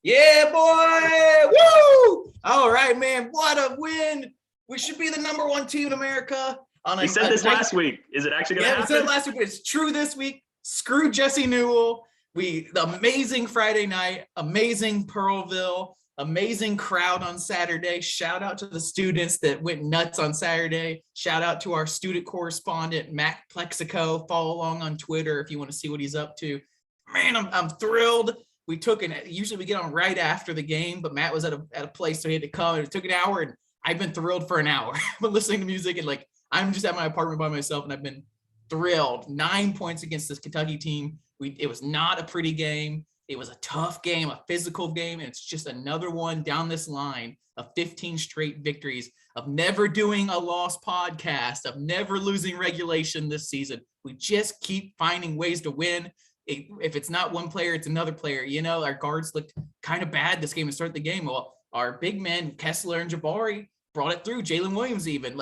Yeah, boy. Woo! All right, man. What a win. We should be the number one team in America. We said this last week. Is it actually going to happen? Yeah, we said it last week, but it's true this week. Screw Jesse Newell. The amazing Friday night, amazing Pearlville, amazing crowd on Saturday. Shout out to the students that went nuts on Saturday. Shout out to our student correspondent, Matt Plexico. Follow along on Twitter if you want to see what he's up to. Man, I'm thrilled. Usually we get on right after the game, but Matt was at a place, so he had to come. It took an hour, and I've been thrilled for an hour. I've been listening to music, and I'm just at my apartment by myself, and I've been thrilled. 9 points against this Kentucky team. It was not a pretty game. It was a tough game, a physical game, and it's just another one down this line of 15 straight victories, of never doing a lost podcast, of never losing regulation this season. We just keep finding ways to win. If it's not one player, it's another player. Our guards looked kind of bad this game to start the game. Well, our big men, Kessler and Jabari, brought it through. Jalen Williams even.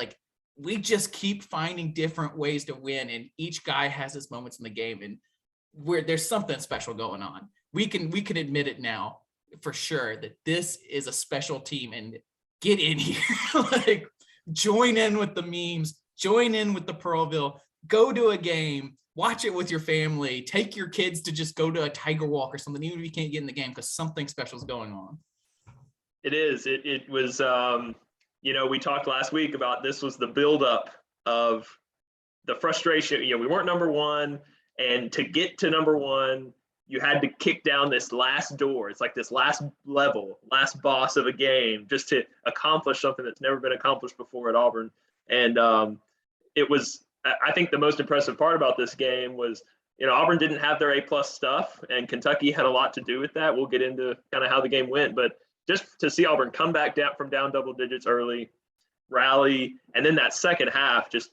We just keep finding different ways to win, and each guy has his moments in the game, and where there's something special going on. We can admit it now for sure that this is a special team, and get in here. Join in with the memes, join in with the Pearlville, go to a game, watch it with your family, take your kids to just go to a Tiger Walk or something, even if you can't get in the game, because something special is going on. It is. It was, we talked last week about this was the buildup of the frustration. We weren't number one. And to get to number one, you had to kick down this last door. It's like this last level, last boss of a game, just to accomplish something that's never been accomplished before at Auburn. And it was, I think the most impressive part about this game was, Auburn didn't have their A+ stuff, and Kentucky had a lot to do with that. We'll get into kind of how the game went, but just to see Auburn come back down from down double digits early, rally, and then that second half, just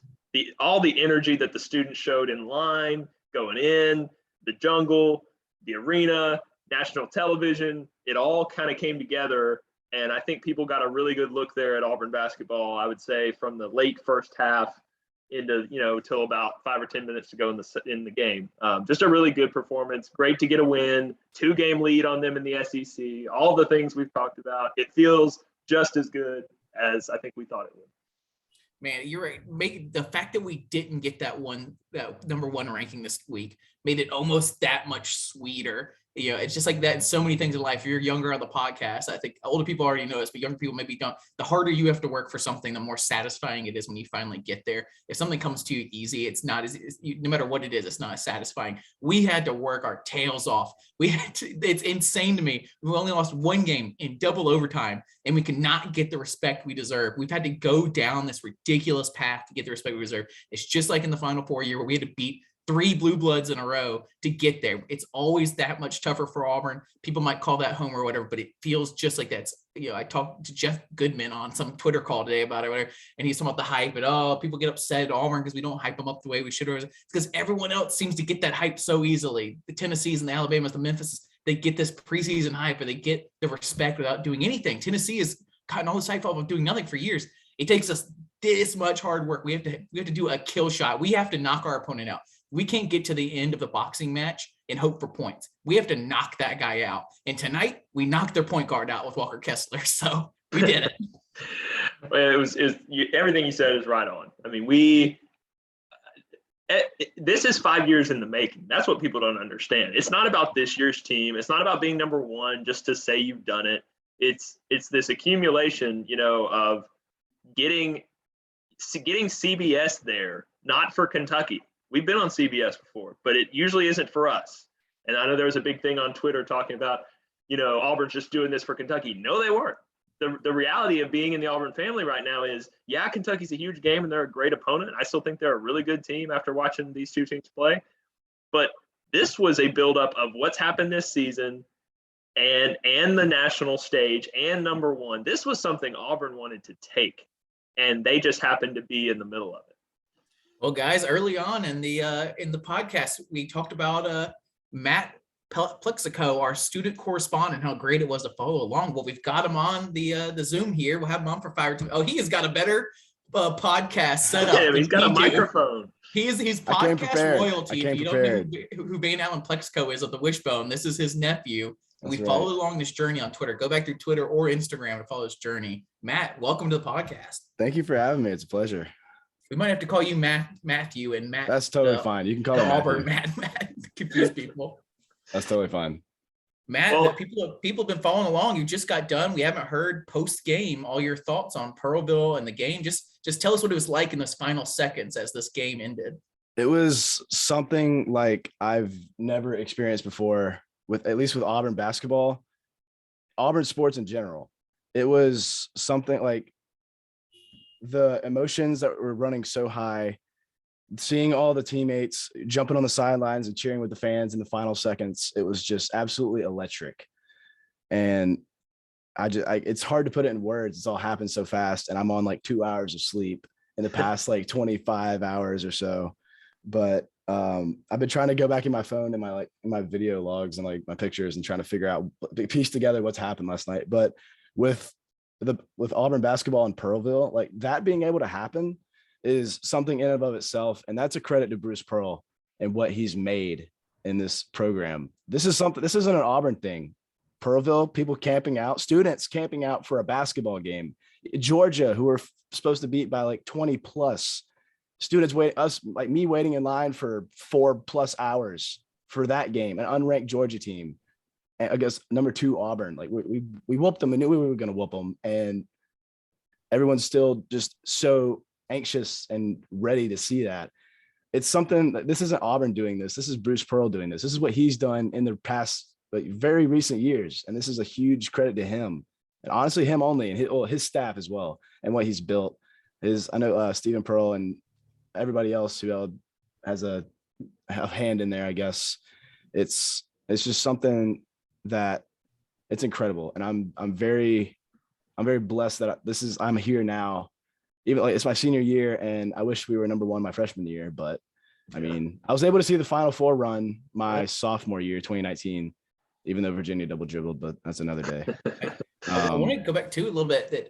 all the energy that the students showed in line, going in, the jungle, the arena, national television, it all kind of came together. And I think people got a really good look there at Auburn basketball, I would say, from the late first half into, till about 5 or 10 minutes to go in the game. Just a really good performance. Great to get a win, 2-game lead on them in the SEC, all the things we've talked about. It feels just as good as I think we thought it would. Man, you're right. The fact that we didn't get that number one ranking this week made it almost that much sweeter. It's just like that in so many things in life. You're younger on the podcast. I think older people already know this, but younger people maybe don't. The harder you have to work for something, the more satisfying it is when you finally get there. If something comes to you easy, it's not no matter what it is, it's not as satisfying. We had to work our tails off. It's insane to me. We only lost one game in double overtime, and we cannot get the respect we deserve. We've had to go down this ridiculous path to get the respect we deserve. It's just like in the Final Four year where we had to beat 3 blue bloods in a row to get there. It's always that much tougher for Auburn. People might call that home or whatever, but it feels just like that's, I talked to Jeff Goodman on some Twitter call today about it, whatever, and he's talking about the hype and, people get upset at Auburn because we don't hype them up the way we should. It's because everyone else seems to get that hype so easily. The Tennessees and the Alabamas, the Memphis, they get this preseason hype and they get the respect without doing anything. Tennessee has gotten all this hype off of doing nothing for years. It takes us this much hard work. We have to do a kill shot. We have to knock our opponent out. We can't get to the end of the boxing match and hope for points. We have to knock that guy out. And tonight, we knocked their point guard out with Walker Kessler. So we did it. Everything you said is right on. I mean, this is 5 years in the making. That's what people don't understand. It's not about this year's team. It's not about being number one just to say you've done it. It's this accumulation, of getting CBS there, not for Kentucky. We've been on CBS before, but it usually isn't for us. And I know there was a big thing on Twitter talking about, Auburn's just doing this for Kentucky. No, they weren't. The reality of being in the Auburn family right now is, yeah, Kentucky's a huge game and they're a great opponent. I still think they're a really good team after watching these two teams play. But this was a buildup of what's happened this season and the national stage and number one. This was something Auburn wanted to take, and they just happened to be in the middle of it. Well, guys, early on in the podcast, we talked about Matt Plexico, our student correspondent, how great it was to follow along. Well, we've got him on the Zoom here. We'll have him on for 5 or 2. Oh, he has got a better podcast set up. Yeah, he's got a microphone. He's podcast royalty. If you don't know who Van Allen Plexico is of the Wishbone, this is his nephew. We followed along this journey on Twitter. Go back through Twitter or Instagram to follow this journey. Matt, welcome to the podcast. Thank you for having me. It's a pleasure. We might have to call you Matthew and Matt. That's totally fine. You can call me Auburn Matt. Confuse people. That's totally fine. Matt, well, people have been following along. You just got done. We haven't heard post game all your thoughts on Pearlville and the game. Just tell us what it was like in those final seconds as this game ended. It was something like I've never experienced before, at least with Auburn basketball, Auburn sports in general. It was something like the emotions that were running so high, seeing all the teammates jumping on the sidelines and cheering with the fans in the final seconds. It was just absolutely electric. And it's hard to put it in words. It's all happened so fast. And I'm on like 2 hours of sleep in the past like 25 hours or so. But I've been trying to go back in my phone and in my video logs and like my pictures and trying to figure out, piece together what's happened last night. But with Auburn basketball in Pearlville, like that being able to happen is something in and of itself. And that's a credit to Bruce Pearl and what he's made in this program. This isn't an Auburn thing. Pearlville, people camping out, students camping out for a basketball game. Georgia, who were supposed to beat by like 20 plus, students waiting in line for 4+ hours for that game, an unranked Georgia team. And I guess number 2 Auburn, like we whooped them and knew we were going to whoop them. And everyone's still just so anxious and ready to see that. It's something that this isn't Auburn doing this. This is Bruce Pearl doing this. This is what he's done in the past, very recent years. And this is a huge credit to him, and honestly him only, and his staff as well. And what he's built is, I know Stephen Pearl and everybody else who has a hand in there, I guess. It's just something that it's incredible. And I'm very blessed that I'm here now. Even like it's my senior year, and I wish we were number 1 my freshman year, but I mean, I was able to see the Final Four run my sophomore year, 2019, even though Virginia double dribbled, but that's another day. I want to go back to a little bit that,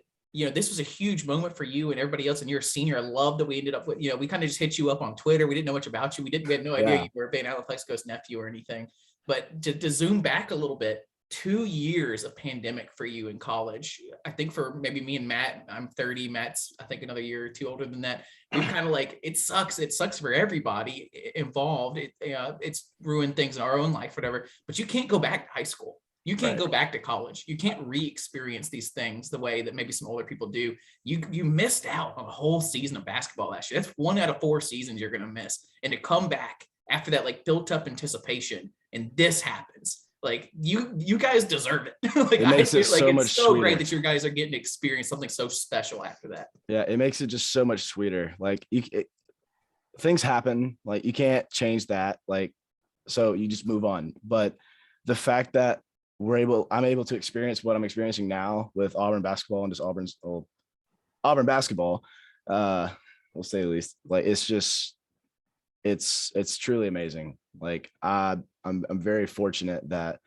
this was a huge moment for you and everybody else, and you're a senior. I love that we ended up with, we kind of just hit you up on Twitter. We didn't know much about you. We had no idea you were Van Alaplexico's nephew or anything. But to zoom back a little bit, 2 years of pandemic for you in college. I think for maybe me and Matt, I'm 30, Matt's I think another year or 2 older than that. We kind of like, it sucks for everybody involved. It's ruined things in our own life, whatever, but you can't go back to high school. You can't go back to college. You can't re-experience these things the way that maybe some older people do. You missed out on a whole season of basketball last year. That's 1 out of 4 seasons you're going to miss. And to come back after that, like built up anticipation, and this happens. Like you guys deserve it. Like, it makes it so much it's so sweeter. Great that you guys are getting to experience something so special after that. Yeah, it makes it just so much sweeter. Like things happen, like you can't change that. Like, so you just move on. But the fact that I'm able to experience what I'm experiencing now with Auburn basketball and just Auburn basketball, we'll say the least. Like it's truly amazing. Like I'm very fortunate that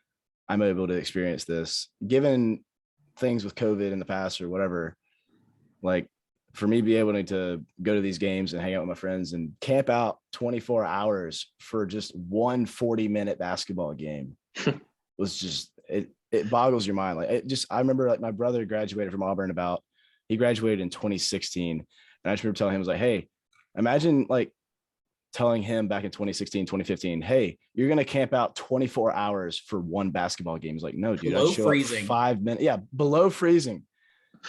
I'm able to experience this, given things with COVID in the past or whatever. Like for me, be able to go to these games and hang out with my friends and camp out 24 hours for just one 40-minute basketball game was just, it boggles your mind. Like I remember like my brother graduated from Auburn he graduated in 2016. And I just remember telling him, I was like, hey, imagine like telling him back in 2016, 2015, hey, you're going to camp out 24 hours for one basketball game. He's like, no, dude, below freezing. 5 minutes. Yeah. Below freezing,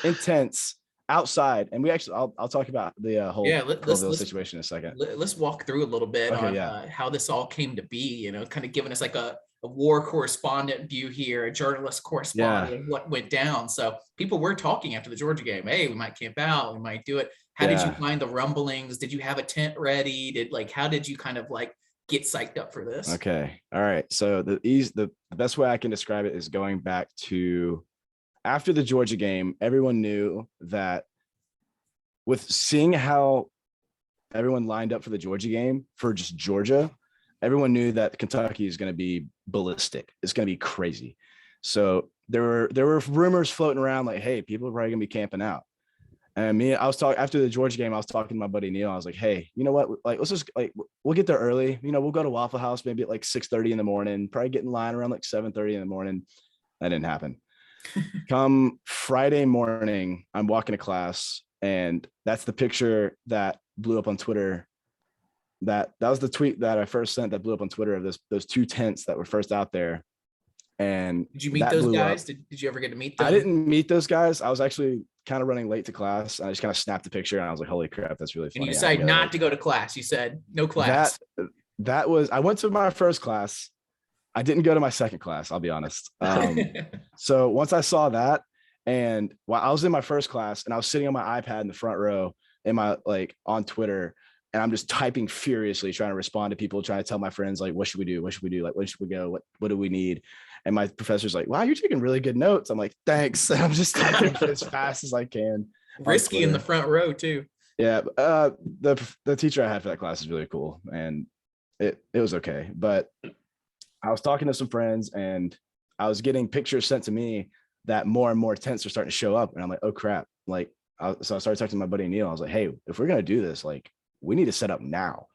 intense, outside. And I'll talk about the whole Pearlville situation in a second. Let's walk through a little bit on how this all came to be, kind of giving us like a war correspondent view here, a journalist correspondent of what went down. So people were talking after the Georgia game, hey, we might camp out, we might do it. How did you find the rumblings? Did you have a tent ready? How did you kind of like get psyched up for this? Okay. All right. So the best way I can describe it is going back to after the Georgia game. Everyone knew that with seeing how everyone lined up for the Georgia game for just Georgia, everyone knew that Kentucky is going to be ballistic. It's going to be crazy. So there were rumors floating around like, hey, people are probably going to be camping out. And I was talking after the Georgia game. I was talking to my buddy Neil. I was like, "Hey, you know what? Like, let's just we'll get there early. We'll go to Waffle House maybe at like 6:30 in the morning. Probably get in line around like 7:30 in the morning. That didn't happen. Come Friday morning, I'm walking to class, and that's the picture that blew up on Twitter. That was the tweet that I first sent that blew up on Twitter of those 2 tents that were first out there. And Did you meet that those blew guys? up. Did you ever get to meet them? I didn't meet those guys. I was actually kind of running late to class. I just kind of snapped a picture, and I was like, "Holy crap, that's really funny." And you decided not to go to class. You said no class. That was, I went to my first class. I didn't go to my second class, I'll be honest. So once I saw that, and while I was in my first class and I was sitting on my iPad in the front row in my on Twitter, and I'm just typing furiously, trying to respond to people, trying to tell my friends, like, what should we do? What should we do? Like, where should we go? What do we need? And my professor's like, wow, you're taking really good notes. I'm like, thanks. And I'm just typing as fast as I can. Risky in the front row too. Yeah. The teacher I had for that class is really cool, and it was okay. But I was talking to some friends, and I was getting pictures sent to me that more and more tents are starting to show up. And I'm like, oh crap. So I started talking to my buddy Neil. I was like, hey, if we're going to do this, like, we need to set up now.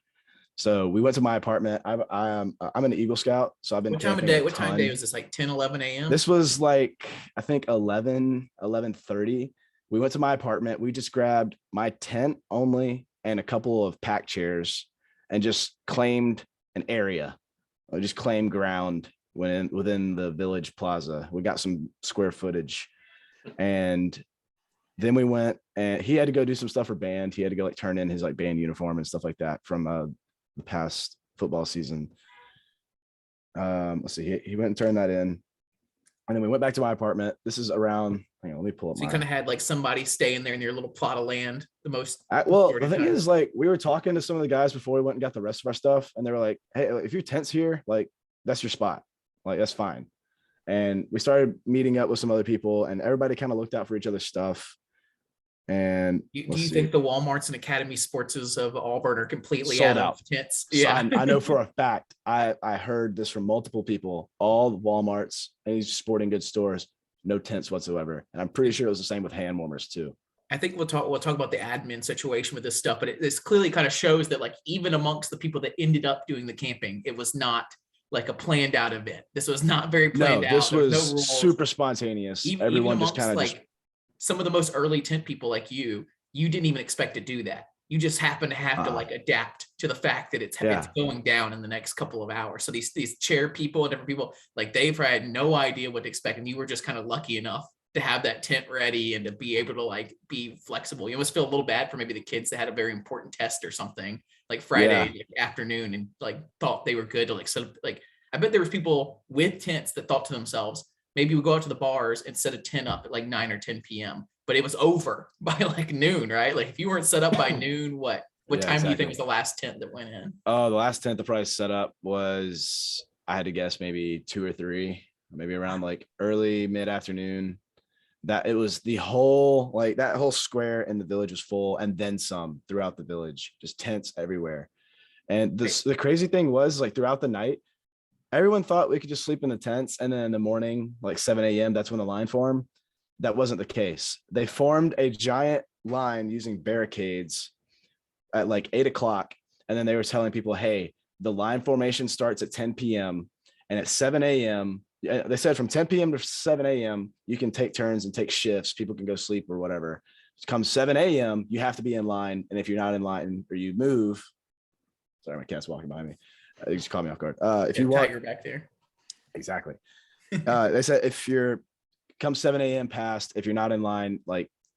So we went to my apartment. I'm an Eagle Scout. So I've been. What time of day? What time of day was this? Like 10, 11 a.m.? This was like, I think 11:30. We went to my apartment. We just grabbed my tent only and a couple of pack chairs and just claimed an area. I just claimed ground within the village plaza. We got some square footage, and then we went, and he had to go do some stuff for band. He had to go turn in his band uniform and stuff like that from the past football season. Let's see, he went and turned that in, and then we went back to my apartment. This is around, hang on, let me pull up. So you kind of had somebody staying there in your little plot of land. The thing is, we were talking to some of the guys before we went and got the rest of our stuff, and they were like, hey, if your tent's here, that's your spot, that's fine. And we started meeting up with some other people, and everybody kind of looked out for each other's stuff. And do you think the Walmarts and Academy Sportses of Auburn are completely sold out of tents? Yeah, so I know for a fact. I heard this from multiple people. All the Walmarts, any sporting goods stores, no tents whatsoever. And I'm pretty sure it was the same with hand warmers too. I think we'll talk about the admin situation with this stuff, but this clearly kind of shows that even amongst the people that ended up doing the camping, it was not like a planned out event. This was not very planned out. This was super spontaneous. Everyone just kind of some of the most early tent people like you didn't even expect to do that. You just happen to have to adapt to the fact that it's going down in the next couple of hours. So these chair people and different people, they've had no idea what to expect. And you were just kind of lucky enough to have that tent ready and to be able to be flexible. You almost feel a little bad for maybe the kids that had a very important test or something Friday afternoon and thought they were good to I bet there was people with tents that thought to themselves, maybe we go out to the bars and set a tent up at 9 or 10 p.m. But it was over by noon, right? If you weren't set up by noon, what time do you think was the last tent that went in? Oh, the last tent that probably set up was, I had to guess, maybe 2 or 3, maybe around early mid-afternoon. That it was the whole that whole square in the village was full, and then some throughout the village, just tents everywhere. And the crazy thing was throughout the night, everyone thought we could just sleep in the tents, and then in the morning, 7 a.m., that's when the line formed. That wasn't the case. They formed a giant line using barricades at 8 o'clock. And then they were telling people, hey, the line formation starts at 10 p.m. And at 7 a.m., they said from 10 p.m. to 7 a.m., you can take turns and take shifts. People can go sleep or whatever. Come 7 a.m., you have to be in line. And if you're not in line or you move, sorry, my cat's walking behind me. You just caught me off guard. If you walk, you're back there. Exactly. They said if you're come 7 a.m. past, if you're not in line,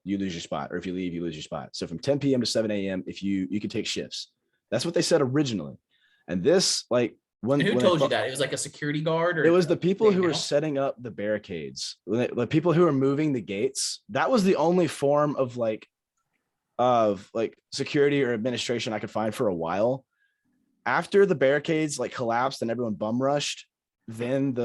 you lose your spot, or if you leave, you lose your spot. So from 10 p.m. to 7 a.m., if you can take shifts. That's what they said originally. And this, who told you that? It was a security guard, or it was the people who were setting up the barricades, the people who were moving the gates. That was the only form of security or administration I could find for a while. After the barricades collapsed and everyone bum rushed, then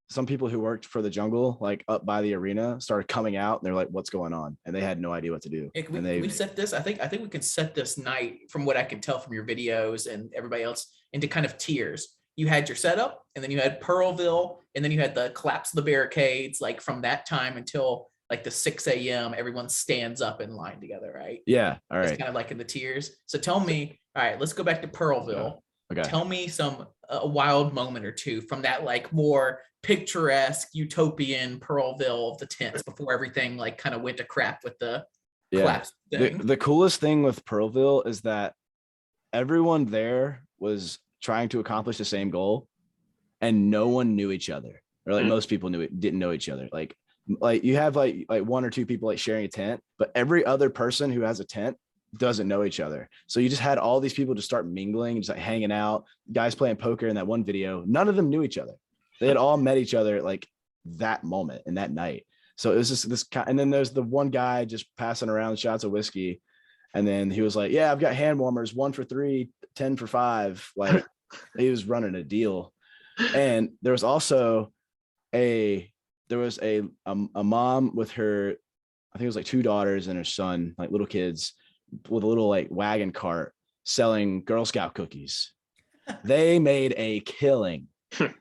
some people who worked for the jungle, up by the arena, started coming out, and they're like, what's going on? And they had no idea what to do. We set this, I think we can set this night, from what I can tell from your videos and everybody else, into kind of tiers. You had your setup, and then you had Pearlville, and then you had the collapse of the barricades, from that time until the 6 a.m., everyone stands up in line together, right? Yeah. All right. It's kind of in the tiers. So tell me, all right, let's go back to Pearlville. Okay. Tell me a wild moment or two from that like more picturesque utopian Pearlville of the tents before everything like kind of went to crap with the collapse thing. The coolest thing with Pearlville is that everyone there was trying to accomplish the same goal, and no one knew each other, or like most people didn't know each other. Like you have like one or two people like sharing a tent, but every other person who has a tent doesn't know each other. So you just had all these people just start mingling, just like hanging out, guys playing poker in that one video. None of them knew each other. They had all met each other like that moment and that night. So it was just this and then there's the one guy just passing around shots of whiskey. And then he was like, yeah, I've got hand warmers, 1 for 3, 10 for 5. Like he was running a deal. And there was also a mom with her, I think it was like 2 daughters and her son, like little kids, with a little like wagon cart selling Girl Scout cookies. They made a killing selling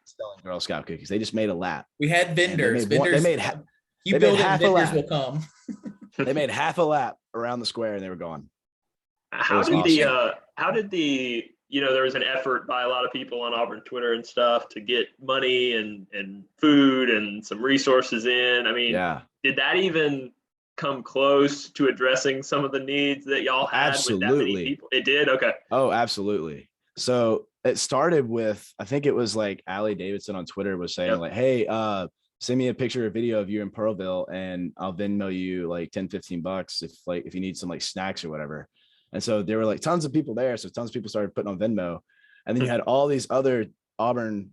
Girl Scout cookies. They just made a lap. We had vendors. You build it, vendors will come. They made half a lap around the square and they were gone. How did there was an effort by a lot of people on Auburn Twitter and stuff to get money and food and some resources in. I mean, did that even come close to addressing some of the needs that y'all had with that many people? It did? Okay. Oh, absolutely. So it started with, I think it was like Allie Davidson on Twitter was saying like, hey, send me a picture or video of you in Pearlville and I'll Venmo you like $10-15 if you need some like snacks or whatever. And so there were like tons of people there. So tons of people started putting on Venmo. And then you had all these other Auburn,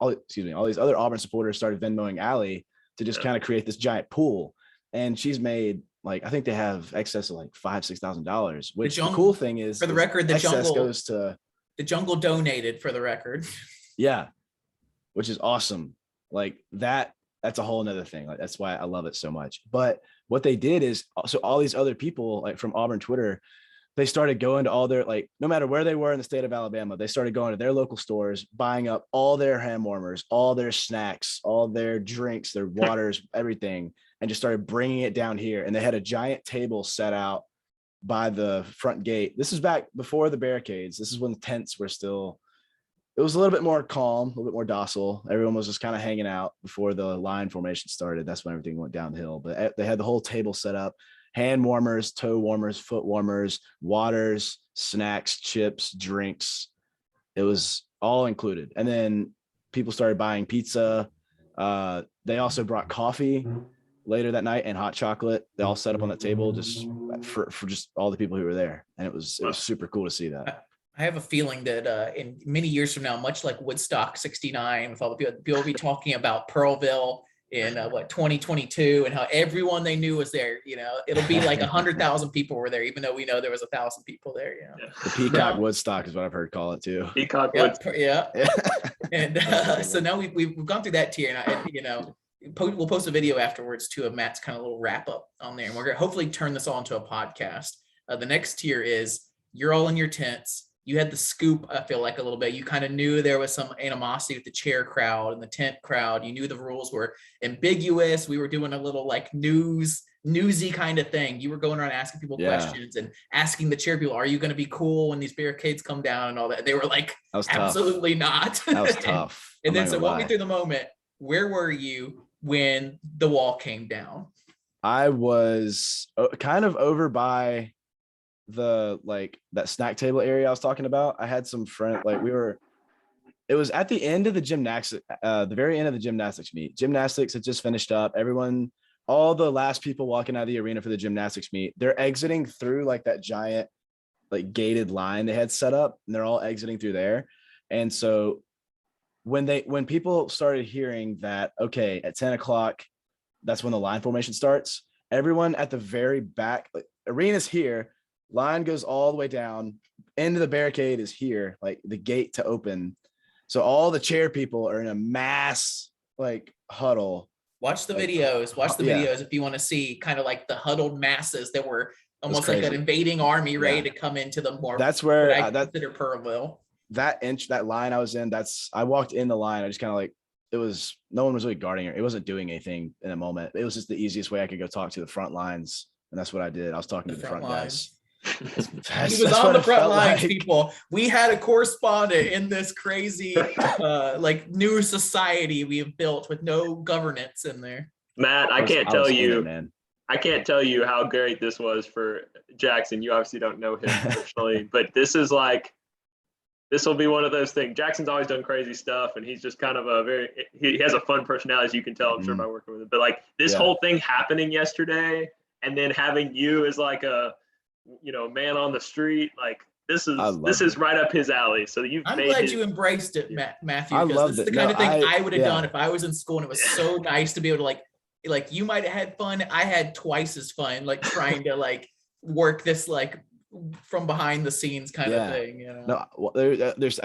all these other Auburn supporters started Venmoing Allie to just kind of create this giant pool. And she's made like, I think they have excess of like $5,000-$6,000, which the cool thing is, for the record, the jungle donated for the record. Yeah. Which is awesome. Like that's a whole nother thing. Like, that's why I love it so much. But what they did is, so all these other people like from Auburn Twitter, they started going to all their, like, no matter where they were in the state of Alabama, they started going to their local stores, buying up all their hand warmers, all their snacks, all their drinks, their waters, everything, and just started bringing it down here. And they had a giant table set out by the front gate. This is back before the barricades. This is when the tents were still, it was a little bit more calm, a little bit more docile. Everyone was just kind of hanging out before the line formation started. That's when everything went downhill. But they had the whole table set up, hand warmers, toe warmers, foot warmers, waters, snacks, chips, drinks. It was all included. And then people started buying pizza. They also brought coffee later that night and hot chocolate. They all set up on that table just for just all the people who were there. And it was super cool to see that. I have a feeling that in many years from now, much like Woodstock 69, with all the people will be talking about Pearlville in 2022 and how everyone they knew was there. It'll be like 100,000 people were there, even though we know there was 1,000 people there. The Peacock Woodstock is what I've heard call it too. Peacock Woodstock. Yeah. And so now we've gone through that tier, and we'll post a video afterwards too of Matt's kind of little wrap up on there, and we're gonna hopefully turn this all into a podcast. The next tier is you're all in your tents. You had the scoop, I feel like, a little bit. You kind of knew there was some animosity with the chair crowd and the tent crowd. You knew the rules were ambiguous. We were doing a little like newsy kind of thing. You were going around asking people questions and asking the chair people, are you going to be cool when these barricades come down and all that? They were like, absolutely not. That was tough. And then so walk me through the moment. Where were you when the wall came down? I was kind of over by the that snack table area I was talking about. I had some friend, it was at the end of the gymnastics, the very end of the gymnastics meet. Gymnastics had just finished up. All the last people walking out of the arena for the gymnastics meet, they're exiting through like that giant gated line they had set up, and they're all exiting through there. And so when people started hearing that, okay, at 10 o'clock, that's when the line formation starts, everyone at the very back, arena's here, line goes all the way down, end of the barricade is here, like the gate to open. So all the chair people are in a mass huddle. Watch the videos. Watch the videos if you want to see kind of like the huddled masses that were almost like an invading army ready to come into the more. That's where I consider Pearlville. That line I was in, I walked in the line. I just kind of no one was really guarding her. It wasn't doing anything in a moment. It was just the easiest way I could go talk to the front lines. And that's what I did. I was talking to the front guys. He was on the front lines, people. We had a correspondent in this crazy like new society we have built with no governance in there. Matt, I I can't was tell in you, it, man. I can't tell you how great this was for Jackson. You obviously don't know him personally, but this is like, this will be one of those things. Jackson's always done crazy stuff, and he's just kind of he has a fun personality, as you can tell, I'm sure, by working with him. But like this whole thing happening yesterday, and then having you as like a, man on the street, like this is right up his alley. So I'm glad you embraced it, Matthew, because this is the kind of thing I would have done if I was in school, and it was so nice to be able to like you might have had fun. I had twice as fun, like trying to like work this like from behind the scenes kind of thing. No, well, there's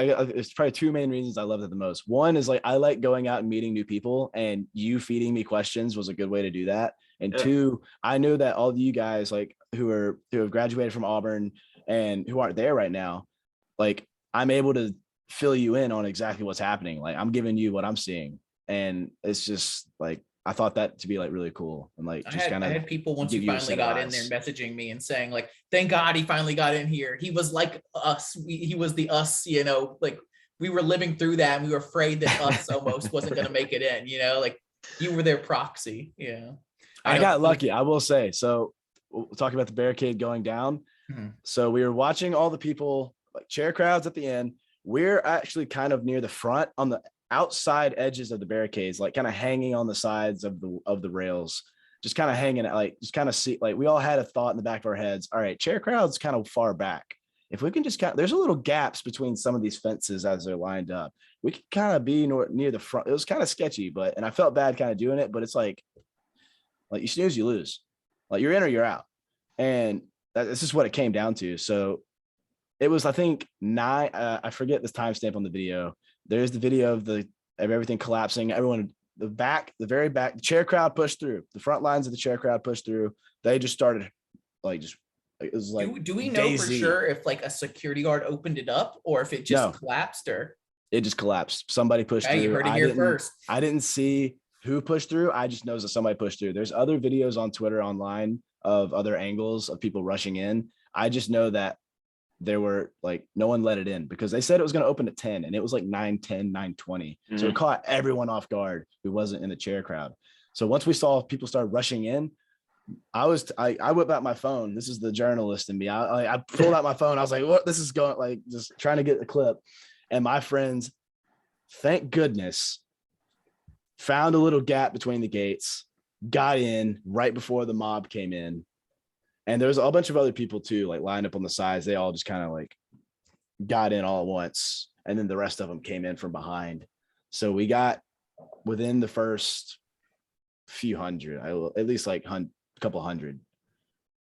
probably two main reasons I loved it the most. One is like I like going out and meeting new people, and you feeding me questions was a good way to do that. And two, I know that all of you guys like who have graduated from Auburn and who aren't there right now, like I'm able to fill you in on exactly what's happening. Like I'm giving you what I'm seeing, and it's just like I thought that to be like really cool. And like just kind of, I had people once you finally got in there messaging me and saying like, thank God he finally got in here. He was like us. He was the us, like we were living through that, and we were afraid that us almost wasn't going to make it in, like you were their proxy. Yeah. I got lucky, I will say. So we'll talk about the barricade going down. So we were watching all the people, like chair crowds at the end. We're actually kind of near the front on the outside edges of the barricades, like kind of hanging on the sides of the rails, just kind of hanging out, like just kind of see, like we all had a thought in the back of our heads. All right, chair crowd's kind of far back. If we can just there's a little gaps between some of these fences as they're lined up. We could kind of be near the front. It was kind of sketchy, and I felt bad kind of doing it, but it's like you snooze, you lose. Like you're in or you're out. And this is what it came down to. So it was, I think, 9, I forget the timestamp on the video. There's the video of everything collapsing. Everyone, the very back, the chair crowd pushed through. The front lines of the chair crowd pushed through. They just started it was like, do we know for sure if like a security guard opened it up or if it just collapsed? Or it just collapsed. Somebody pushed through. You heard it here first. I didn't see who pushed through. I just know that somebody pushed through. There's other videos on Twitter online of other angles of people rushing in. I just know that there were like, no one let it in because they said it was going to open at 10 and it was like 9:10, 9:20. So it caught everyone off guard who wasn't in the chair crowd. So once we saw people start rushing in, I whipped out my phone. This is the journalist in me. I pulled out my phone. I was like, what? This is going, like, just trying to get the clip. And my friends, thank goodness, found a little gap between the gates, got in right before the mob came in. And there was a bunch of other people too, like lined up on the sides. They all just kind of like got in all at once. And then the rest of them came in from behind. So we got within the first few hundred, at least like a couple hundred,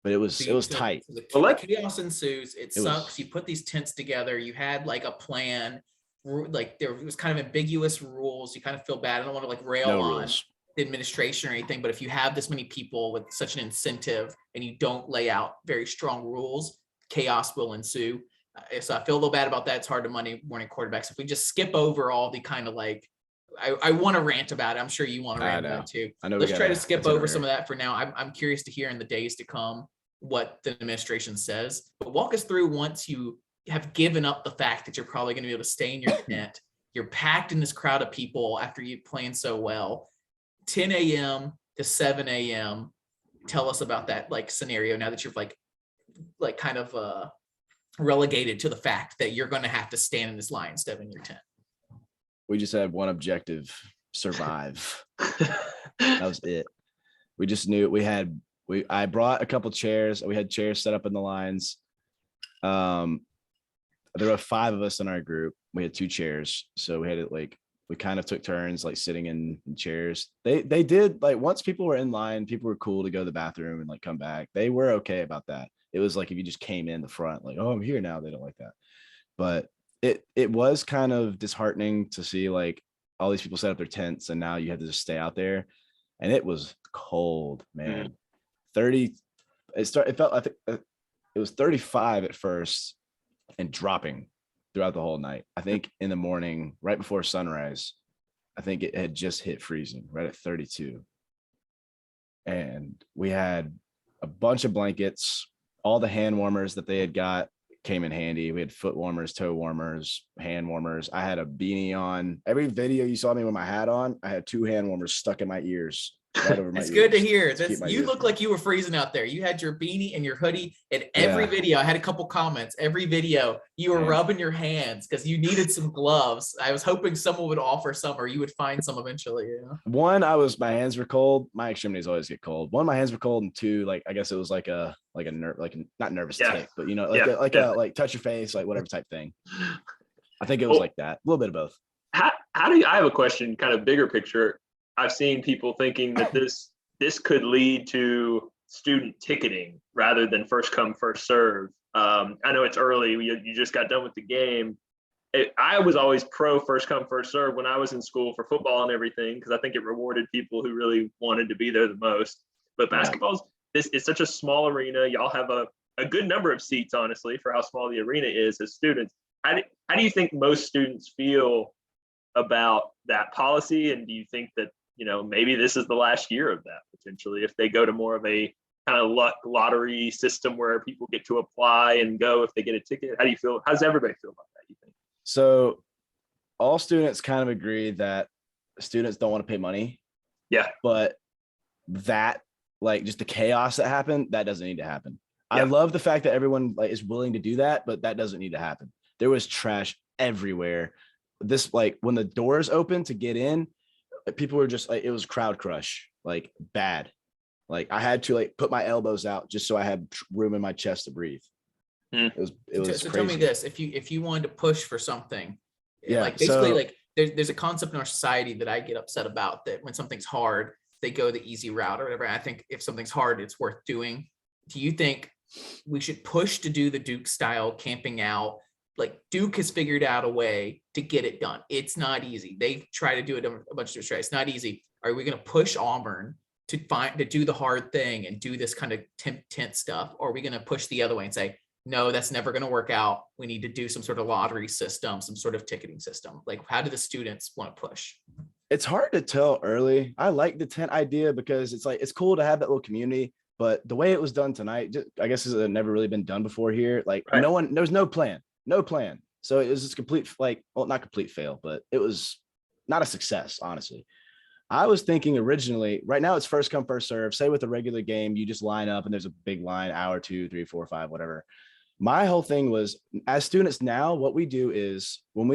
but it was tight. So the chaos ensues. It sucks. You put these tents together. You had like a plan. Like there was kind of ambiguous rules. You kind of feel bad. I don't want to like rail on the administration or anything, but if you have this many people with such an incentive and you don't lay out very strong rules, chaos will ensue. So I feel a little bad about that. It's hard to Monday morning quarterbacks. If we just skip over all the kind of like, I want to rant about it. I'm sure you want to rant about it too. Let's try to skip over some of that for now. I'm curious to hear in the days to come what the administration says, but walk us through once you have given up the fact that you're probably going to be able to stay in your tent. You're packed in this crowd of people after you playing so well. 10 a.m. to 7 a.m. Tell us about that like scenario now that you're like kind of relegated to the fact that you're going to have to stand in this line instead of in your tent. We just had one objective: survive. That was it. We just knew I brought a couple chairs. We had chairs set up in the lines. There were 5 of us in our group. We had 2 chairs. So we had it like, we kind of took turns like sitting in chairs. They did, like, once people were in line, people were cool to go to the bathroom and like come back. They were okay about that. It was like if you just came in the front, like, oh, I'm here now, they don't like that. But it was kind of disheartening to see like all these people set up their tents and now you had to just stay out there. And it was cold, man. 30, it felt, I think it was 35 at first and dropping throughout the whole night. I think in the morning, right before sunrise, I think it had just hit freezing right at 32. And we had a bunch of blankets all the hand warmers that they had got came in handy. We had foot warmers, toe warmers, hand warmers. I had a beanie on. Every video you saw me with my hat on, I had 2 hand warmers stuck in my ears. Right over my It's ears. good to hear. Keep my You ears look warm. like you were freezing out there. You had your beanie and your hoodie in every Yeah. video. I had a couple comments. Every video, you were Yeah. rubbing your hands because you needed some gloves. I was hoping someone would offer some, or you would find some eventually. You know? One, my hands were cold. My extremities always get cold. One, my hands were cold, and 2, like I guess it was like a not nervous Yeah. tick, but you know, Yeah, like touch your face, like whatever type thing. I think it was Well, like that. A little bit of both. How do you, I have a question, kind of bigger picture. I've seen people thinking that this could lead to student ticketing rather than first come, first serve. I know it's early. You just got done with the game. I was always pro first come, first serve when I was in school for football and everything, because I think it rewarded people who really wanted to be there the most. But basketball's, this is such a small arena. Y'all have a good number of seats, honestly, for how small the arena is as students. How do you think most students feel about that policy? And do you think that, maybe this is the last year of that potentially, if they go to more of a kind of luck lottery system where people get to apply and go if they get a ticket? How do you feel? How does everybody feel about that, you think? So all students kind of agree that students don't want to pay money. Yeah. But that, like, just the chaos that happened, that doesn't need to happen. Yeah. I love the fact that everyone is willing to do that, but that doesn't need to happen. There was trash everywhere. This, when the doors opened to get in, people were just it was crowd crush, bad. I had to put my elbows out just so I had room in my chest to breathe. It was So crazy. tell me this: if you wanted to push for something, Yeah, there's a concept in our society that I get upset about, that when something's hard, they go the easy route or whatever. I think if something's hard, it's worth doing. Do you think we should push to do the Duke style camping out? Duke has figured out a way to get it done. It's not easy. They try to do it a bunch of different ways. It's not easy. Are we going to push Auburn to do the hard thing and do this kind of tent stuff? Or are we going to push the other way and say, no, that's never going to work out. We need to do some sort of lottery system, some sort of ticketing system. How do the students want to push? It's hard to tell early. I like the tent idea because it's cool to have that little community, but the way it was done tonight, I guess, has never really been done before here. Right. There's no plan. So it was just complete, not complete fail, but it was not a success, honestly. I was thinking originally, right now it's first come, first serve. Say with a regular game, you just line up and there's a big line, hour, 2, 3, 4, 5, whatever. My whole thing was, as students now, what we do is when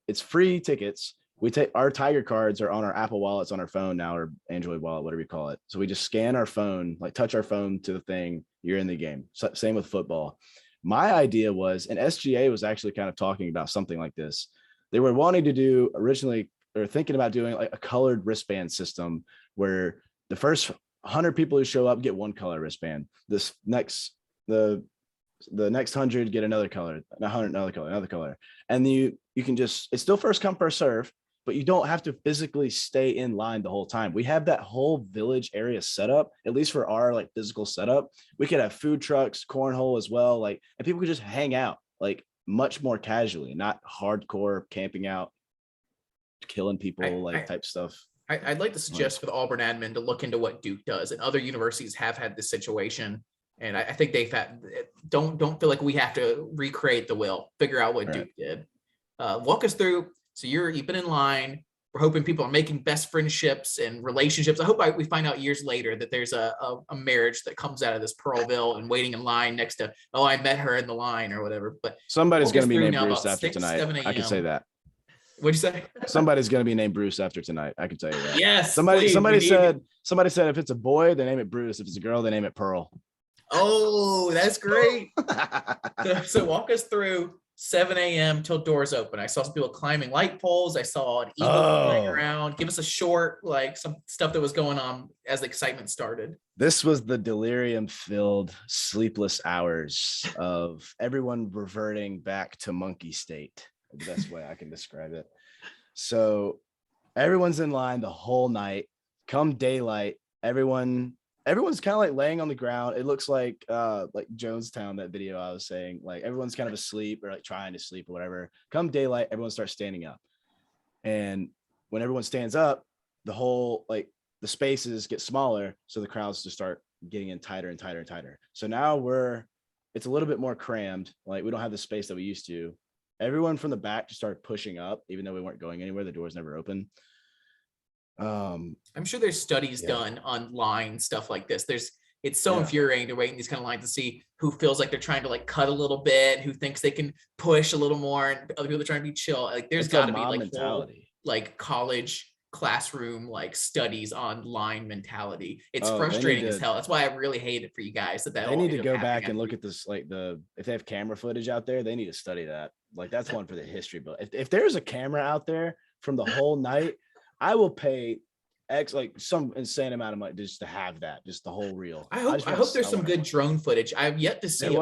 it's free tickets, we take our Tiger cards are on our Apple wallets on our phone now, or Android wallet, whatever you call it. So we just scan our phone, touch our phone to the thing, you're in the game. So, same with football. My idea was, and SGA was actually kind of talking about something like this. They were wanting to do originally, or thinking about doing a colored wristband system where the first 100 people who show up get one color wristband. The next 100 get another color, 100 another color. And you can just, it's still first come, first serve, but you don't have to physically stay in line the whole time. We have that whole village area set up, at least for our physical setup. We could have food trucks, cornhole as well, and people could just hang out much more casually, not hardcore camping out, killing people type stuff. I'd like to suggest for the Auburn admin to look into what Duke does, and other universities have had this situation. And I think they've had, don't feel like we have to recreate the wheel, figure out what Duke did. Walk us through. So you've been in line. We're hoping people are making best friendships and relationships. I hope we find out years later that there's a marriage that comes out of this Pearlville and waiting in line next to, oh, I met her in the line or whatever. But somebody's going to be named now Bruce about after 6, tonight. 7 I can say that. What'd you say? Somebody's going to be named Bruce after tonight. I can tell you that. Yes. Somebody said if it's a boy, they name it Bruce. If it's a girl, they name it Pearl. Oh, that's great. So walk us through 7 a.m. till doors open. I saw some people climbing light poles. I saw an eagle flying around. Give us a short, some stuff that was going on as the excitement started. This was the delirium-filled, sleepless hours of everyone reverting back to monkey state. The best way I can describe it. So everyone's in line the whole night. Come daylight, everyone's kind of laying on the ground. It looks like Jonestown, that video I was saying, everyone's kind of asleep or trying to sleep or whatever. Come daylight, everyone starts standing up. And when everyone stands up, the whole, the spaces get smaller. So the crowds just start getting in tighter and tighter and tighter. So now we're it's a little bit more crammed. Like we don't have the space that we used to. Everyone from the back just started pushing up, even though we weren't going anywhere. The doors never open. I'm sure there's studies done online, stuff like this. It's so infuriating to wait in these kind of lines to see who feels like they're trying to like cut a little bit, who thinks they can push a little more, and other people are trying to be chill. Like there's got to be like whole, like college classroom like studies on line mentality. It's frustrating as hell. That's why I really hate it for you guys. They need to go back and look at this, like if they have camera footage out there, they need to study that. Like that's one for the history book. If there's a camera out there from the whole night, I will pay like some insane amount of money just to have that, just the whole reel. I hope there's some good drone footage. I've yet to see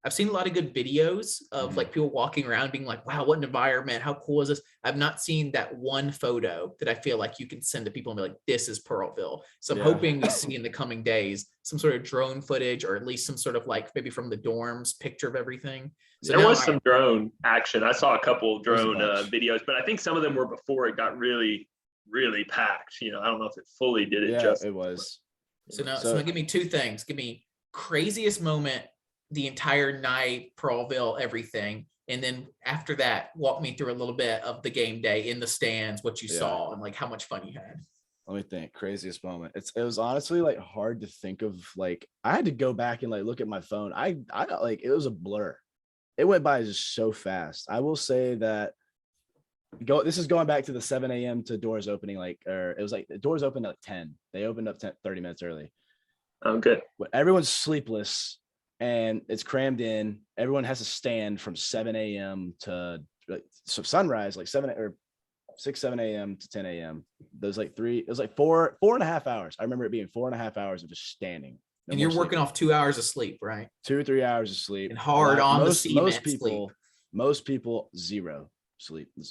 I've seen a lot of good videos of like people walking around being like, wow, what an environment. How cool is this? I've not seen that one photo that I feel like you can send to people and be like, this is Pearlville. So I'm hoping we see in the coming days some sort of drone footage, or at least some sort of like maybe from the dorms picture of everything. So there was some drone action. I saw a couple of drone videos, but I think some of them were before it got really, really packed. I don't know if it fully did it justice. It was. So now give me two things. Give me craziest moment the entire night, Pearlville, everything. And then after that, walk me through a little bit of the game day in the stands, what you saw and like how much fun you had. Let me think. Craziest moment. It was honestly like hard to think of. Like I had to go back and like look at my phone. I like, it was a blur. It went by just so fast. I will say that this is going back to the 7 a.m. to doors opening, or it was like the doors opened at 10. They opened up 30 minutes early. Oh, good. Everyone's sleepless and it's crammed in. Everyone has to stand from 7 a.m. to sunrise, like 7 a.m. to 10 a.m. There's like it was like 4.5 hours. I remember it being 4.5 hours of just standing. And you're working off 2 hours of sleep, right? 2 or 3 hours of sleep. And hard on the cement most people, 0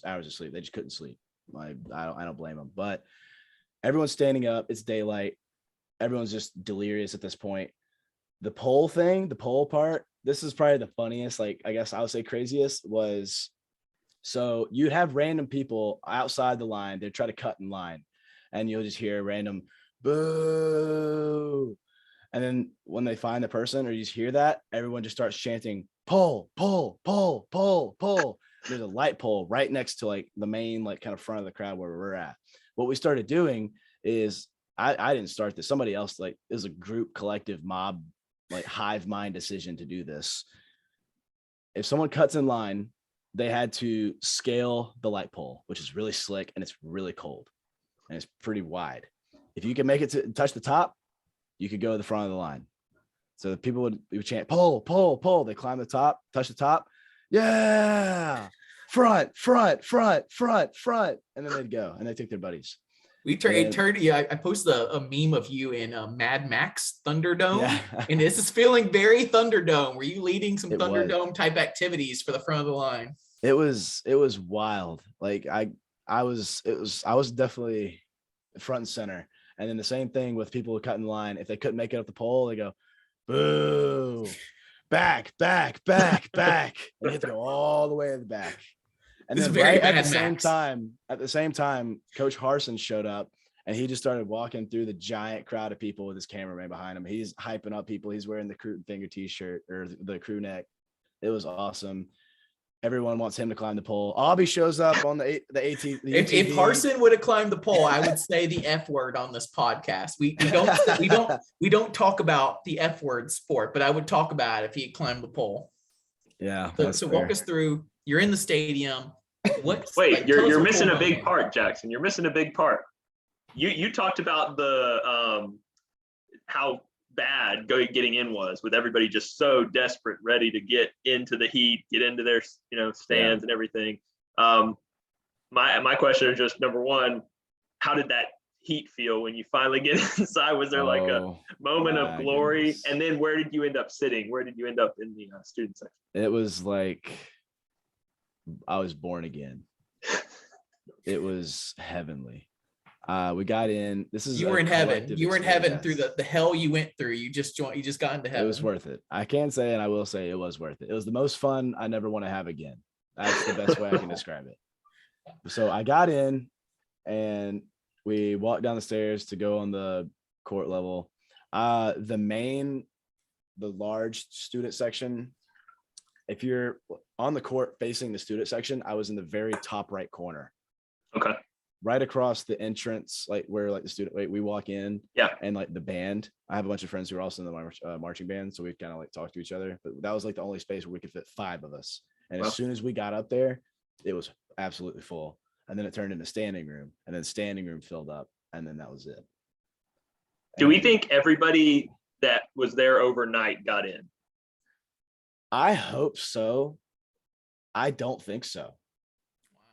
hours of sleep. They just couldn't sleep. I don't blame them. But everyone's standing up. It's daylight. Everyone's just delirious at this point. The pole part, this is probably the funniest, like I guess I would say craziest was, so you'd have random people outside the line. They'd try to cut in line and you'll just hear a random boo. And then when they find the person, or you just hear that, everyone just starts chanting, pole, pole, pole, pole, pole. There's a light pole right next to like the main, like kind of front of the crowd where we're at. What we started doing is, I didn't start this. Somebody else, like, it was a group, collective, mob, like hive mind decision to do this. If someone cuts in line, they had to scale the light pole, which is really slick and it's really cold and it's pretty wide. If you can make it to touch the top, you could go to the front of the line. So the people would chant, pole, pole, pole. They climb the top, touch the top. Yeah. Front, front, front, front, front. And then they'd go and they take their buddies. I posted a meme of you in Mad Max Thunderdome, and this is feeling very Thunderdome. Were you leading some Thunderdome type activities for the front of the line? It was wild. Like I was definitely front and center. And then the same thing with people who cut in line. If they couldn't make it up the pole, they go, boo, back, back, back, back. And you have to go all the way to the back. And then at the same time, Coach Harson showed up and he just started walking through the giant crowd of people with his cameraman behind him. He's hyping up people. He's wearing the crew finger t-shirt or the crew neck. It was awesome. Everyone wants him to climb the pole. Aubie shows up on the If Harson would have climbed the pole, I would say the F word on this podcast. We don't talk about the F word sport, but I would talk about it if he had climbed the pole. Yeah. So walk us through. You're in the stadium. You're missing a big part, Jackson. You're missing a big part. You talked about the how bad getting in was, with everybody just so desperate, ready to get into the heat, get into their stands and everything. My question is just, number one, how did that heat feel when you finally get inside? Was there like a moment of glory? Goodness. And then where did you end up sitting? Where did you end up in the student section? It was like I was born again. It was heavenly. We got in. You were in heaven. You were in heaven through the hell you went through. You just got into heaven. It was worth it. I can say, and I will say, it was worth it. It was the most fun I never want to have again. That's the best way I can describe it. So I got in and we walked down the stairs to go on the court level. The main large student section. If you're on the court facing the student section, I was in the very top right corner. Okay. Right across the entrance, like where like the student, like we walk in, Yeah. and like the band. I have a bunch of friends who are also in the marching band, so we kind of like talk to each other. But that was like the only space where we could fit 5 of us. And Wow. as soon as we got up there, it was absolutely full. And then it turned into standing room, and then standing room filled up, and then that was it. Do we And think everybody that was there overnight got in? I hope so. I don't think so.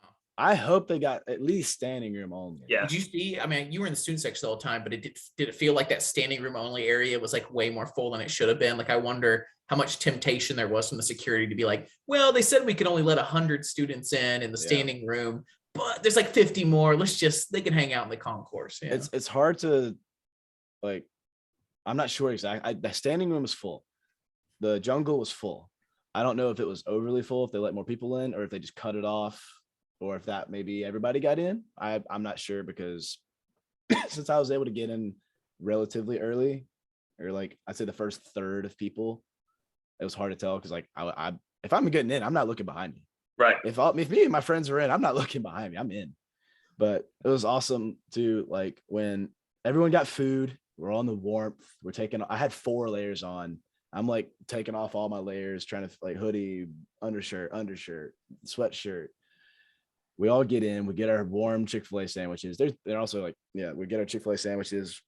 Wow. I hope they got at least standing room only. Yeah. Did you see? I mean, you were in the student section the whole time, but did it feel like that standing room only area was like way more full than it should have been? Like, I wonder how much temptation there was from the security to be like, well, they said we could only let 100 students in the standing room, but there's like 50 more. They can hang out in the concourse. You know? It's hard to, like, I'm not sure exactly. The standing room was full. The jungle was full. I don't know if it was overly full, if they let more people in, or if they just cut it off, or if that maybe everybody got in. I'm not sure, because since I was able to get in relatively early, or like I'd say the first third of people, it was hard to tell, because like I if I'm getting in, I'm not looking behind me. Right. If me and my friends are in, I'm not looking behind me. I'm in. But it was awesome to, like, when everyone got food, we're on the warmth. I had 4 layers on. I'm like taking off all my layers, trying to like hoodie, undershirt, sweatshirt. We all get in, we get our warm Chick-fil-A sandwiches. They're also like, we get our Chick-fil-A sandwiches,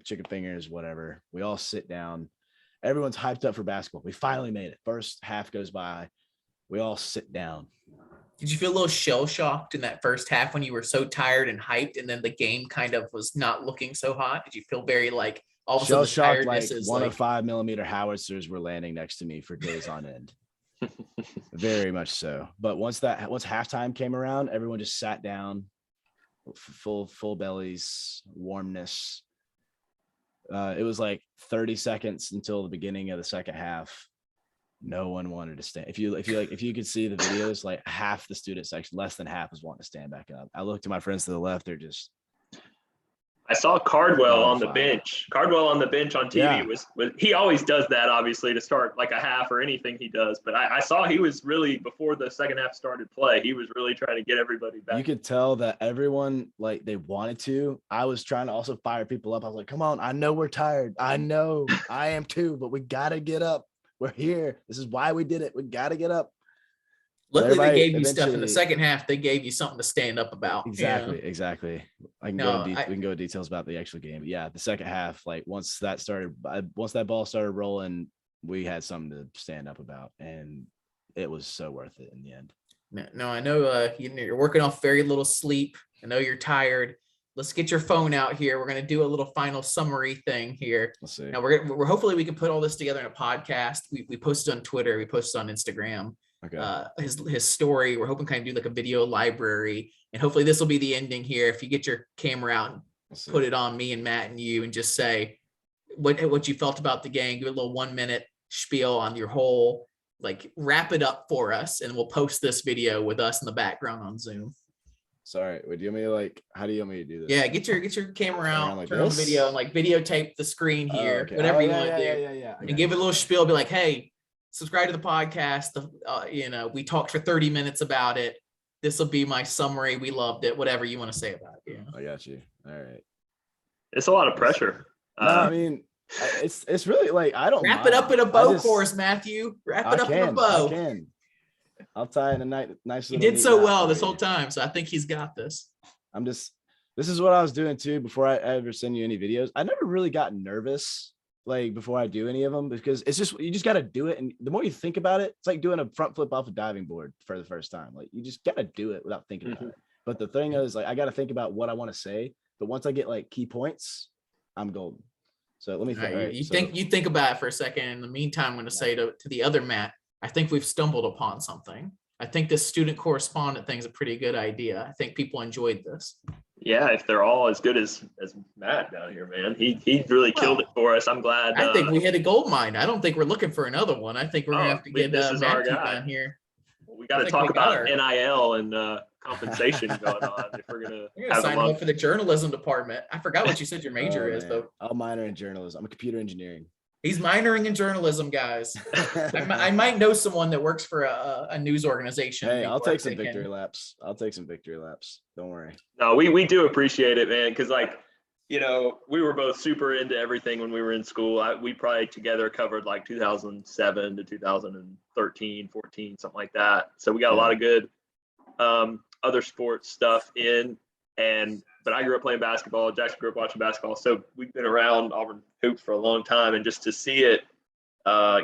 chicken fingers, whatever. We all sit down. Everyone's hyped up for basketball. We finally made it. First half goes by. We all sit down. Did you feel a little shell shocked in that first half when you were so tired and hyped, and then the game kind of was not looking so hot? Did you feel very like all of a sudden the Shell-shocked, tiredness like is 105mm howitzers were landing next to me for days on end. Very much so. But once halftime came around, everyone just sat down, full bellies, warmness. It was like 30 seconds until the beginning of the second half. No one wanted to stand. If you could see the videos, like half the student section, less than half, was wanting to stand back up. I looked at my friends to the left. They're just. I saw Cardwell on the fire. bench. Cardwell on the bench on TV Yeah. he always does that, obviously, to start like a half or anything he does. But I saw he was really, before the second half started play, he was really trying to get everybody back. You could tell that everyone, like, they wanted to. I was trying to also fire people up. I was like, come on, I know we're tired. I know I am too, but we got to get up. We're here. This is why we did it. We got to get up. Luckily, they gave you stuff in the second half. They gave you something to stand up about. Exactly. We can go into details about the actual game. But yeah, the second half, like once that ball started rolling, we had something to stand up about, and it was so worth it in the end. No, I know you're working off very little sleep. I know you're tired. Let's get your phone out here. We're going to do a little final summary thing here. Let's see. Now we're hopefully we can put all this together in a podcast. We posted on Twitter. We posted on Instagram. Okay. His story. We're hoping kind of do like a video library, and hopefully this will be the ending here. If you get your camera out and put it on me and Matt and you, and just say what you felt about the game. Give a little 1-minute spiel on your whole, like, wrap it up for us, and we'll post this video with us in the background on Zoom. Sorry, do you want me to, like, how do you want me to do this? Yeah, get your camera out, like turn on the this? video, and like videotape the screen here, Okay. whatever you yeah, want to do, Yeah. and give it a little spiel. Be like, hey, subscribe to the podcast. We talked for 30 minutes about it. This will be my summary. We loved it. Whatever you want to say about it. I got you. All right. It's a lot of pressure. No, I mean, it's really like, I don't Wrap mind. it up in a bow chorus, Matthew. Wrap it up in a bow. I can. I'll tie in a nice. He did so well this whole time, so I think he's got this. This is what I was doing too before I ever send you any videos. I never really got nervous, like, before I do any of them, because you just got to do it. And the more you think about it, it's like doing a front flip off a diving board for the first time. Like, you just got to do it without thinking about it. But the thing is, like, I got to think about what I want to say. But once I get like key points, I'm golden. So let me think. Right, you think about it for a second. In the meantime, I'm going to say to the other Matt, I think we've stumbled upon something. I think this student correspondent thing is a pretty good idea. I think people enjoyed this. Yeah, if they're all as good as Matt down here, man, he really killed it for us. I'm glad. I think we hit a gold mine. I don't think we're looking for another one. I think we're gonna have to get this is our Matthew guy down here. We got to talk about NIL and compensation going on if we're gonna sign up for the journalism department. I forgot what you said your major is, though. I'll minor in journalism. I'm a computer engineering. He's minoring in journalism, guys. I might know someone that works for a news organization. Hey, I'll before take some they can- victory laps. Don't worry. No, we do appreciate it, man. Because like, we were both super into everything when we were in school. We probably together covered like 2007 to 2013, 14, something like that. So we got a lot of good other sports stuff in. But I grew up playing basketball. Jackson grew up watching basketball. So we've been around Auburn hoops for a long time, and just to see it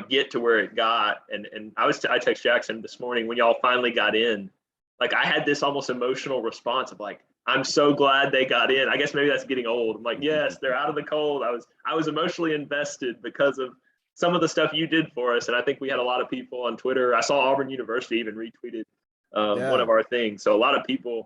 get to where it got. And I text Jackson this morning when y'all finally got in. Like I had this almost emotional response of like, I'm so glad they got in. I guess maybe that's getting old. I'm like, yes, they're out of the cold. I was emotionally invested because of some of the stuff you did for us. And I think we had a lot of people on Twitter. I saw Auburn University even retweeted one of our things. So a lot of people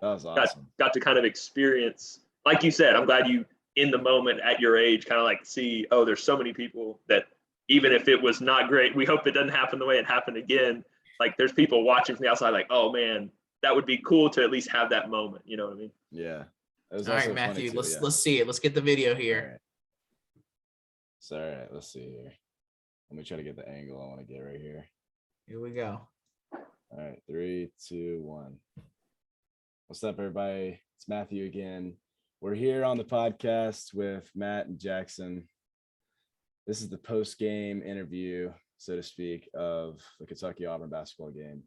got to kind of experience, like you said, I'm glad you in the moment at your age kind of like see, oh, there's so many people that even if it was not great, we hope it doesn't happen the way it happened again. Like there's people watching from the outside like, oh man, that would be cool to at least have that moment. You know what I mean? Yeah. All right, Matthew, let's see it. Let's get the video here. All right, let's see here. Let me try to get the angle I want to get right here. Here we go. All right, 3, 2, 1. What's up, everybody? It's Matthew again. We're here on the podcast with Matt and Jackson. This is the post-game interview, so to speak, of the Kentucky Auburn basketball game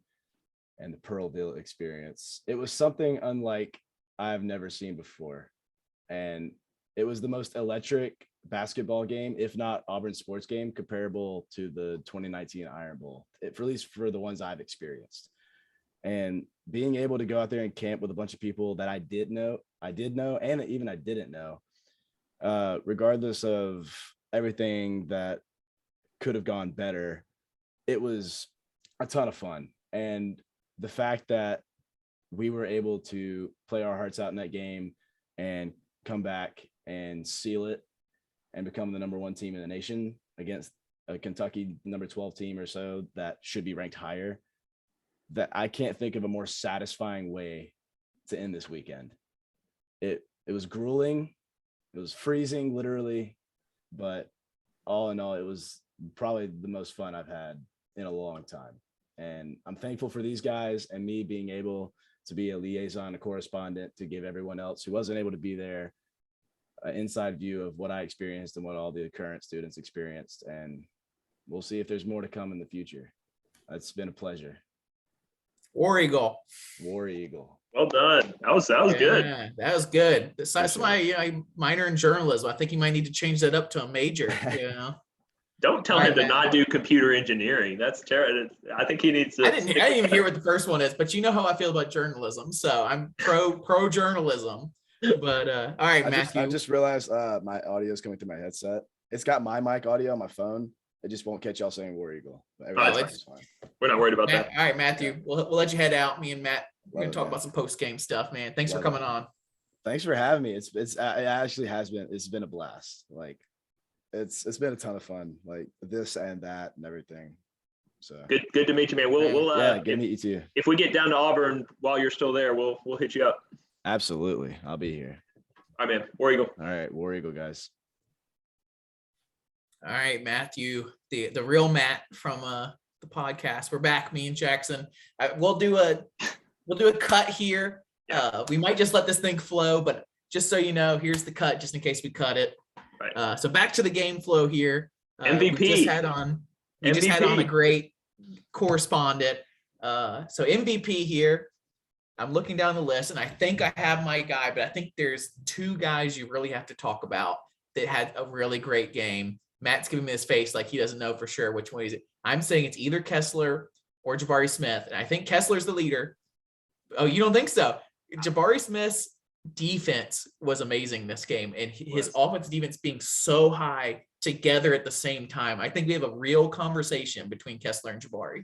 and the Pearlville experience. It was something unlike I've never seen before. And it was the most electric basketball game, if not Auburn sports game, comparable to the 2019 Iron Bowl, at least for the ones I've experienced. And being able to go out there and camp with a bunch of people that I did know, and even I didn't know, regardless of everything that could have gone better, it was a ton of fun. And the fact that we were able to play our hearts out in that game and come back and seal it and become the #1 team in the nation against a Kentucky number 12 team or so that should be ranked higher, that I can't think of a more satisfying way to end this weekend. It was grueling. It was freezing, literally. But all in all, it was probably the most fun I've had in a long time. And I'm thankful for these guys and me being able to be a liaison, a correspondent, to give everyone else who wasn't able to be there an inside view of what I experienced and what all the current students experienced. And we'll see if there's more to come in the future. It's been a pleasure. War Eagle. Well done. That was good. Yeah, that was good. That's my minor in journalism. I think you might need to change that up to a major. Don't tell him to not do computer engineering. That's terrible. I think he needs to. I didn't even hear what the first one is, but you know how I feel about journalism, so I'm pro journalism. But all right, Matthew. I just realized my audio is coming through my headset. It's got my mic audio on my phone. It just won't catch y'all saying War Eagle. We're not worried about that. All right, Matthew. We'll let you head out. Me and Matt, we're gonna talk about some post game stuff, man. Thanks for coming on. Thanks for having me. It actually has been. It's been a blast. Like it's been a ton of fun. Like this and that and everything. So good to meet you, man. We'll good to meet you too. If we get down to Auburn while you're still there, we'll hit you up. Absolutely, I'll be here. All right, man. War Eagle. All right, War Eagle, guys. All right, Matthew, the real Matt from the podcast. We're back, me and Jackson. We'll do a cut here. We might just let this thing flow, but just so you know, here's the cut, just in case we cut it. Right. So back to the game flow here. MVP. We just had on a great correspondent. So MVP here. I'm looking down the list, and I think I have my guy, but I think there's two guys you really have to talk about that had a really great game. Matt's giving me his face like he doesn't know for sure which one is it. I'm saying it's either Kessler or Jabari Smith, and I think Kessler's the leader. Oh, you don't think so? Jabari Smith's defense was amazing this game, and his offensive defense being so high together at the same time. I think we have a real conversation between Kessler and Jabari.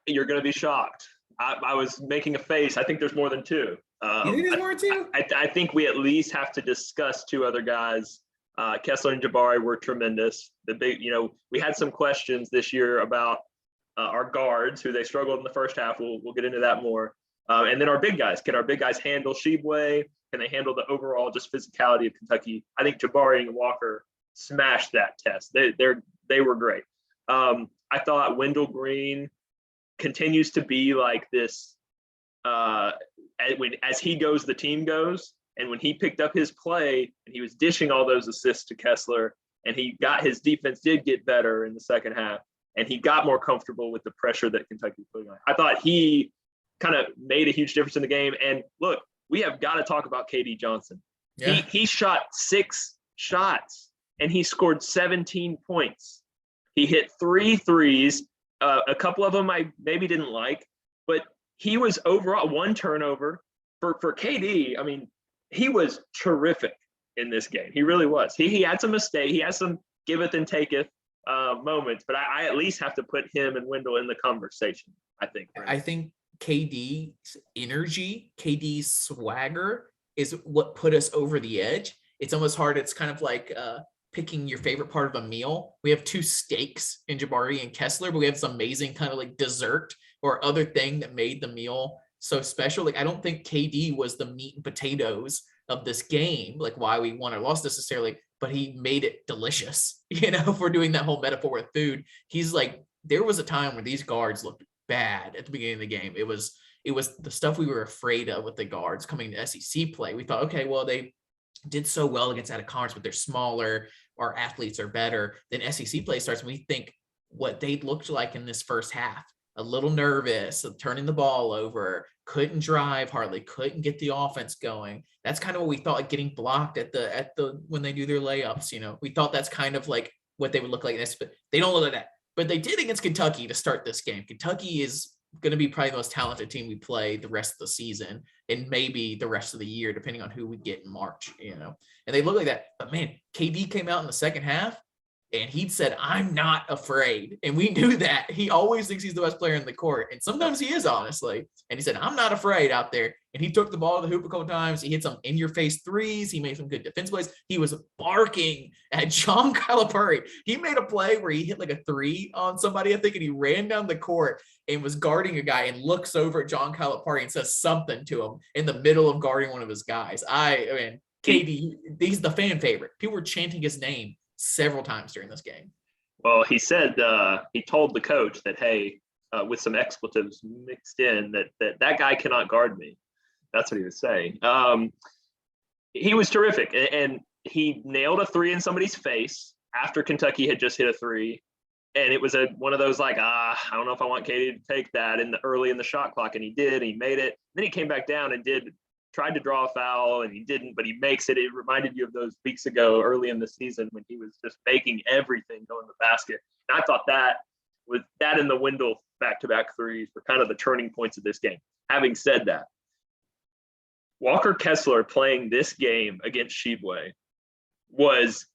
You're going to be shocked. I was making a face. I think there's more than two. You think there's more than two? I think we at least have to discuss two other guys. Kessler and Jabari were tremendous. We had some questions this year about our guards, who they struggled in the first half. We'll get into that more. And then our big guys. Can our big guys handle Shibwe? Can they handle the overall just physicality of Kentucky? I think Jabari and Walker smashed that test. They were great. I thought Wendell Green continues to be like this. As he goes, the team goes. And when he picked up his play and he was dishing all those assists to Kessler, and his defense did get better in the second half, and he got more comfortable with the pressure that Kentucky was putting on. I thought he kind of made a huge difference in the game. And look, we have got to talk about KD Johnson. Yeah. He shot 6 shots and he scored 17 points. He hit 3 threes. A couple of them I maybe didn't like, but he was overall 1 turnover for KD. I mean, he was terrific in this game. He really was. He had some mistakes. He had some giveth and taketh moments, but I at least have to put him and Wendell in the conversation, I think. I think KD's energy, KD's swagger is what put us over the edge. It's almost hard. It's kind of like picking your favorite part of a meal. We have 2 steaks in Jabari and Kessler, but we have this amazing kind of like dessert or other thing that made the meal so special. Like, I don't think KD was the meat and potatoes of this game, like why we won or lost necessarily, but he made it delicious. You know, if we're doing that whole metaphor with food, he's like, there was a time where these guards looked bad at the beginning of the game. It was the stuff we were afraid of with the guards coming to SEC play. We thought, okay, well, they did so well against out of conference, but they're smaller, our athletes are better. Then SEC play starts, and we think what they looked like in this first half. A little nervous, turning the ball over, couldn't drive hardly, couldn't get the offense going. That's kind of what we thought, like getting blocked at the when they do their layups. You know, we thought that's kind of like what they would look like. But they don't look like that. But they did against Kentucky to start this game. Kentucky is going to be probably the most talented team we play the rest of the season and maybe the rest of the year, depending on who we get in March. You know, and they look like that. But man, KD came out in the second half. And he said, I'm not afraid. And we knew that. He always thinks he's the best player in the court. And sometimes he is, honestly. And he said, I'm not afraid out there. And he took the ball to the hoop a couple times. He hit some in-your-face threes. He made some good defense plays. He was barking at John Calipari. He made a play where he hit like a 3 on somebody, I think, and he ran down the court and was guarding a guy and looks over at John Calipari and says something to him in the middle of guarding one of his guys. I mean, KD, he's the fan favorite. People were chanting his name several times during this game. Well, he said he told the coach that, hey, with some expletives mixed in, that guy cannot guard me. That's what he was saying. He was terrific, and he nailed a 3 in somebody's face after Kentucky had just hit a 3, and it was one of those like, I don't know if I want Katie to take that early in the shot clock, and he did. And he made it. Then he came back down and tried to draw a foul, and he didn't, but he makes it. It reminded you of those weeks ago early in the season when he was just making everything go in the basket. And I thought that and the Wendell back-to-back threes were kind of the turning points of this game. Having said that, Walker Kessler playing this game against Shibwe was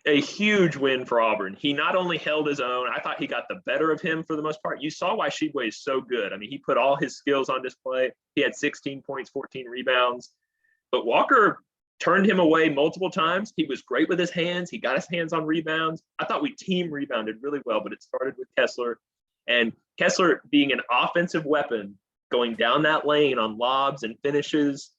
a huge win for Auburn. He not only held his own, I thought he got the better of him for the most part. You saw why Shibwe is so good. I mean, he put all his skills on display. He had 16 points, 14 rebounds. But Walker turned him away multiple times. He was great with his hands. He got his hands on rebounds. I thought we team rebounded really well, but it started with Kessler. And Kessler being an offensive weapon, going down that lane on lobs and finishes.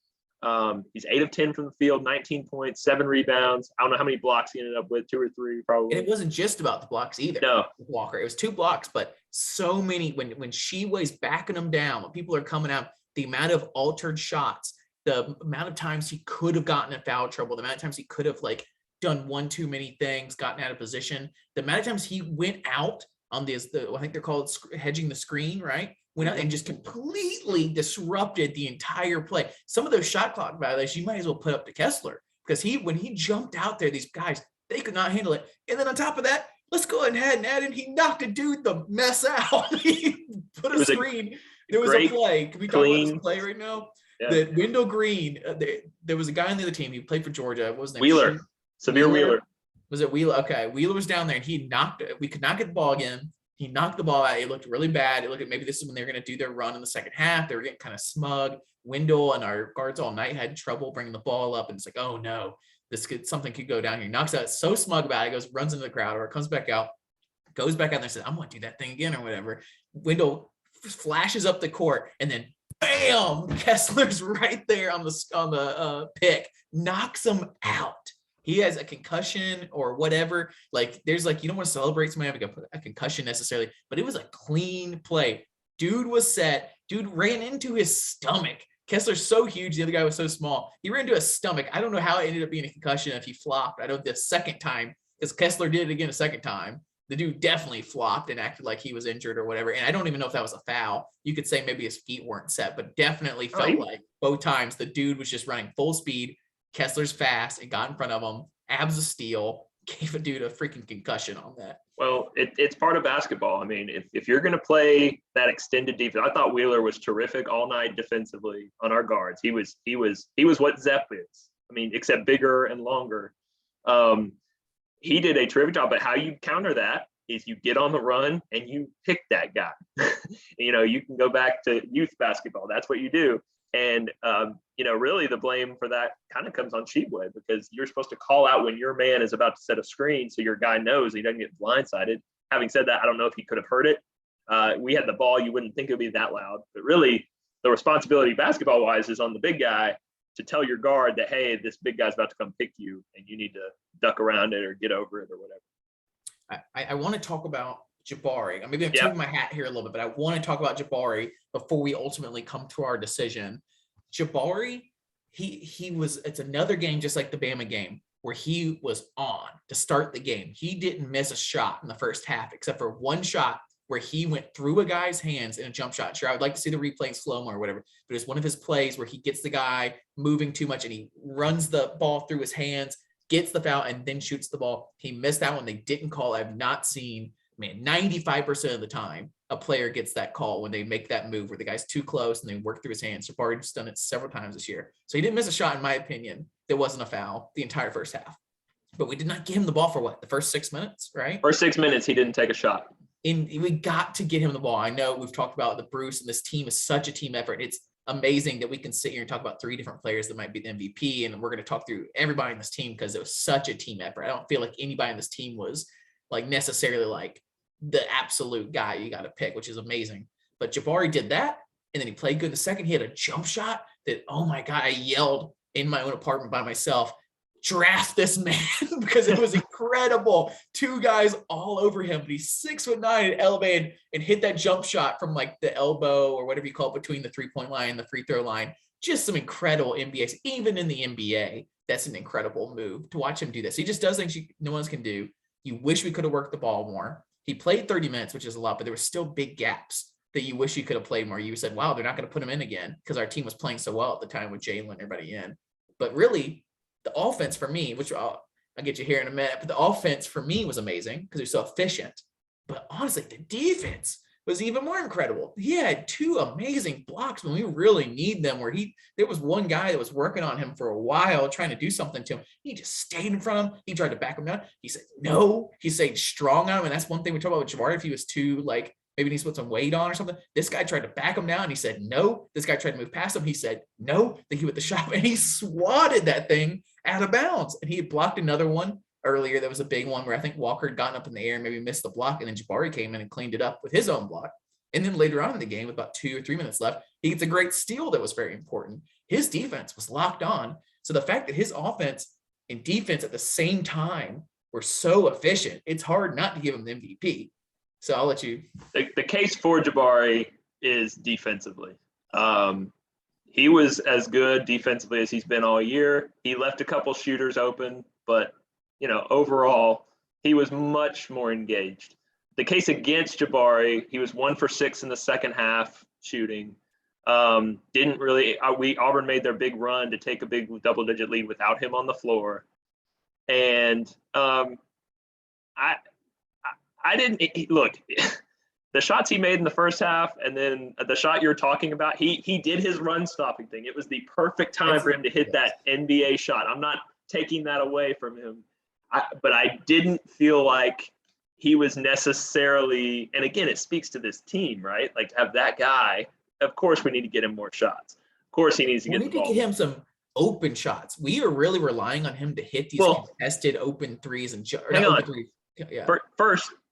He's 8 of 10 from the field, 19 points, 7 rebounds. I don't know how many blocks he ended up with, 2 or 3 probably. And it wasn't just about the blocks either. No, Walker. It was 2 blocks, but so many when Shibwe's backing him down, when people are coming out, the amount of altered shots, the amount of times he could have gotten in foul trouble, the amount of times he could have like done one too many things, gotten out of position, the amount of times he went out on I think they're called hedging the screen, right? Went out and just completely disrupted the entire play. Some of those shot clock violations you might as well put up to Kessler, because when he jumped out there, these guys, they could not handle it. And then on top of that, let's go ahead and add in, he knocked a dude the mess out. He put a screen. There was a play. Can we talk about this play right now? Yeah. The Wendell Green, there was a guy on the other team. He played for Georgia. What was his name? Wheeler. Severe Wheeler. Was it Wheeler? Okay. Wheeler was down there and he knocked it. We could not get the ball again. He knocked the ball out. It looked really bad. It looked like maybe this is when they were going to do their run in the second half. They were getting kind of smug. Wendell and our guards all night had trouble bringing the ball up. And it's like, oh no, something could go down here. He knocks out, so smug about it, runs into the crowd, or comes back out, goes back out there and says, I'm going to do that thing again or whatever. Wendell flashes up the court and then bam, Kessler's right there on the pick, knocks him out. he has a concussion or whatever. Like there's like, you don't want to celebrate somebody having a concussion necessarily, but it was a clean play. Dude was set. Dude ran into his stomach. Kessler's so huge. The other guy was so small. He ran into his stomach. I don't know how it ended up being a concussion if he flopped. I know the second time, because Kessler did it again a second time. The dude definitely flopped and acted like he was injured or whatever. And I don't even know if that was a foul. You could say maybe his feet weren't set, but definitely felt like both times the dude was just running full speed. Kessler's fast and got in front of him. Abs of steel. Gave a dude a freaking concussion on that. Well, it's part of basketball. I mean, if you're going to play that extended defense, I thought Wheeler was terrific all night defensively on our guards. He was what Zepp is. I mean, except bigger and longer. He did a terrific job. But how you counter that is you get on the run and you pick that guy. You can go back to youth basketball. That's what you do. And really the blame for that kind of comes on Sheepwood, because you're supposed to call out when your man is about to set a screen so your guy knows he doesn't get blindsided. Having said that, I don't know if he could have heard it. We had the ball. You wouldn't think it would be that loud. But really, the responsibility basketball-wise is on the big guy to tell your guard that, hey, this big guy's about to come pick you, and you need to duck around it or get over it or whatever. I want to talk about Jabari. I'm maybe taking my hat here a little bit, but I want to talk about Jabari before we ultimately come to our decision. Jabari, it's another game just like the Bama game where he was on to start the game. He didn't miss a shot in the first half except for one shot where he went through a guy's hands in a jump shot. Sure, I would like to see the replay in slow-mo or whatever, but it's one of his plays where he gets the guy moving too much and he runs the ball through his hands, gets the foul, and then shoots the ball. He missed that one. They didn't call. I've not seen, 95% of the time a player gets that call when they make that move where the guy's too close and they work through his hands. Jabari's done it several times this year. So he didn't miss a shot, in my opinion. There wasn't a foul the entire first half. But we did not get him the ball for the first 6 minutes, right? First 6 minutes, he didn't take a shot. And we got to get him the ball. I know we've talked about the Bruce, and this team is such a team effort. It's amazing that we can sit here and talk about 3 different players that might be the MVP, and we're going to talk through everybody in this team because it was such a team effort. I don't feel like anybody in this team was necessarily the absolute guy you got to pick, which is amazing. But Jabari did that, and then he played good in the second. He had a jump shot that, oh my God, I yelled in my own apartment by myself, draft this man, because it was incredible. 2 guys all over him, but he's 6'9" and elevated and hit that jump shot from the elbow or whatever you call it between the 3-point line and the free throw line. Just some incredible NBA, even in the NBA. That's an incredible move to watch him do this. He just does things no one else can do. You wish we could have worked the ball more. He played 30 minutes, which is a lot, but there were still big gaps that you wish you could have played more. You said, wow, they're not going to put him in again because our team was playing so well at the time with Jalen and everybody in. But really, the offense for me, which I'll get you here in a minute, but the offense for me was amazing because they're so efficient. But honestly, the defense was even more incredible. He had 2 amazing blocks when we really need them, where there was one guy that was working on him for a while, trying to do something to him. He just stayed in front of him. He tried to back him down. He said, no. He stayed strong on him. And that's one thing we talk about with Jabari. If he was too, maybe he needs to put some weight on or something. This guy tried to back him down. And he said, no. This guy tried to move past him. He said, no. Then he went the shot and he swatted that thing out of bounds. And he had blocked another one earlier. That was a big one where I think Walker had gotten up in the air and maybe missed the block. And then Jabari came in and cleaned it up with his own block. And then later on in the game, with about 2 or 3 minutes left, he gets a great steal that was very important. His defense was locked on. So the fact that his offense and defense at the same time were so efficient, it's hard not to give him the MVP. So I'll let you. The case for Jabari is defensively. He was as good defensively as he's been all year. He left a couple shooters open, but overall, he was much more engaged. The case against Jabari, he was 1 for 6 in the second half shooting. Didn't really. Auburn made their big run to take a big double-digit lead without him on the floor, and I didn't look. The shots he made in the first half, and then the shot you're talking about, he did his run stopping thing. It was the perfect time for him to hit that NBA shot. I'm not taking that away from him, but I didn't feel like he was necessarily, and again, it speaks to this team, right? To have that guy, of course we need to get him more shots. Of course he needs to get the ball. We need to get him some open shots. We are really relying on him to hit these contested open threes and threes. Yeah.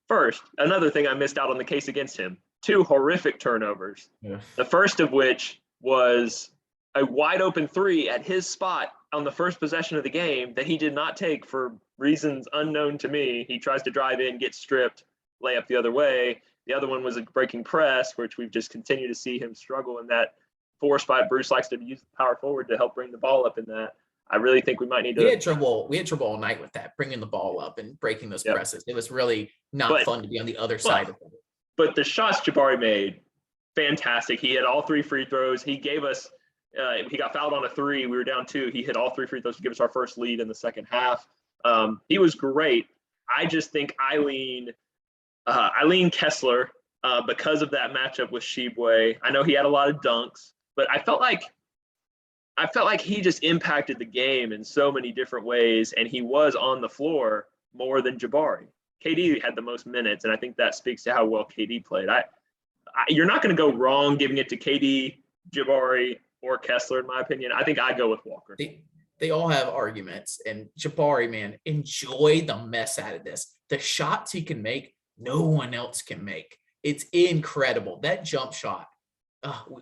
First, another thing I missed out on the case against him, 2 horrific turnovers. Yeah. The first of which was a wide open 3 at his spot on the first possession of the game that he did not take for reasons unknown to me. He tries to drive in, get stripped, lay up the other way. The other one was a breaking press, which we've just continued to see him struggle in that 4 spot. Bruce likes to use the power forward to help bring the ball up in that. I really think we might need to. We had trouble all night with that, bringing the ball up and breaking those presses. It was really not fun to be on the other side of it. But the shots Jabari made, fantastic. He had all 3 free throws. He gave us, he got fouled on a 3. We were down 2. He hit all 3 free throws to give us our first lead in the second half. He was great. I just think I lean Kessler because of that matchup with Shibwe. I know he had a lot of dunks, but I felt like he just impacted the game in so many different ways, and he was on the floor more than Jabari. KD had the most minutes, and I think that speaks to how well KD played. You're not going to go wrong giving it to KD, Jabari, or Kessler, in my opinion. I think I go with Walker. They all have arguments, and Jabari, man, enjoy the mess out of this. The shots he can make, no one else can make. It's incredible. That jump shot.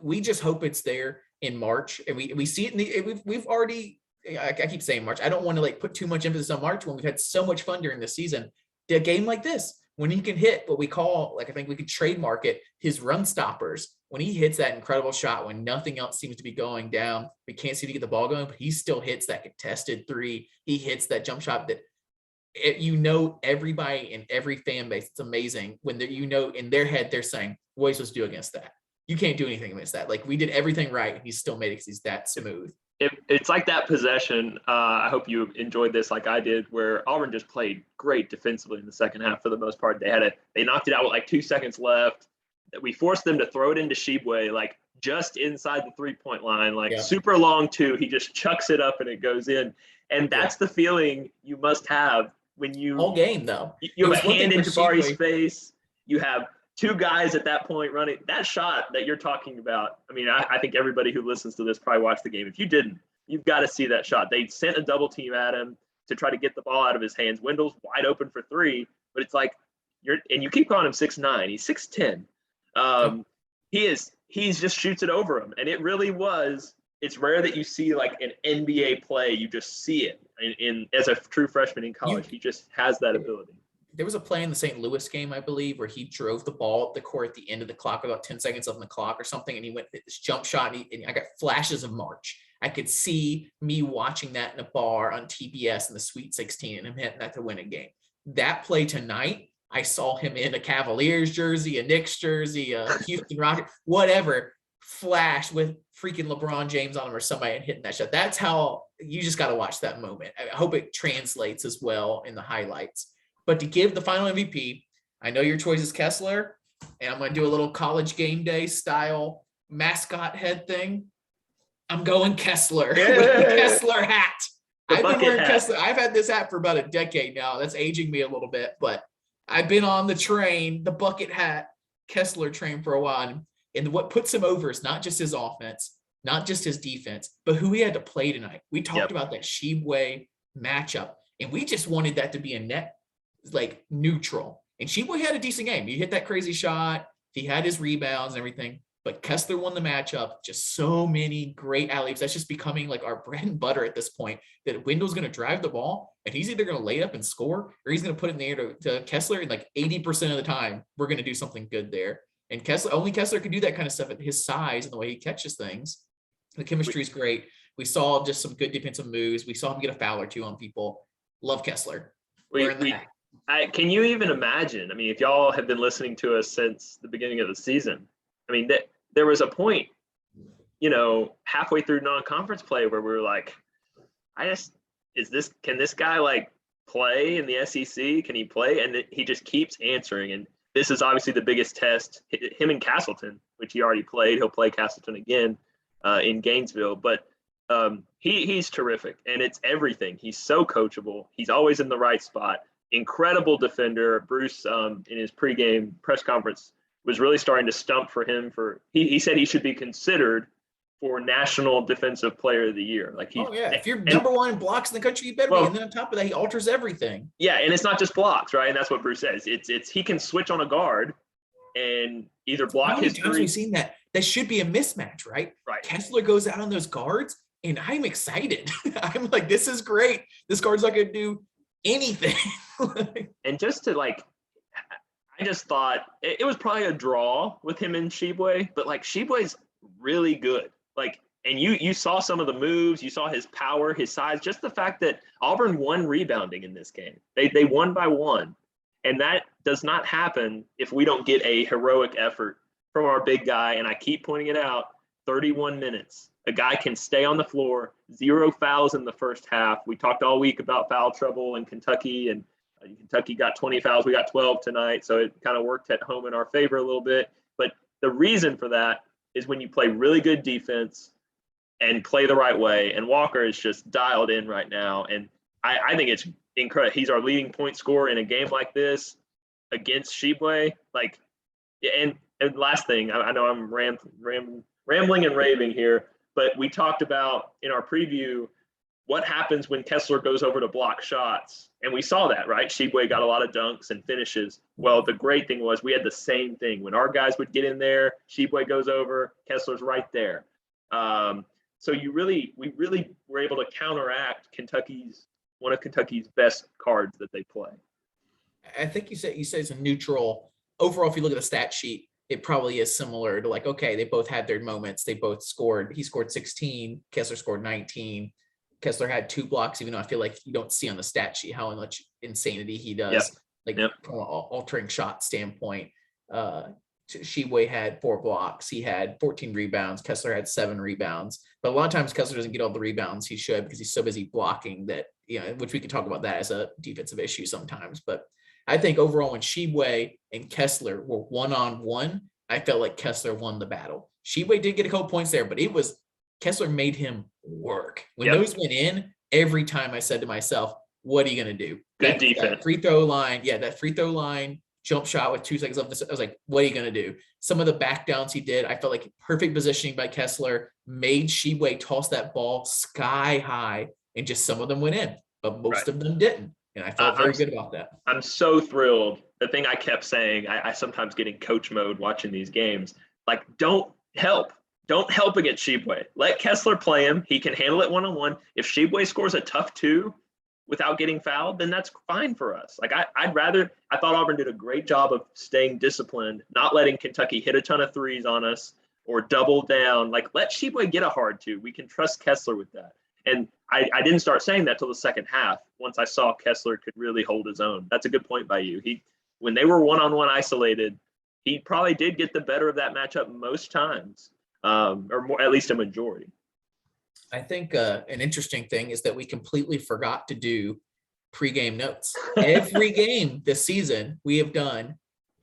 We just hope it's there in March, and we see it we've already. I keep saying March. I don't want to put too much emphasis on March when we've had so much fun during the season. A game like this, when he can hit what we call, I think we could trademark it, his run stoppers. When he hits that incredible shot, when nothing else seems to be going down, we can't seem to get the ball going, but he still hits that contested 3. He hits that jump shot that everybody in every fan base. It's amazing when in their head they're saying, "What are you supposed to do against that? You can't do anything against that." We did everything right, and he still made it because he's that smooth. It's like that possession. I hope you enjoyed this like I did, where Auburn just played great defensively in the second half for the most part. They knocked it out with 2 seconds left. We forced them to throw it into Shibwe, just inside the 3-point line, super long 2. He just chucks it up and it goes in. And that's the feeling you must have when you whole game though. You have a hand in Jabari's face. You have 2 guys at that point running. That shot that you're talking about, I think everybody who listens to this probably watched the game. If you didn't, you've got to see that shot. They sent a double team at him to try to get the ball out of his hands. Wendell's wide open for 3, but it's you keep calling him 6'9". He's 6'10". He just shoots it over him. And it really was, it's rare that you see an NBA play. You just see it in as a true freshman in college. He just has that ability. There was a play in the St. Louis game, I believe, where he drove the ball up the court at the end of the clock, about 10 seconds left on the clock or something, and he went this jump shot, and I got flashes of March. I could see me watching that in a bar on TBS in the Sweet 16 and him hitting that to win a game. That play tonight, I saw him in a Cavaliers jersey, a Knicks jersey, a Houston Rockets, whatever, flash with freaking LeBron James on him or somebody and hitting that shot. That's how you just got to watch that moment. I hope it translates as well in the highlights. But to give the final MVP, I know your choice is Kessler, and I'm going to do a little college game day style mascot head thing. I'm going Kessler with the Kessler hat. I've been wearing Kessler. I've had this hat for about a decade now. That's aging me a little bit, but I've been on the train, the bucket hat Kessler train for a while. And what puts him over is not just his offense, not just his defense, but who he had to play tonight. We talked about that Shibwe matchup, and we just wanted that to be a net neutral. And Shibwe had a decent game. He hit that crazy shot. He had his rebounds and everything. But Kessler won the matchup. Just so many great alley-oops. That's just becoming our bread and butter at this point, that Wendell's going to drive the ball, and he's either going to lay it up and score, or he's going to put it in the air to Kessler. And 80% of the time, we're going to do something good there. And only Kessler can do that kind of stuff at his size and the way he catches things. The chemistry is great. We saw just some good defensive moves. We saw him get a foul or 2 on people. Love Kessler. Can you even imagine? If y'all have been listening to us since the beginning of the season, there was a point, halfway through non-conference play where we were like, can this guy play in the SEC? Can he play? And he just keeps answering. And this is obviously the biggest test. Him and Castleton, which he already played. He'll play Castleton again in Gainesville. But he's terrific, and it's everything. He's so coachable. He's always in the right spot. Incredible defender. Bruce, in his pregame press conference, was really starting to stump for him. He said he should be considered for National Defensive Player of the Year. If you're number 1 in blocks in the country, you better be. And then on top of that, he alters everything. Yeah, and it's not just blocks, right? And that's what Bruce says. It's he can switch on a guard and either block his three. We've seen that. That should be a mismatch, right? Right. Kessler goes out on those guards, and I'm excited. I'm like, this is great. This guard's not going to do anything. And just to like, I just thought it was probably a draw with him and Shibwe, but like Shibwe's really good. Like, and you saw some of the moves, you saw his power, his size, just the fact that Auburn won rebounding in this game. They won by 1. And that does not happen if we don't get a heroic effort from our big guy. And I keep pointing it out, 31 minutes. A guy can stay on the floor, 0 fouls in the first half. We talked all week about foul trouble in Kentucky, and Kentucky got 20 fouls. We got 12 tonight. So it kind of worked at home in our favor a little bit. But the reason for that is when you play really good defense and play the right way. And Walker is just dialed in right now. And I think it's incredible. He's our leading point scorer in a game like this against Shibwe. Like, and last thing, I know I'm rambling and raving here, but we talked about in our preview what happens when Kessler goes over to block shots. And we saw that, right? Shibwe got a lot of dunks and finishes. Well, the great thing was we had the same thing. When our guys would get in there, Shibwe goes over, Kessler's right there. So we really were able to counteract one of Kentucky's best cards that they play. I think you said it's a neutral. Overall, if you look at the stat sheet, it probably is similar to like, okay, they both had their moments. They both scored. He scored 16. Kessler scored 19. Kessler had 2 blocks, even though I feel like you don't see on the stat sheet how much insanity he does, from an altering shot standpoint. Shibwe had 4 blocks. He had 14 rebounds. Kessler had 7 rebounds. But a lot of times Kessler doesn't get all the rebounds he should because he's so busy blocking that, which we could talk about that as a defensive issue sometimes. But I think overall when Shibwe and Kessler were one-on-one, I felt like Kessler won the battle. Shibwe did get a couple points there, but it was Kessler made him work. When those went in, every time I said to myself, what are you going to do? Good defense. That free throw line, jump shot with 2 seconds left. I was like, what are you going to do? Some of the back downs he did, I felt like perfect positioning by Kessler made Shibwe toss that ball sky high, and just some of them went in, but most of them didn't. And I felt very good about that. I'm so thrilled. The thing I kept saying, I sometimes get in coach mode watching these games, like don't help against Shibwe. Let Kessler play him. He can handle it one-on-one. If Shibwe scores a tough 2 without getting fouled, then that's fine for us. Like I thought Auburn did a great job of staying disciplined, not letting Kentucky hit a ton of threes on us or double down. Like let Shibwe get a hard 2. We can trust Kessler with that. And I didn't start saying that till the second half. Once I saw Kessler could really hold his own. That's a good point by you. When they were one-on-one isolated, he probably did get the better of that matchup most times, or more, at least a majority. I think an interesting thing is that we completely forgot to do pregame notes. Every game this season, we have done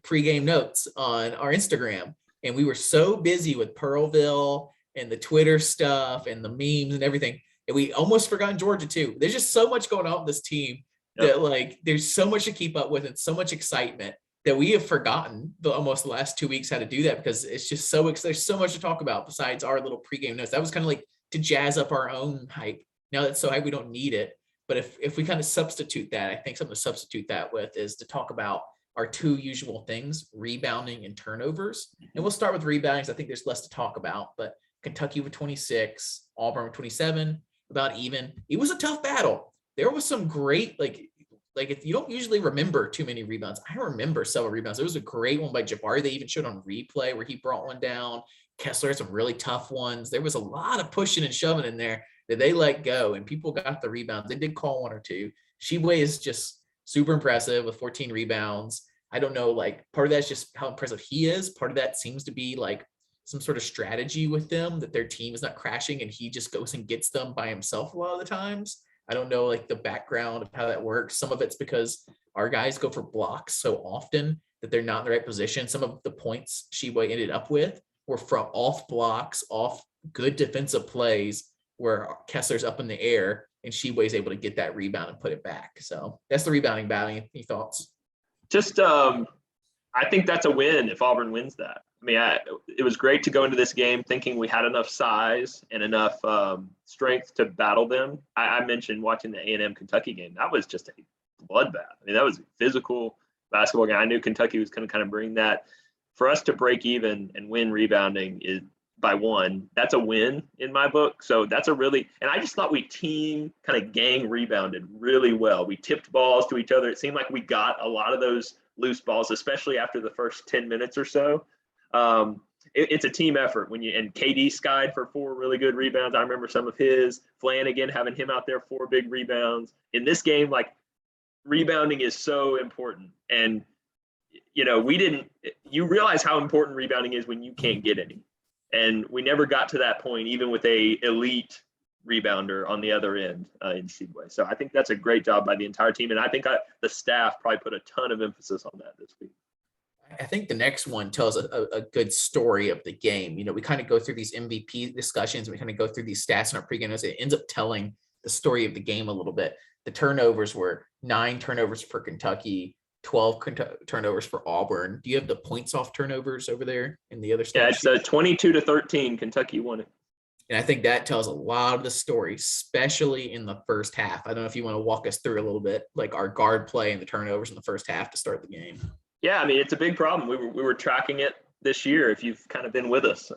pregame notes on our Instagram, and we were so busy with Pearlville and the Twitter stuff and the memes and everything, and we almost forgot Georgia too. There's just so much going on with this team that like there's so much to keep up with and so much excitement that we have forgotten almost the last 2 weeks how to do that, because it's just there's so much to talk about besides our little pregame notes. That was kind of like to jazz up our own hype. Now that's so hype, we don't need it. But if we kind of substitute that, I think something to substitute that with is to talk about our 2 usual things, rebounding and turnovers. And we'll start with rebounding because I think there's less to talk about. But Kentucky with 26, Auburn with 27, about even. It was a tough battle. There was some great, like if you don't usually remember too many rebounds, I remember several rebounds. There was a great one by Jabari. They even showed on replay where he brought one down. Kessler had some really tough ones. There was a lot of pushing and shoving in there that they let go, and people got the rebounds. They did call 1 or 2. Shibwe is just super impressive with 14 rebounds. I don't know, like part of that's just how impressive he is. Part of that seems to be like some sort of strategy with them that their team is not crashing and he just goes and gets them by himself a lot of the times. I don't know like the background of how that works. Some of it's because our guys go for blocks so often that they're not in the right position. Some of the points Shibwe ended up with were from off blocks, off good defensive plays where Kessler's up in the air and Shibwe is able to get that rebound and put it back. So that's the rebounding battle. Any thoughts? Just, I think that's a win if Auburn wins that. I mean, it was great to go into this game thinking we had enough size and enough strength to battle them. I mentioned watching the A&M Kentucky game. That was just a bloodbath. I mean, that was a physical basketball game. I knew Kentucky was going to kind of bring that. For us to break even and win rebounding by 1, that's a win in my book. So that's a really, and I just thought we team kind of gang rebounded really well. We tipped balls to each other. It seemed like we got a lot of those loose balls, especially after the first 10 minutes or so. It's a team effort when and KD skied for 4 really good rebounds. I remember some of his. Flanagan, having him out there, 4 big rebounds. In this game, like, rebounding is so important. And, you realize how important rebounding is when you can't get any. And we never got to that point, even with a elite rebounder on the other end in Seedway. So I think that's a great job by the entire team. And I think the staff probably put a ton of emphasis on that this week. I think the next one tells a good story of the game. We kind of go through these MVP discussions. And we kind of go through these stats in our pregame. It ends up telling the story of the game a little bit. The turnovers were 9 turnovers for Kentucky, 12 turnovers for Auburn. Do you have the points off turnovers over there in the other stats? Yeah, it's 22-13. Kentucky won it. And I think that tells a lot of the story, especially in the first half. I don't know if you want to walk us through a little bit, like our guard play and the turnovers in the first half to start the game. Yeah, I mean, it's a big problem. We were tracking it this year, if you've kind of been with us.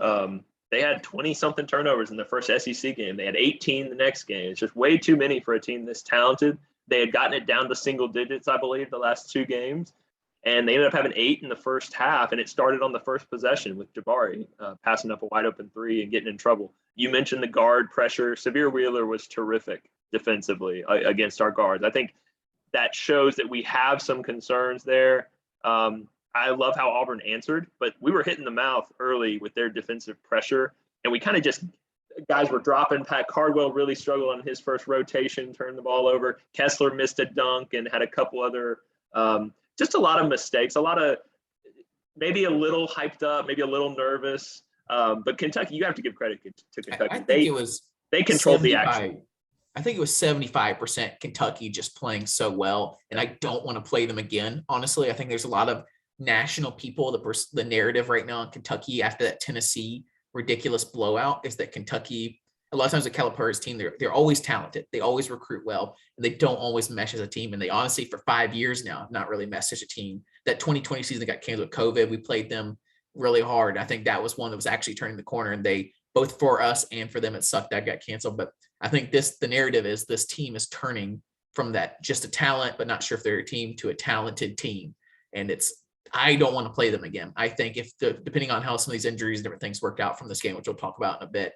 They had 20-something turnovers in the first SEC game. They had 18 the next game. It's just way too many for a team this talented. They had gotten it down to single digits, I believe, the last 2 games. And they ended up having 8 in the first half, and it started on the first possession with Jabari passing up a wide-open 3 and getting in trouble. You mentioned the guard pressure. Severe Wheeler was terrific defensively against our guards. I think that shows that we have some concerns there. I love how Auburn answered, but we were hitting the mouth early with their defensive pressure, and we kind of just guys were dropping. Pat Cardwell really struggled on his first rotation, turned the ball over. Kessler missed a dunk and had a couple other just a lot of mistakes, a lot of maybe a little hyped up, maybe a little nervous. But Kentucky, you have to give credit to Kentucky. I think they controlled the action. I think it was 75% Kentucky just playing so well, and I don't want to play them again. Honestly, I think there's a lot of national people. The narrative right now in Kentucky after that Tennessee ridiculous blowout is that Kentucky, a lot of times the Calipari's team, they're always talented. They always recruit well, and they don't always mesh as a team. And they honestly, for 5 years now, have not really meshed as a team. That 2020 season got canceled with COVID. We played them really hard. I think that was one that was actually turning the corner, and they, both for us and for them, it sucked that got canceled. But I think the narrative is this team is turning from that just a talent, but not sure if they're a team, to a talented team. And I don't want to play them again. I think depending on how some of these injuries and different things worked out from this game, which we'll talk about in a bit,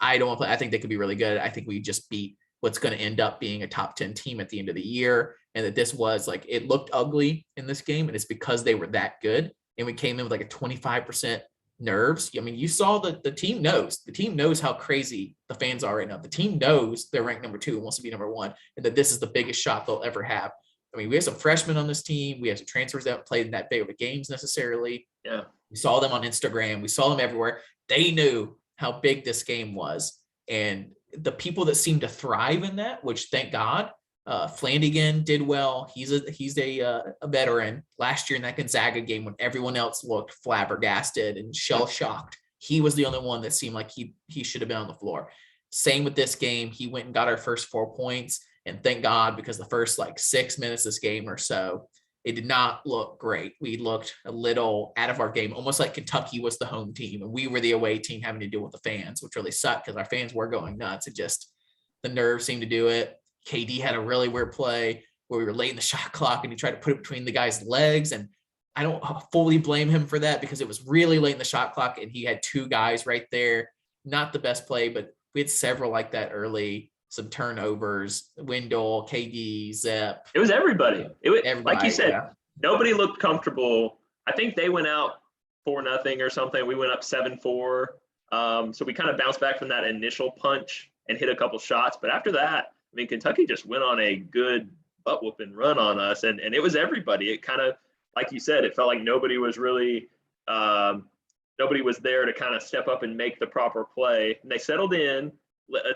I don't want to play. I think they could be really good. I think we just beat what's going to end up being a top 10 team at the end of the year. And that this was like, it looked ugly in this game, and it's because they were that good. And we came in with like a 25% nerves. I mean, you saw that the team knows how crazy the fans are right now. The team knows they're ranked number 2 and wants to be number 1, and that this is the biggest shot they'll ever have. I mean, we have some freshmen on this team. We have some transfers that haven't played in that big of a games necessarily. Yeah. We saw them on Instagram. We saw them everywhere. They knew how big this game was. And the people that seem to thrive in that, which thank God, Flanagan did well. He's a veteran. Last year in that Gonzaga game, when everyone else looked flabbergasted and shell-shocked, he was the only one that seemed like he should have been on the floor. Same with this game. He went and got our first 4 points. And thank God, because the first 6 minutes of this game or so, it did not look great. We looked a little out of our game, almost like Kentucky was the home team and we were the away team having to deal with the fans, which really sucked because our fans were going nuts. It just, the nerves seemed to do it. KD had a really weird play where we were late in the shot clock and he tried to put it between the guy's legs. And I don't fully blame him for that because it was really late in the shot clock and he had 2 guys right there. Not the best play, but we had several like that early. Some turnovers, Wendell, KD, Zep. It was everybody. Everybody, like you said, yeah. Nobody looked comfortable. I think they went out 4-0 or something. We went up 7-4. So we kind of bounced back from that initial punch and hit a couple shots. But after that, I mean, Kentucky just went on a good butt whooping run on us. And it was everybody. It kind of, like you said, it felt like nobody was really nobody was there to kind of step up and make the proper play. And they settled in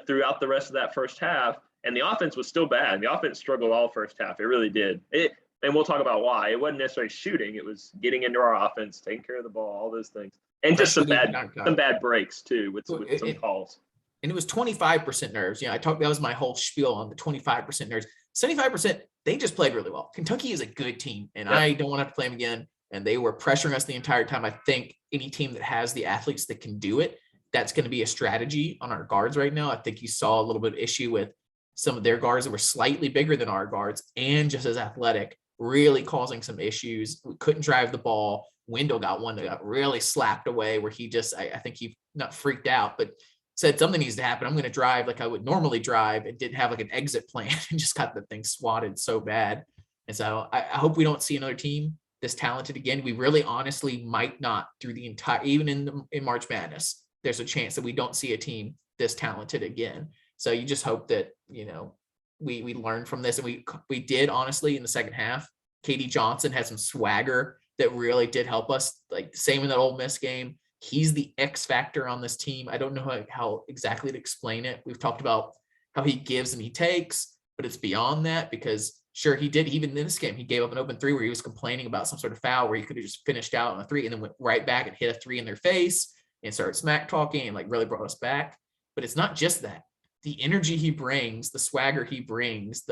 throughout the rest of that first half, and the offense was still bad. The offense struggled all first half. It really did. And we'll talk about why. It wasn't necessarily shooting. It was getting into our offense, taking care of the ball, all those things. And just some bad breaks too with some calls. And it was 25% nerves. That was my whole spiel on the 25% nerves. 75%, they just played really well. Kentucky is a good team, and I don't want to have to play them again. And they were pressuring us the entire time. I think any team that has the athletes that can do it, that's going to be a strategy on our guards right now. I think you saw a little bit of issue with some of their guards that were slightly bigger than our guards and just as athletic, really causing some issues. We couldn't drive the ball. Wendell got one that got really slapped away where he just, I think he not freaked out, but said something needs to happen. I'm going to drive like I would normally drive and didn't have like an exit plan and just got the thing swatted so bad. And so I hope we don't see another team this talented again. We really honestly might not through the entire, even in March Madness, there's a chance that we don't see a team this talented again. So you just hope that, you know, we learn from this. And we did honestly in the second half. KD Johnson had some swagger that really did help us. Like same in that Ole Miss game. He's the X factor on this team. I don't know how exactly to explain it. We've talked about how he gives and he takes, but it's beyond that because sure, he did even in this game, he gave up an open three where he was complaining about some sort of foul where he could have just finished out on a three and then went right back and hit a three in their face and started smack talking and like really brought us back. But it's not just that. The energy he brings, the swagger he brings,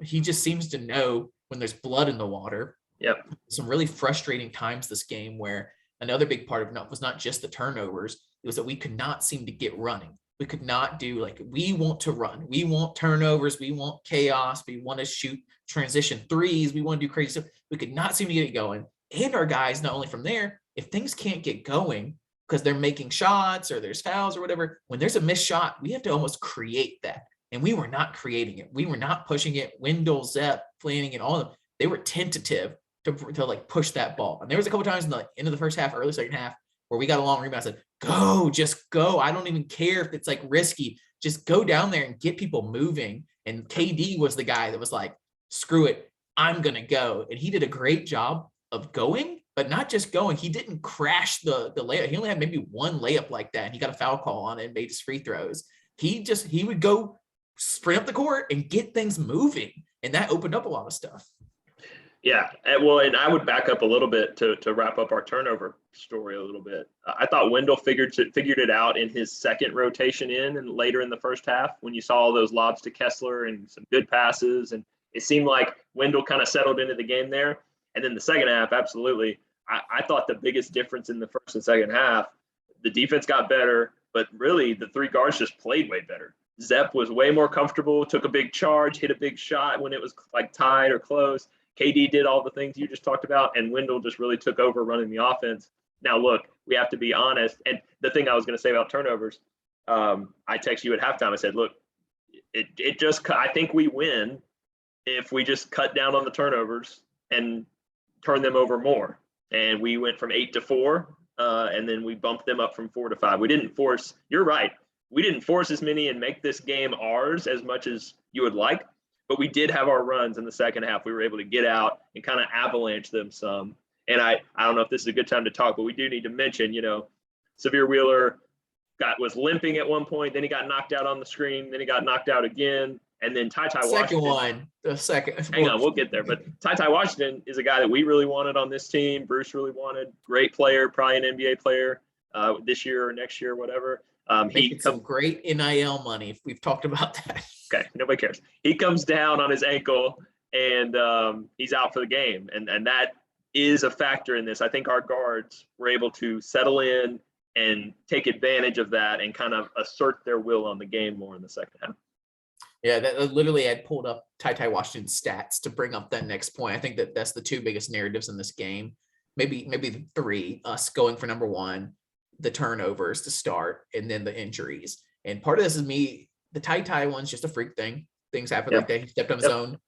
he just seems to know when there's blood in the water. Yep. Some really frustrating times this game where another big part of it was not just the turnovers. It was that we could not seem to get running. We could not do like, we want to run. We want turnovers. We want chaos. We want to shoot transition threes. We want to do crazy stuff. We could not seem to get it going. And our guys, not only from there, if things can't get going because they're making shots or there's fouls or whatever, when there's a missed shot, we have to almost create that. And we were not creating it. We were not pushing it. Wendell, Zepp, Flanning, and all of them, they were tentative to like push that ball. And there was a couple times in the end of the first half, early second half, where we got a long rebound. I said, go, just go. I don't even care if it's like risky. Just go down there and get people moving. And KD was the guy that was like, screw it, I'm going to go. And he did a great job of going, but not just going. He didn't crash the layup. He only had maybe one layup like that. And he got a foul call on it and made his free throws. He would go sprint up the court and get things moving. And that opened up a lot of stuff. Yeah, well, and I would back up a little bit to wrap up our turnover story a little bit. I thought Wendell figured it out in his second rotation and later in the first half when you saw all those lobs to Kessler and some good passes. And it seemed like Wendell kind of settled into the game there. And then the second half, absolutely. I thought the biggest difference in the first and second half, the defense got better, but really the three guards just played way better. Zepp was way more comfortable, took a big charge, hit a big shot when it was like tied or close. KD did all the things you just talked about, and Wendell just really took over running the offense. Now, look, we have to be honest. And the thing I was going to say about turnovers, I texted you at halftime. I said, look, I think we win if we just cut down on the turnovers and turn them over more. And we went from 8 to 4, and then we bumped them up from 4 to 5. We didn't force, you're right, we didn't force as many and make this game ours as much as you would like. But we did have our runs in the second half. We were able to get out and kind of avalanche them some. And I don't know if this is a good time to talk, but we do need to mention, Severe Wheeler was limping at one point. Then he got knocked out on the screen. Then he got knocked out again. And then Ty Washington. The second. Hang on, we'll get there. But Ty Washington is a guy that we really wanted on this team. Bruce really wanted. Great player, probably an NBA player this year or next year, whatever. Making some great NIL money. We've talked about that. Okay, nobody cares. He comes down on his ankle and he's out for the game. And that is a factor in this. I think our guards were able to settle in and take advantage of that and kind of assert their will on the game more in the second half. Yeah, that literally I pulled up Ty Washington's stats to bring up that next point. I think that's the two biggest narratives in this game. Maybe the three, us going for number one, the turnovers to start, and then the injuries. And part of this is me, the Ty one's just a freak thing. Things happen like that. He stepped on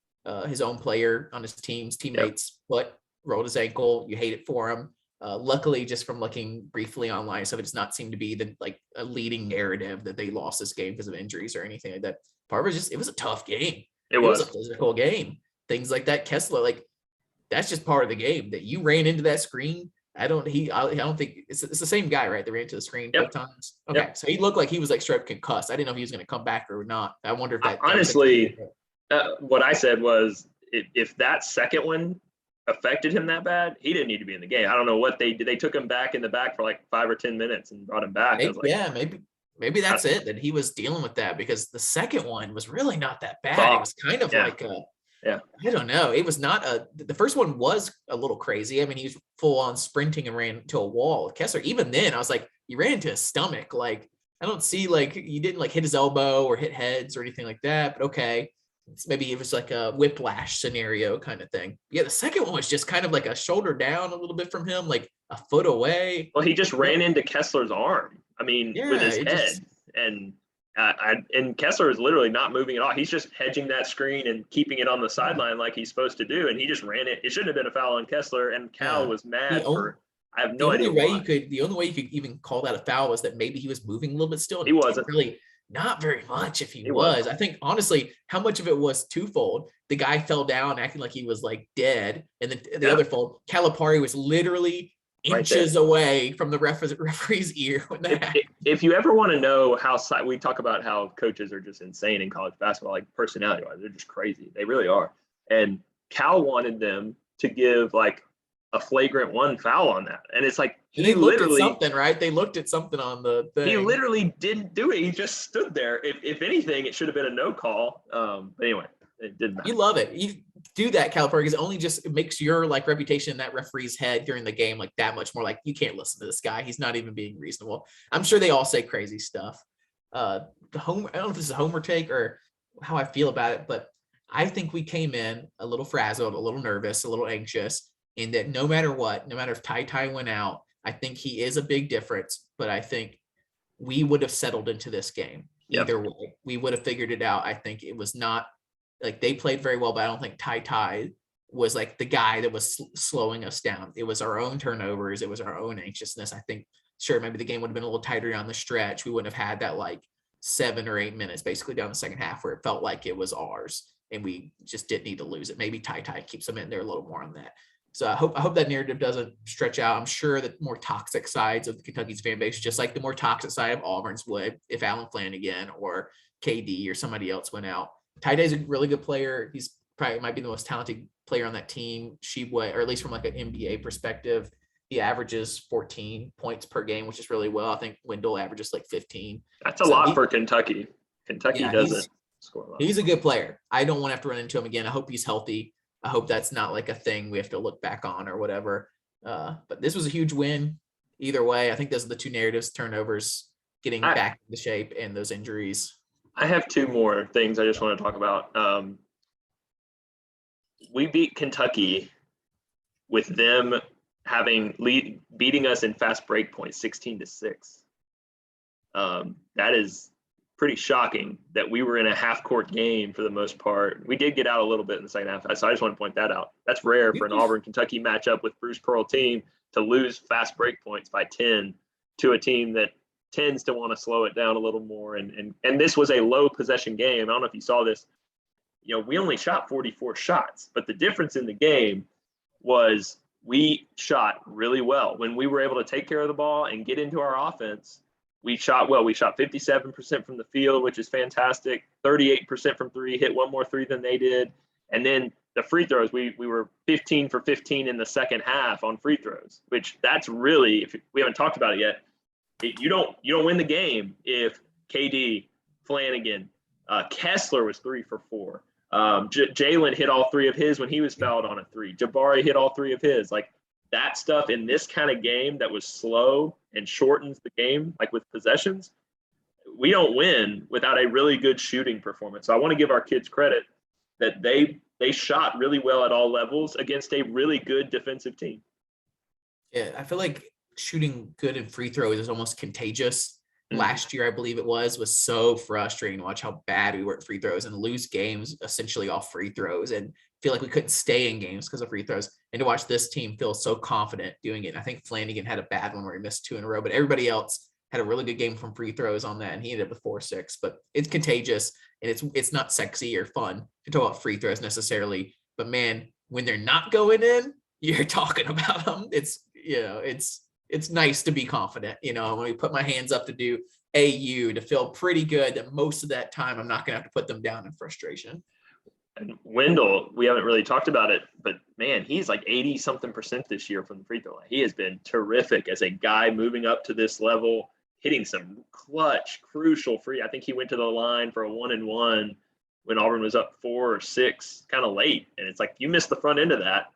his own player on his teammates' foot, rolled his ankle. You hate it for him. Luckily, just from looking briefly online, so it does not seem to be a leading narrative that they lost this game because of injuries or anything like that. Part of it was a tough game. It was a physical game. Things like that, Kessler, that's just part of the game that you ran into that screen. I don't think it's the same guy, right? That ran to the screen both times. Okay. So he looked like he was straight concussed. I didn't know if he was going to come back or not. I wonder if that honestly, what I said was if that second one affected him that bad, he didn't need to be in the game. I don't know what they did. They took him back in the back for 5 or 10 minutes and brought him back. Maybe that's it, that he was dealing with that, because the second one was really not that bad. It was kind of I don't know. It was not the first one was a little crazy. I mean, he was full on sprinting and ran to a wall. Kessler, even then, I was like, he ran into his stomach. Like, I don't see, like, you didn't like hit his elbow or hit heads or anything like that, but okay. Maybe it was like a whiplash scenario kind of thing. Yeah, the second one was just kind of like a shoulder down a little bit from him, like a foot away. Well, he just ran into Kessler's arm. I mean, with Yeah, his it head, just, and and Kessler is literally not moving at all. He's just hedging that screen and keeping it on the sideline like he's supposed to do, and he just ran it. It shouldn't have been a foul on Kessler, and Cal was mad for. I have no idea why. the only way you could even call that a foul was that maybe he was moving a little bit still. And He wasn't. really, not very much if he He was. wasn't. I think honestly, how much of it was twofold? The guy fell down acting like he was like dead, and then the other fold, Calipari was literally inches away from the referee's ear when that happened. If you ever want to know how we talk about how coaches are just insane in college basketball, like personality wise, they're just crazy. They really are. And Cal wanted them to give like a flagrant one foul on that. And it's like, they looked at something, right? They looked at something on the thing. He literally didn't do it. He just stood there. If anything, it should have been a no call. But anyway, it didn't matter. You love it. You do that, Calipari, because it only just makes your like reputation in that referee's head during the game like that much more like you can't listen to this guy. He's not even being reasonable. I'm sure they all say crazy stuff. I don't know if this is a homer take or how I feel about it, but I think we came in a little frazzled, a little nervous, a little anxious, and that no matter what, no matter if Ty went out, I think he is a big difference, but I think we would have settled into this game either way. We would have figured it out. I think it was not like they played very well, but I don't think Ty was like the guy that was slowing us down. It was our own turnovers. It was our own anxiousness. I think, sure, maybe the game would have been a little tighter down the stretch. We wouldn't have had that like 7 or 8 minutes basically down the second half where it felt like it was ours and we just didn't need to lose it. Maybe Ty keeps them in there a little more on that. So I hope that narrative doesn't stretch out. I'm sure that more toxic sides of the Kentucky's fan base, just like the more toxic side of Auburn's would if Alan Flanagan or KD or somebody else went out. Ty is a really good player. He's probably might be the most talented player on that team. Or at least from like an NBA perspective, he averages 14 points per game, which is really well. I think Wendell averages like 15. That's a lot for Kentucky. Kentucky doesn't score a lot. He's a good player. I don't want to have to run into him again. I hope he's healthy. I hope that's not like a thing we have to look back on or whatever. But this was a huge win. Either way, I think those are the two narratives: turnovers, getting back into shape, and those injuries. I have 2 more things I just want to talk about. We beat Kentucky with them beating us in fast break points 16-6. That is pretty shocking that we were in a half-court game for the most part. We did get out a little bit in the second half, so I just want to point that out. That's rare for an Auburn-Kentucky matchup with Bruce Pearl team to lose fast break points by 10 to a team that tends to want to slow it down a little more. And this was a low possession game. I don't know if you saw this. You know, we only shot 44 shots, but the difference in the game was we shot really well. When we were able to take care of the ball and get into our offense, we shot well. We shot 57% from the field, which is fantastic. 38% from 3, hit one more 3 than they did. And then the free throws, we were 15 for 15 in the second half on free throws, which that's really, if we haven't talked about it yet, you don't win the game if KD, Flanagan, Kessler was 3 for 4. Jalen hit all 3 of his when he was fouled on a 3. Jabari hit all 3 of his. Like that stuff in this kind of game that was slow and shortens the game, like with possessions, we don't win without a really good shooting performance. So I want to give our kids credit that they shot really well at all levels against a really good defensive team. Yeah, I feel like shooting good in free throws is almost contagious. Last year, I believe it was so frustrating to watch how bad we were at free throws and lose games essentially off free throws and feel like we couldn't stay in games because of free throws. And to watch this team feel so confident doing it. I think Flanagan had a bad one where he missed 2 in a row, but everybody else had a really good game from free throws on that, and he ended up with 4-6. But it's contagious, and it's not sexy or fun to talk about free throws necessarily. But man, when they're not going in, you're talking about them. It's nice to be confident, when we put my hands up to do AU, to feel pretty good that most of that time I'm not going to have to put them down in frustration. And Wendell, we haven't really talked about it, but man, he's like 80-something% this year from the free throw line. He has been terrific as a guy moving up to this level, hitting some clutch, crucial free. I think he went to the line for a 1-and-1 when Auburn was up 4 or 6, kind of late. And it's like, you missed the front end of that,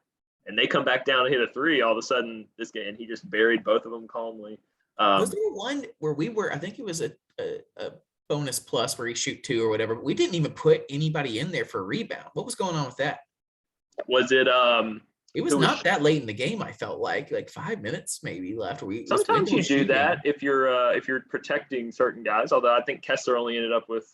and they come back down and hit a 3 all of a sudden this game, and he just buried both of them calmly. Was there one where I think it was a bonus plus where he shoot 2 or whatever, but we didn't even put anybody in there for a rebound. What was going on with that? Was it It was not that late in the game. I felt like 5 minutes maybe left. Sometimes you do that if you're protecting certain guys. Although I think Kessler only ended up with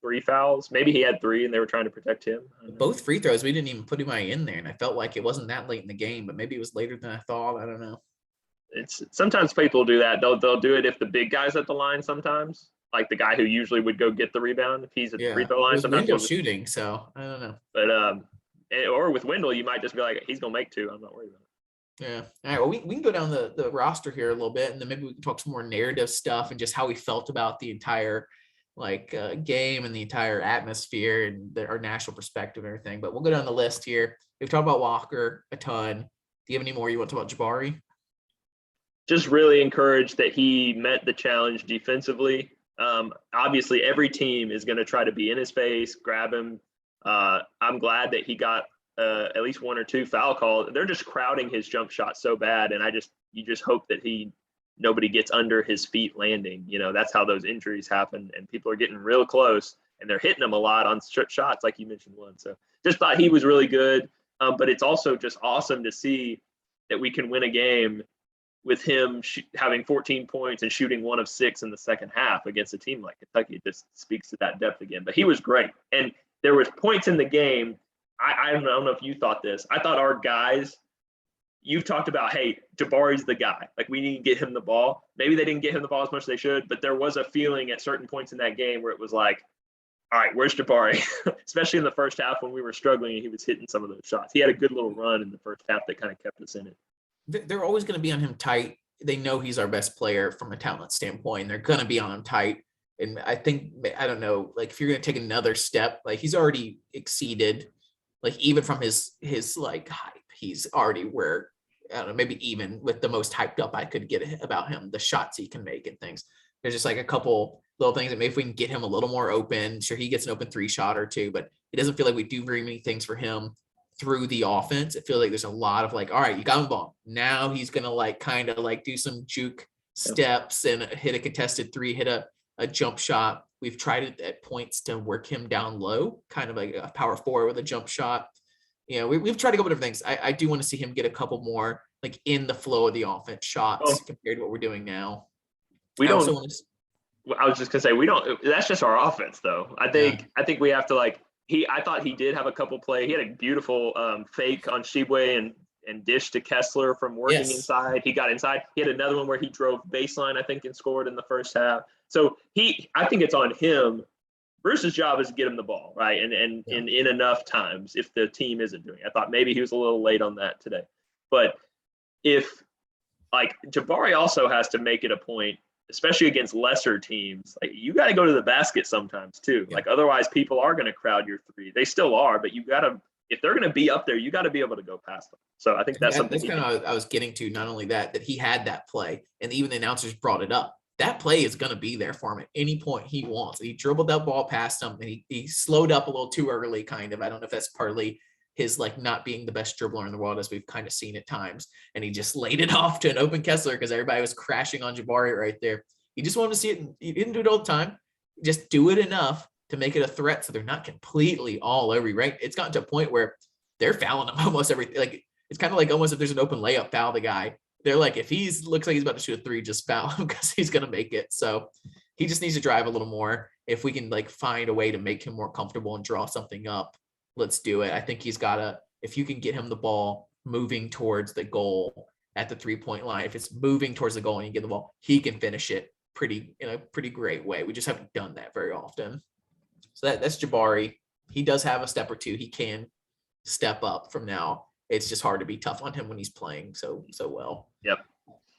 3 fouls. Maybe he had 3 and they were trying to protect him. Both free throws, we didn't even put anybody in there, and I felt like it wasn't that late in the game, but maybe it was later than I thought. I don't know. It's sometimes people do that. They'll do it if the big guy's at the line sometimes. Like the guy who usually would go get the rebound if he's at the free throw line. Sometimes Wendell shooting, so I don't know. But or with Wendell, you might just be like, he's gonna make 2. I'm not worried about it. Yeah. All right. Well, we can go down the roster here a little bit, and then maybe we can talk some more narrative stuff and just how we felt about the entire game and the entire atmosphere and our national perspective and everything. But we'll go down the list here. We've talked about Walker a ton. Do you have any more you want to talk about Jabari? Just really encouraged that he met the challenge defensively. Obviously, every team is going to try to be in his face, grab him. I'm glad that he got at least 1 or 2 foul calls. They're just crowding his jump shot so bad, and you just hope that nobody gets under his feet landing. That's how those injuries happen, and people are getting real close, and they're hitting him a lot on strip shots, like you mentioned one. So just thought he was really good, but it's also just awesome to see that we can win a game with him having 14 points and shooting 1 of 6 in the second half against a team like Kentucky. It just speaks to that depth again. But he was great, and there was points in the game. I don't know if you thought this. I thought our guys. You've talked about, hey, Jabari's the guy. Like, we need to get him the ball. Maybe they didn't get him the ball as much as they should, but there was a feeling at certain points in that game where it was like, all right, where's Jabari? Especially in the first half when we were struggling and he was hitting some of those shots. He had a good little run in the first half that kind of kept us in it. They're always going to be on him tight. They know he's our best player from a talent standpoint, and they're going to be on him tight. And I think, I don't know, like if you're going to take another step, like he's already exceeded, like even from his like hype, he's already where, I don't know, maybe even with the most hyped up I could get about him, the shots he can make and things. There's just like a couple little things that maybe if we can get him a little more open, sure, he gets an open 3 shot or 2, but it doesn't feel like we do very many things for him through the offense. It feels like there's a lot of like, all right, you got him the ball. Now he's going to like kind of like do some juke steps and hit a contested 3, hit a jump shot. We've tried it at points to work him down low, kind of like a power forward with a jump shot. We've tried to go with different things. I do want to see him get a couple more like in the flow of the offense shots compared to what we're doing now. I was just gonna say that's just our offense though. I think we have to I thought he did have a couple play. He had a beautiful fake on Shibwe and dish to Kessler from working inside. He got inside. He had another one where he drove baseline, I think, and scored in the first half. So I think it's on him. Bruce's job is to get him the ball, right? And in enough times if the team isn't doing it. I thought maybe he was a little late on that today. But if Jabari also has to make it a point, especially against lesser teams, like you got to go to the basket sometimes too. Yeah. Like otherwise people are going to crowd your 3. They still are, but you got to, if they're going to be up there, you got to be able to go past them. So I think that's something. That's kind of I was getting to. Not only that he had that play, and even the announcers brought it up. That play is going to be there for him at any point he wants. He dribbled that ball past him, and he slowed up a little too early, kind of. I don't know if that's partly his not being the best dribbler in the world, as we've kind of seen at times. And he just laid it off to an open Kessler because everybody was crashing on Jabari right there. He just wanted to see it. He didn't do it all the time. Just do it enough to make it a threat so they're not completely all over you, right? It's gotten to a point where they're fouling him almost everything. Like it's kind of like almost if there's an open layup, foul the guy. They're like, if looks like he's about to shoot a 3, just foul him because he's going to make it. So he just needs to drive a little more. If we can find a way to make him more comfortable and draw something up, let's do it. I think he's got to, if you can get him the ball moving towards the goal at the 3-point line, if it's moving towards the goal and you get the ball, he can finish it in a pretty great way. We just haven't done that very often. So that's Jabari. He does have a step or 2. He can step up from now. It's just hard to be tough on him when he's playing so well. Yep.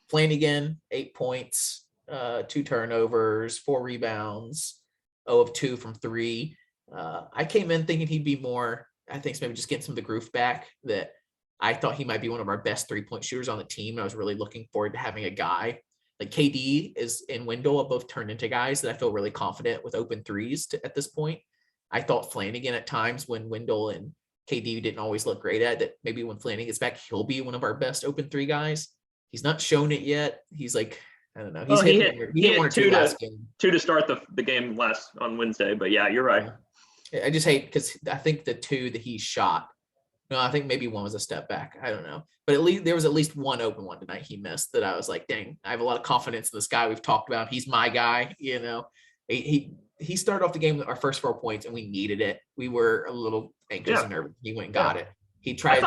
Flanagan, 8 points, 2 turnovers, 4 rebounds, 0 of 2 from 3. I came in thinking he'd be more, I think maybe just getting some of the groove back, that I thought he might be one of our best 3-point shooters on the team. I was really looking forward to having a guy like KD and Wendell have both turned into guys that I feel really confident with open 3s at this point. I thought Flanagan at times when Wendell and KD didn't always look great at that. Maybe when Flanagan gets back, he'll be one of our best open 3 guys. He's not shown it yet. He's I don't know. Well, He hit one or two last game. Two to start the game last on Wednesday, but yeah, you're right. I just hate because I think the two that he shot. No, I think maybe one was a step back. I don't know, but at least there was at least one open one tonight he missed that I was like, dang, I have a lot of confidence in this guy. We've talked about him. He's my guy. You know, he started off the game with our first 4 points and we needed it. We were a little anxious and nervous. He went and got it. He tried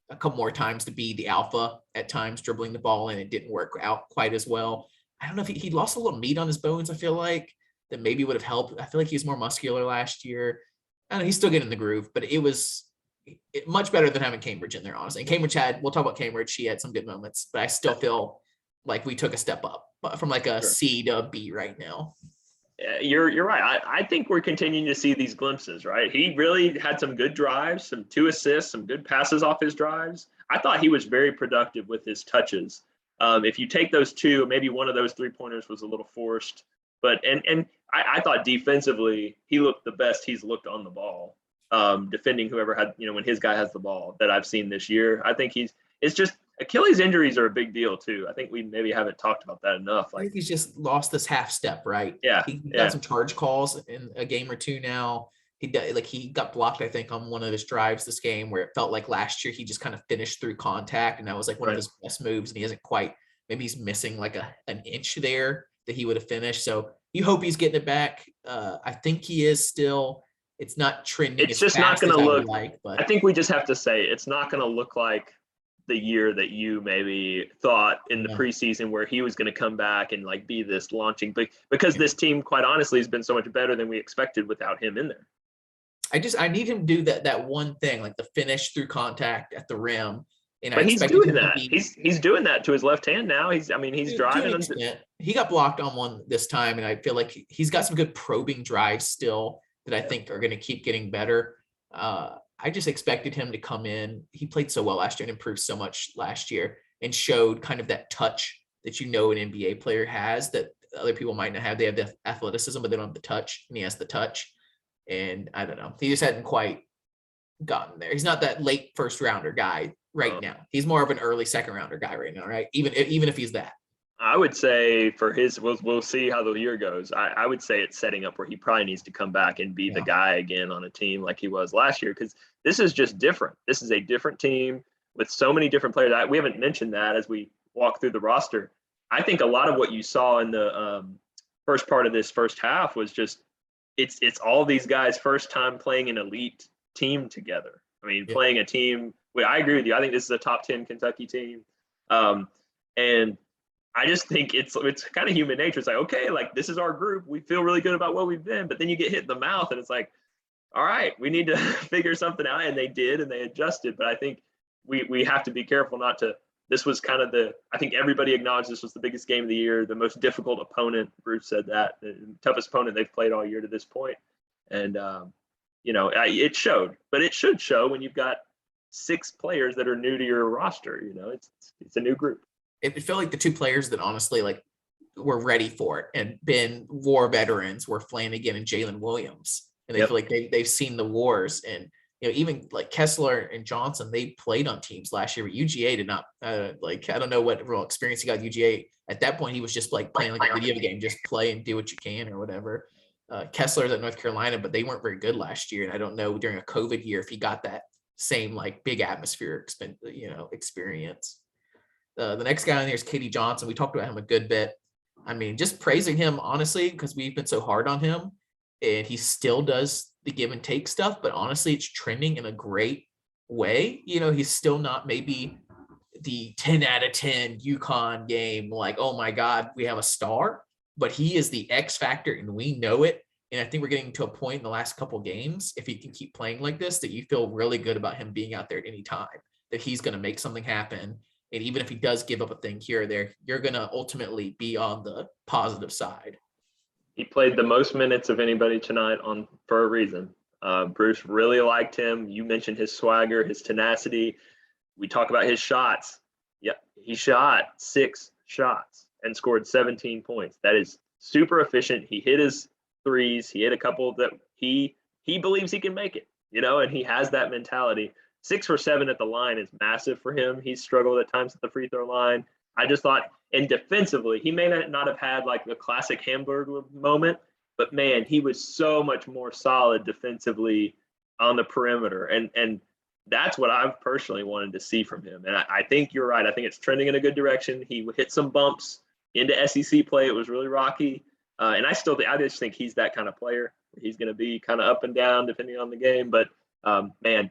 a couple more times to be the alpha at times, dribbling the ball, and it didn't work out quite as well. I don't know if he lost a little meat on his bones. I feel like that maybe would have helped. I feel like he was more muscular last year. I don't know, he's still getting in the groove, but it was much better than having Cambridge in there, honestly. And Cambridge we'll talk about Cambridge. She had some good moments, but I still feel like we took a step up from like a C to a B right now. You're right. I think we're continuing to see these glimpses, right? He really had some good drives, some 2 assists, some good passes off his drives. I thought he was very productive with his touches. If you take those 2, maybe one of those 3-pointers was a little forced, but and I thought defensively he looked the best he's looked on the ball, defending whoever had, when his guy has the ball that I've seen this year. I think it's just Achilles injuries are a big deal too. I think we maybe haven't talked about that enough. I think he's just lost this half step, right? Yeah. He got some charge calls in a game or two now. He got blocked, I think, on one of his drives this game where it felt like last year he just kind of finished through contact, and that was like one of his best moves, and he hasn't quite, maybe he's missing like an inch there that he would have finished. So you hope he's getting it back. I think he is still. It's not trending. It's just not going to look like, but I think we just have to say it's not going to look like the year that you maybe thought in the preseason where he was going to come back and like be this launching, because this team, quite honestly, has been so much better than we expected without him in there. I need him to do that one thing, like the finish through contact at the rim. But he's doing that. He's doing that to his left hand now. He's driving. He got blocked on one this time, and I feel like he's got some good probing drives still that I think are going to keep getting better. I just expected him to come in. He played so well last year and improved so much last year and showed kind of that touch that an NBA player has that other people might not have. They have the athleticism, but they don't have the touch, and he has the touch. And I don't know. He just hadn't quite gotten there. He's not that late first rounder guy right now. He's more of an early second rounder guy right now, right? Even if he's that. I would say for his, we'll see how the year goes. I would say it's setting up where he probably needs to come back and be the guy again on a team like he was last year, because this is just different. This is a different team with so many different players. We haven't mentioned that as we walk through the roster. I think a lot of what you saw in the first part of this first half was just it's all these guys first time playing an elite team together. I mean, playing a team. I agree with you. I think this is a top 10 Kentucky team, and I just think it's kind of human nature. It's like, okay, like this is our group. We feel really good about what we've been, but then you get hit in the mouth and it's like, all right, we need to figure something out. And they did, and they adjusted. But I think we have to be careful not to. This was kind of I think everybody acknowledged this was the biggest game of the year, the most difficult opponent. Bruce said that, the toughest opponent they've played all year to this point. And, it showed, but it should show when you've got 6 players that are new to your roster. It's a new group. It felt like the 2 players that honestly were ready for it and been war veterans were Flanagan and Jalen Williams. And they feel like they've seen the wars. And, even like Kessler and Johnson, they played on teams last year, but UGA did not I don't know what real experience he got at UGA. At that point, he was just like playing like a video game, just play and do what you can or whatever. Kessler's at North Carolina, but they weren't very good last year. And I don't know during a COVID year if he got that same like big atmosphere experience. The next guy on there is Katie Johnson. We talked about him a good bit. I mean, just praising him, honestly, because we've been so hard on him, and he still does the give and take stuff, but honestly, it's trending in a great way. He's still not maybe the 10 out of 10 UConn game, like, oh my God, we have a star, but he is the X factor and we know it. And I think we're getting to a point in the last couple of games, if he can keep playing like this, that you feel really good about him being out there at any time, that he's going to make something happen. And even if he does give up a thing here or there, you're going to ultimately be on the positive side. He played the most minutes of anybody tonight for a reason. Bruce really liked him. You mentioned his swagger, his tenacity. We talk about his shots. Yeah, he shot 6 shots and scored 17 points. That is super efficient. He hit his threes. He hit a couple that he believes he can make it, and he has that mentality. 6 for 7 at the line is massive for him. He's struggled at times at the free throw line. I just thought, and defensively, he may not have had like the classic Hamburger moment, but man, he was so much more solid defensively on the perimeter. And that's what I've personally wanted to see from him. And I think you're right. I think it's trending in a good direction. He hit some bumps into SEC play. It was really rocky. And I just think he's that kind of player. He's going to be kind of up and down depending on the game. But man,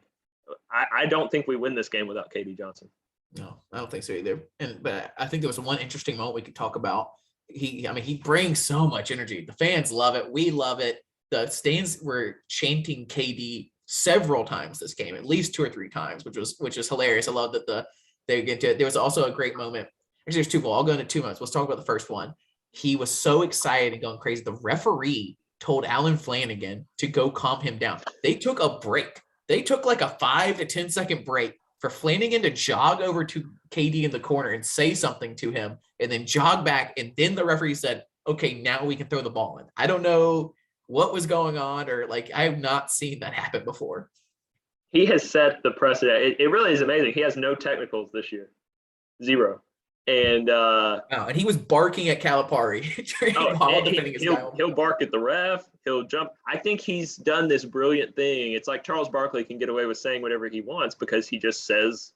I don't think we win this game without KD Johnson. No, I don't think so either. But I think there was one interesting moment we could talk about. He brings so much energy. The fans love it. We love it. The stands were chanting KD several times this game, at least 2 or 3 times, which is hilarious. I love that they get to it. There was also a great moment. Actually, there's 2 more. I'll go into 2 moments. Let's talk about the first one. He was so excited and going crazy. The referee told Alan Flanagan to go calm him down. They took a break. They took like a 5 to 10 second break for Flanagan to jog over to KD in the corner and say something to him and then jog back. And then the referee said, okay, now we can throw the ball in. I don't know what was going on, or like, I have not seen that happen before. He has set the precedent. It really is amazing. He has no technicals this year. 0. And and he was barking at Calipari while defending his guy. He'll bark at the ref. He'll jump. I think he's done this brilliant thing. It's like Charles Barkley can get away with saying whatever he wants because he just says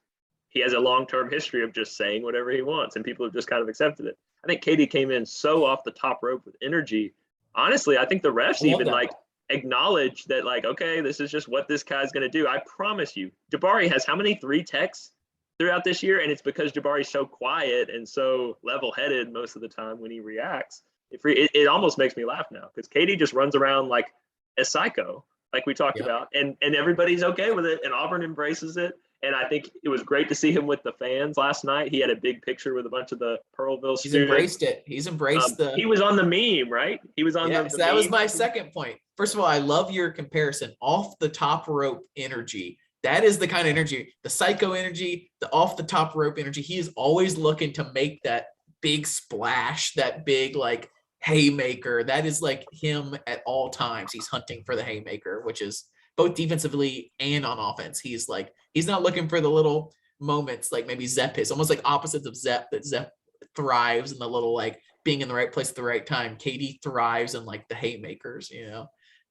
he has a long-term history of just saying whatever he wants, and people have just kind of accepted it. I think KD came in so off the top rope with energy. Honestly, I think the refs even like acknowledge that, like, okay, this is just what this guy's going to do. I promise you, Jabari has how many 3 techs throughout this year, and it's because Jabari's so quiet and so level-headed most of the time when he reacts. It almost makes me laugh now because KD just runs around like a psycho, like we talked about, and everybody's okay with it, and Auburn embraces it. And I think it was great to see him with the fans last night. He had a big picture with a bunch of the Pearlville students. He's embraced it. He's embraced He was on the meme, right? He was on the so that meme. was my second point. First of all, I love your comparison. Off the top rope energy. That is the kind of energy, the psycho energy, the off the top rope energy. He is always looking to make that big splash, that big like haymaker. That is like him at all times. He's hunting for the haymaker, which is both defensively and on offense. He's not looking for the little moments like maybe Zepp is, almost like opposites of Zepp, that Zepp thrives in the little like being in the right place at the right time. KD thrives in like the haymakers, you know.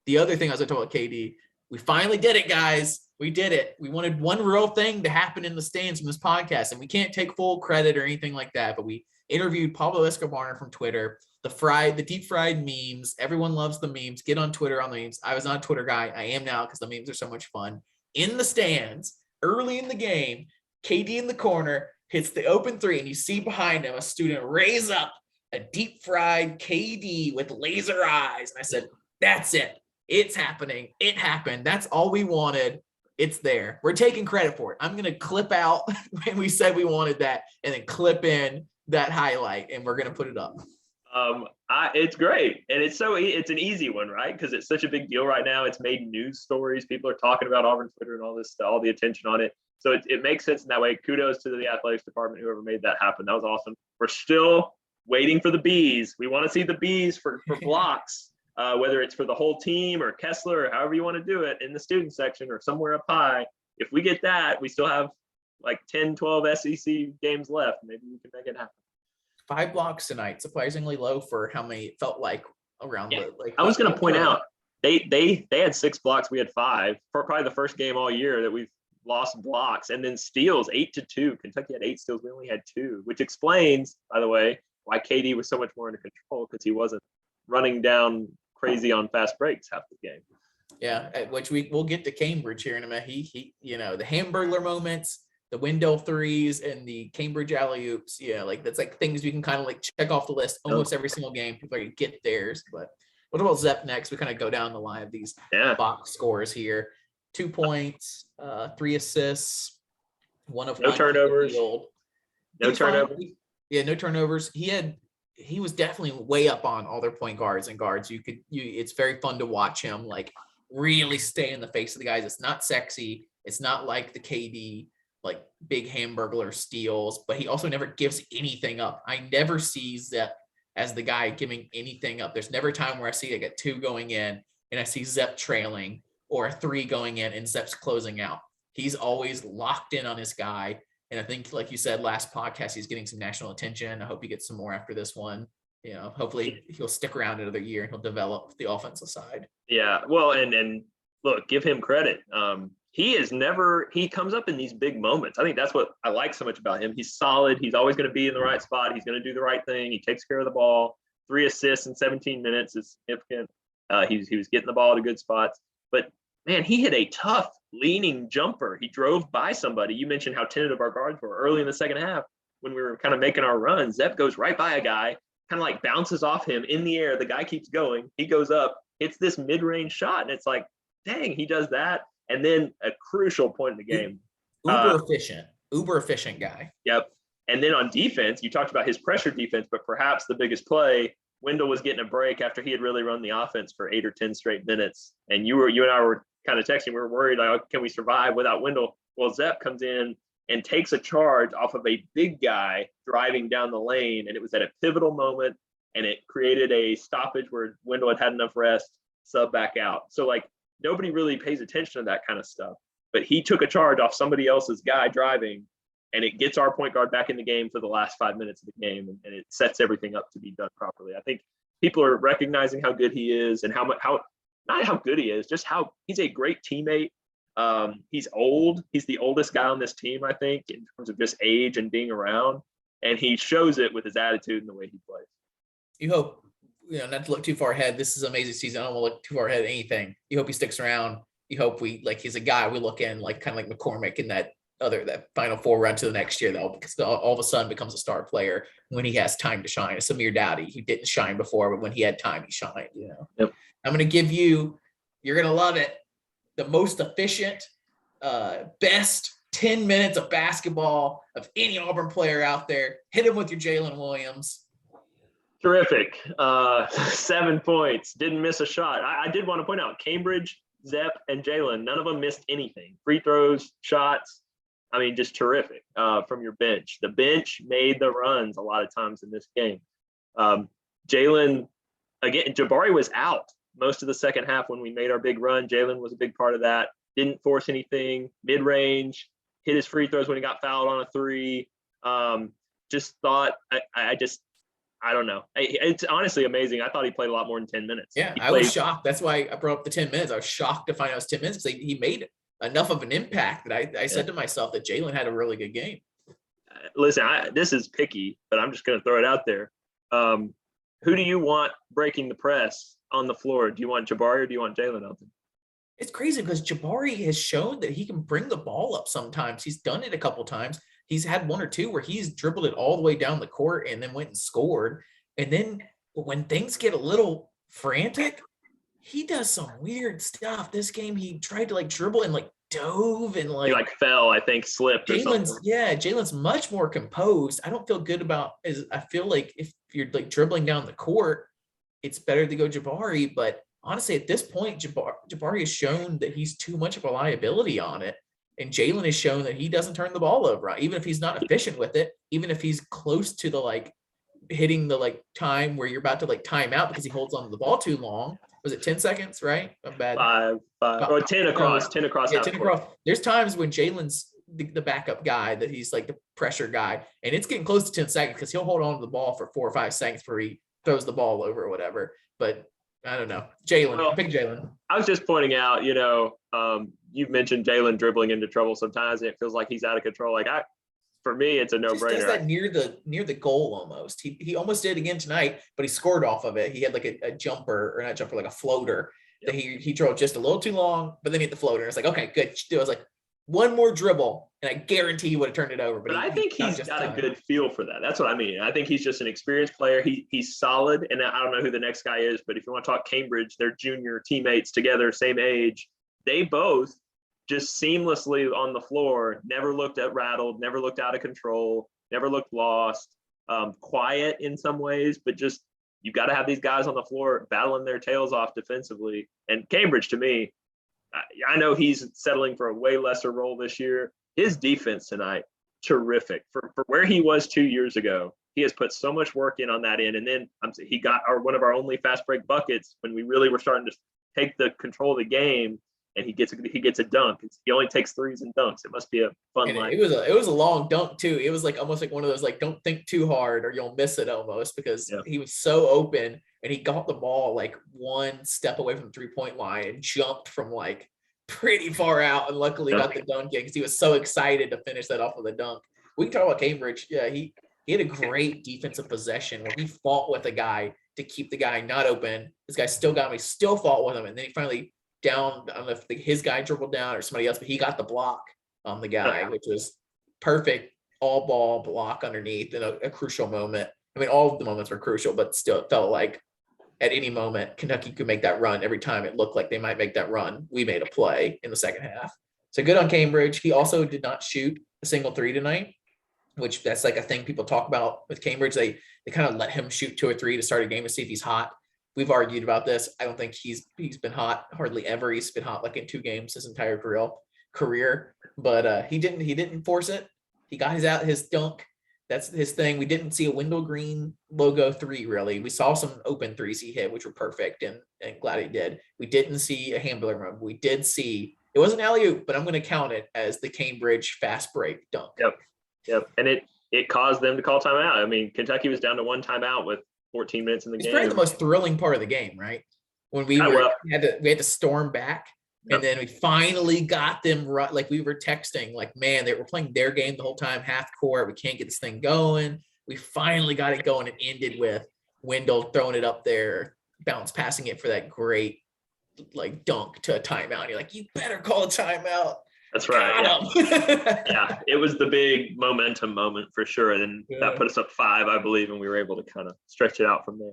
The other thing I was going to talk about KD, we finally did it, guys. We did it. We wanted one real thing to happen in the stands from this podcast, and we can't take full credit or anything like that, but we interviewed Pablo Escobar from Twitter, the deep fried memes. Everyone loves the memes. Get on Twitter on the memes. I was not a Twitter guy. I am now because the memes are so much fun. In the stands, early in the game, KD in the corner hits the open 3, and you see behind him a student raise up a deep fried KD with laser eyes. And I said, that's it. It's happening. It happened. That's all we wanted. It's there. We're taking credit for it. I'm going to clip out when we said we wanted that and then clip in that highlight, and we're going to put it up. It's great. And it's an easy one, right? Because it's such a big deal right now. It's made news stories. People are talking about Auburn Twitter and all this stuff, all the attention on it. So it makes sense in that way. Kudos to the athletics department, whoever made that happen. That was awesome. We're still waiting for the bees. We want to see the bees for blocks. Whether it's for the whole team or Kessler or however you want to do it in the student section or somewhere up high. If we get that, we still have like 10, 12 SEC games left. Maybe we can make it happen. 5 blocks tonight, surprisingly low for how many it felt like around the like. I was going to point out they had 6 blocks. We had 5 for probably the first game all year that we've lost blocks, and then steals 8-2. Kentucky had 8 steals. We only had 2, which explains, by the way, why KD was so much more under control because he wasn't running down crazy on fast breaks half the game. Yeah, which we'll get to Cambridge here in a minute. He the Hamburglar moments, the window threes, and the Cambridge alley-oops. Yeah, like that's like things you can kind of like check off the list almost every single game. People are gonna get theirs. But what about Zepp next? We kind of go down the line of these box scores here. 2 points, 3 assists, 1 of 1. No turnovers. No turnovers. Yeah, no turnovers. He was definitely way up on all their point guards and guards. It's very fun to watch him like really stay in the face of the guys. It's not sexy. It's not like the KD, like big Hamburglar steals, but he also never gives anything up. I never see Zepp as the guy giving anything up. There's never a time where I see like a 2 going in and I see Zepp trailing or a 3 going in and Zepp's closing out. He's always locked in on his guy. And I think, like you said, last podcast, he's getting some national attention. I hope he gets some more after this one. Hopefully he'll stick around another year and he'll develop the offensive side. Yeah. Well, and look, give him credit. He comes up in these big moments. I think that's what I like so much about him. He's solid. He's always going to be in the right spot. He's going to do the right thing. He takes care of the ball. 3 assists in 17 minutes is significant. He was getting the ball at a good spots. But man, he hit a tough leaning jumper. He drove by somebody. You mentioned how tentative our guards were early in the second half when we were kind of making our run. Zep goes right by a guy, kind of like bounces off him in the air. The guy keeps going. He goes up, hits this mid-range shot, and it's like, dang, he does that. And then a crucial point in the game. Uber efficient guy. Yep. And then on defense, you talked about his pressure defense, but perhaps the biggest play, Wendell was getting a break after he had really run the offense for 8 or 10 straight minutes. And you and I were kind of texting. We were worried, like, can we survive without Wendell? Well, Zep comes in and takes a charge off of a big guy driving down the lane. And it was at a pivotal moment, and it created a stoppage where Wendell had enough rest, sub back out. So, like, nobody really pays attention to that kind of stuff. But he took a charge off somebody else's guy driving, and it gets our point guard back in the game for the last 5 minutes of the game, and it sets everything up to be done properly. I think people are recognizing how good he is and how not how good he is, just how he's a great teammate. He's old. He's the oldest guy on this team, I think, in terms of just age and being around, and he shows it with his attitude and the way he plays. You hope, not to look too far ahead. This is an amazing season. I don't want to look too far ahead of anything. You hope he sticks around. You hope he's a guy we look in like kind of like McCormick in that Final Four run to the next year, though, because all of a sudden becomes a star player when he has time to shine. It's Samir Dowdy, who didn't shine before, but when he had time, he shined. Yep. I'm going to give you, you're going to love it, the most efficient, best 10 minutes of basketball of any Auburn player out there. Hit him with your Jalen Williams. Terrific. 7 points. Didn't miss a shot. I did want to point out Cambridge, Zep, and Jalen, none of them missed anything. Free throws, shots. I mean, just terrific from your bench. The bench made the runs a lot of times in this game. Jalen, again, Jabari was out most of the second half when we made our big run. Jalen was a big part of that. Didn't force anything. Mid-range, hit his free throws when he got fouled on a 3. Just thought, I don't know. It's honestly amazing. I thought he played a lot more than 10 minutes. Yeah, I was shocked. That's why I brought up the 10 minutes. I was shocked to find out it was 10 minutes because he made enough of an impact that I said to myself that Jalen had a really good game. Listen, this is picky, but I'm just going to throw it out there. Who do you want breaking the press on the floor? Do you want Jabari or do you want Jalen out there? It's crazy because Jabari has shown that he can bring the ball up sometimes. He's done it a couple times. He's had 1 or 2 where he's dribbled it all the way down the court and then went and scored. And then when things get a little frantic, he does some weird stuff. This game, he tried to dribble and dove and he fell, I think, slipped or something. Jalen's much more composed. I don't feel good about I feel like if you're dribbling down the court, it's better to go Jabari. But honestly, at this point, Jabari has shown that he's too much of a liability on it. And Jalen has shown that he doesn't turn the ball over, even if he's not efficient with it, even if he's close to the hitting the time where you're about to time out because he holds on to the ball too long. Was it 10 seconds, right? I'm bad. 5 or 10 across. 10 across. Yeah, 10 across. There's times when Jalen's the backup guy, that he's the pressure guy, and it's getting close to 10 seconds because he'll hold on to the ball for 4 or 5 seconds before he throws the ball over or whatever. But I don't know. Jalen, pick Jalen. I was just pointing out, you've mentioned Jalen dribbling into trouble sometimes, and it feels like he's out of control. For me, it's a no-brainer. He does that near the goal almost. He almost did again tonight, but he scored off of it. He had a jumper, or not jumper, a floater that he drove just a little too long, but then he hit the floater. It's okay, good. I was one more dribble, and I guarantee he would have turned it over. But I think he's got a good feel for that. That's what I mean. I think he's just an experienced player. He's solid, and I don't know who the next guy is, but if you want to talk Cambridge, they're junior teammates together, same age. They both just seamlessly on the floor, never looked rattled, never looked out of control, never looked lost, quiet in some ways, but just you got to have these guys on the floor battling their tails off defensively. And Cambridge, to me, I know he's settling for a way lesser role this year. His defense tonight, terrific. For where he was 2 years ago, he has put so much work in on that end. And then he got one of our only fast break buckets when we really were starting to take the control of the game. and he gets a dunk. He only takes threes and dunks. It must be a fun And life. it was a long dunk too. It was like almost like one of those like don't think too hard or you'll miss it almost, because he was so open and he got the ball like one step away from the 3-point line and jumped from like pretty far out, and luckily got the dunk in because he was so excited to finish that off with a dunk. We can talk about Cambridge. Yeah, he had a great defensive possession where he fought with a guy to keep the guy not open. This guy still got me, still fought with him, and then he finally down. I don't know if his guy dribbled down or somebody else, but he got the block on the guy, which was perfect all ball block underneath in a crucial moment. I mean, all of the moments were crucial, but still it felt like at any moment Kentucky could make that run. Every time it looked like they might make that run, we made a play in the second half. So good on Cambridge. He also did not shoot a single three tonight, which that's like a thing people talk about with Cambridge. They kind of let him shoot 2 or 3 to start a game to see if he's hot. We've argued about this. I don't think he's been hot hardly ever. He's been hot like in 2 games his entire career, but he didn't force it. He got his dunk. That's his thing. We didn't see a Wendell Green logo 3 really. We saw some open threes he hit, which were perfect, and glad he did. We didn't see a handler run. We did see, it wasn't alley-oop, but I'm going to count it as the Cambridge fast break dunk. Yep. And it caused them to call timeout. I mean, Kentucky was down to 1 timeout with 14 minutes in the game. It's probably the most thrilling part of the game, right? When we had to storm back, and then we finally got them right. Like we were texting, like, man, they were playing their game the whole time, half court. We can't get this thing going. We finally got it going, and ended with Wendell throwing it up there, bounce passing it for that great like dunk to a timeout. And you're like, you better call a timeout. That's right. Yeah, it was the big momentum moment for sure. And that put us up 5, I believe, and we were able to kind of stretch it out from there.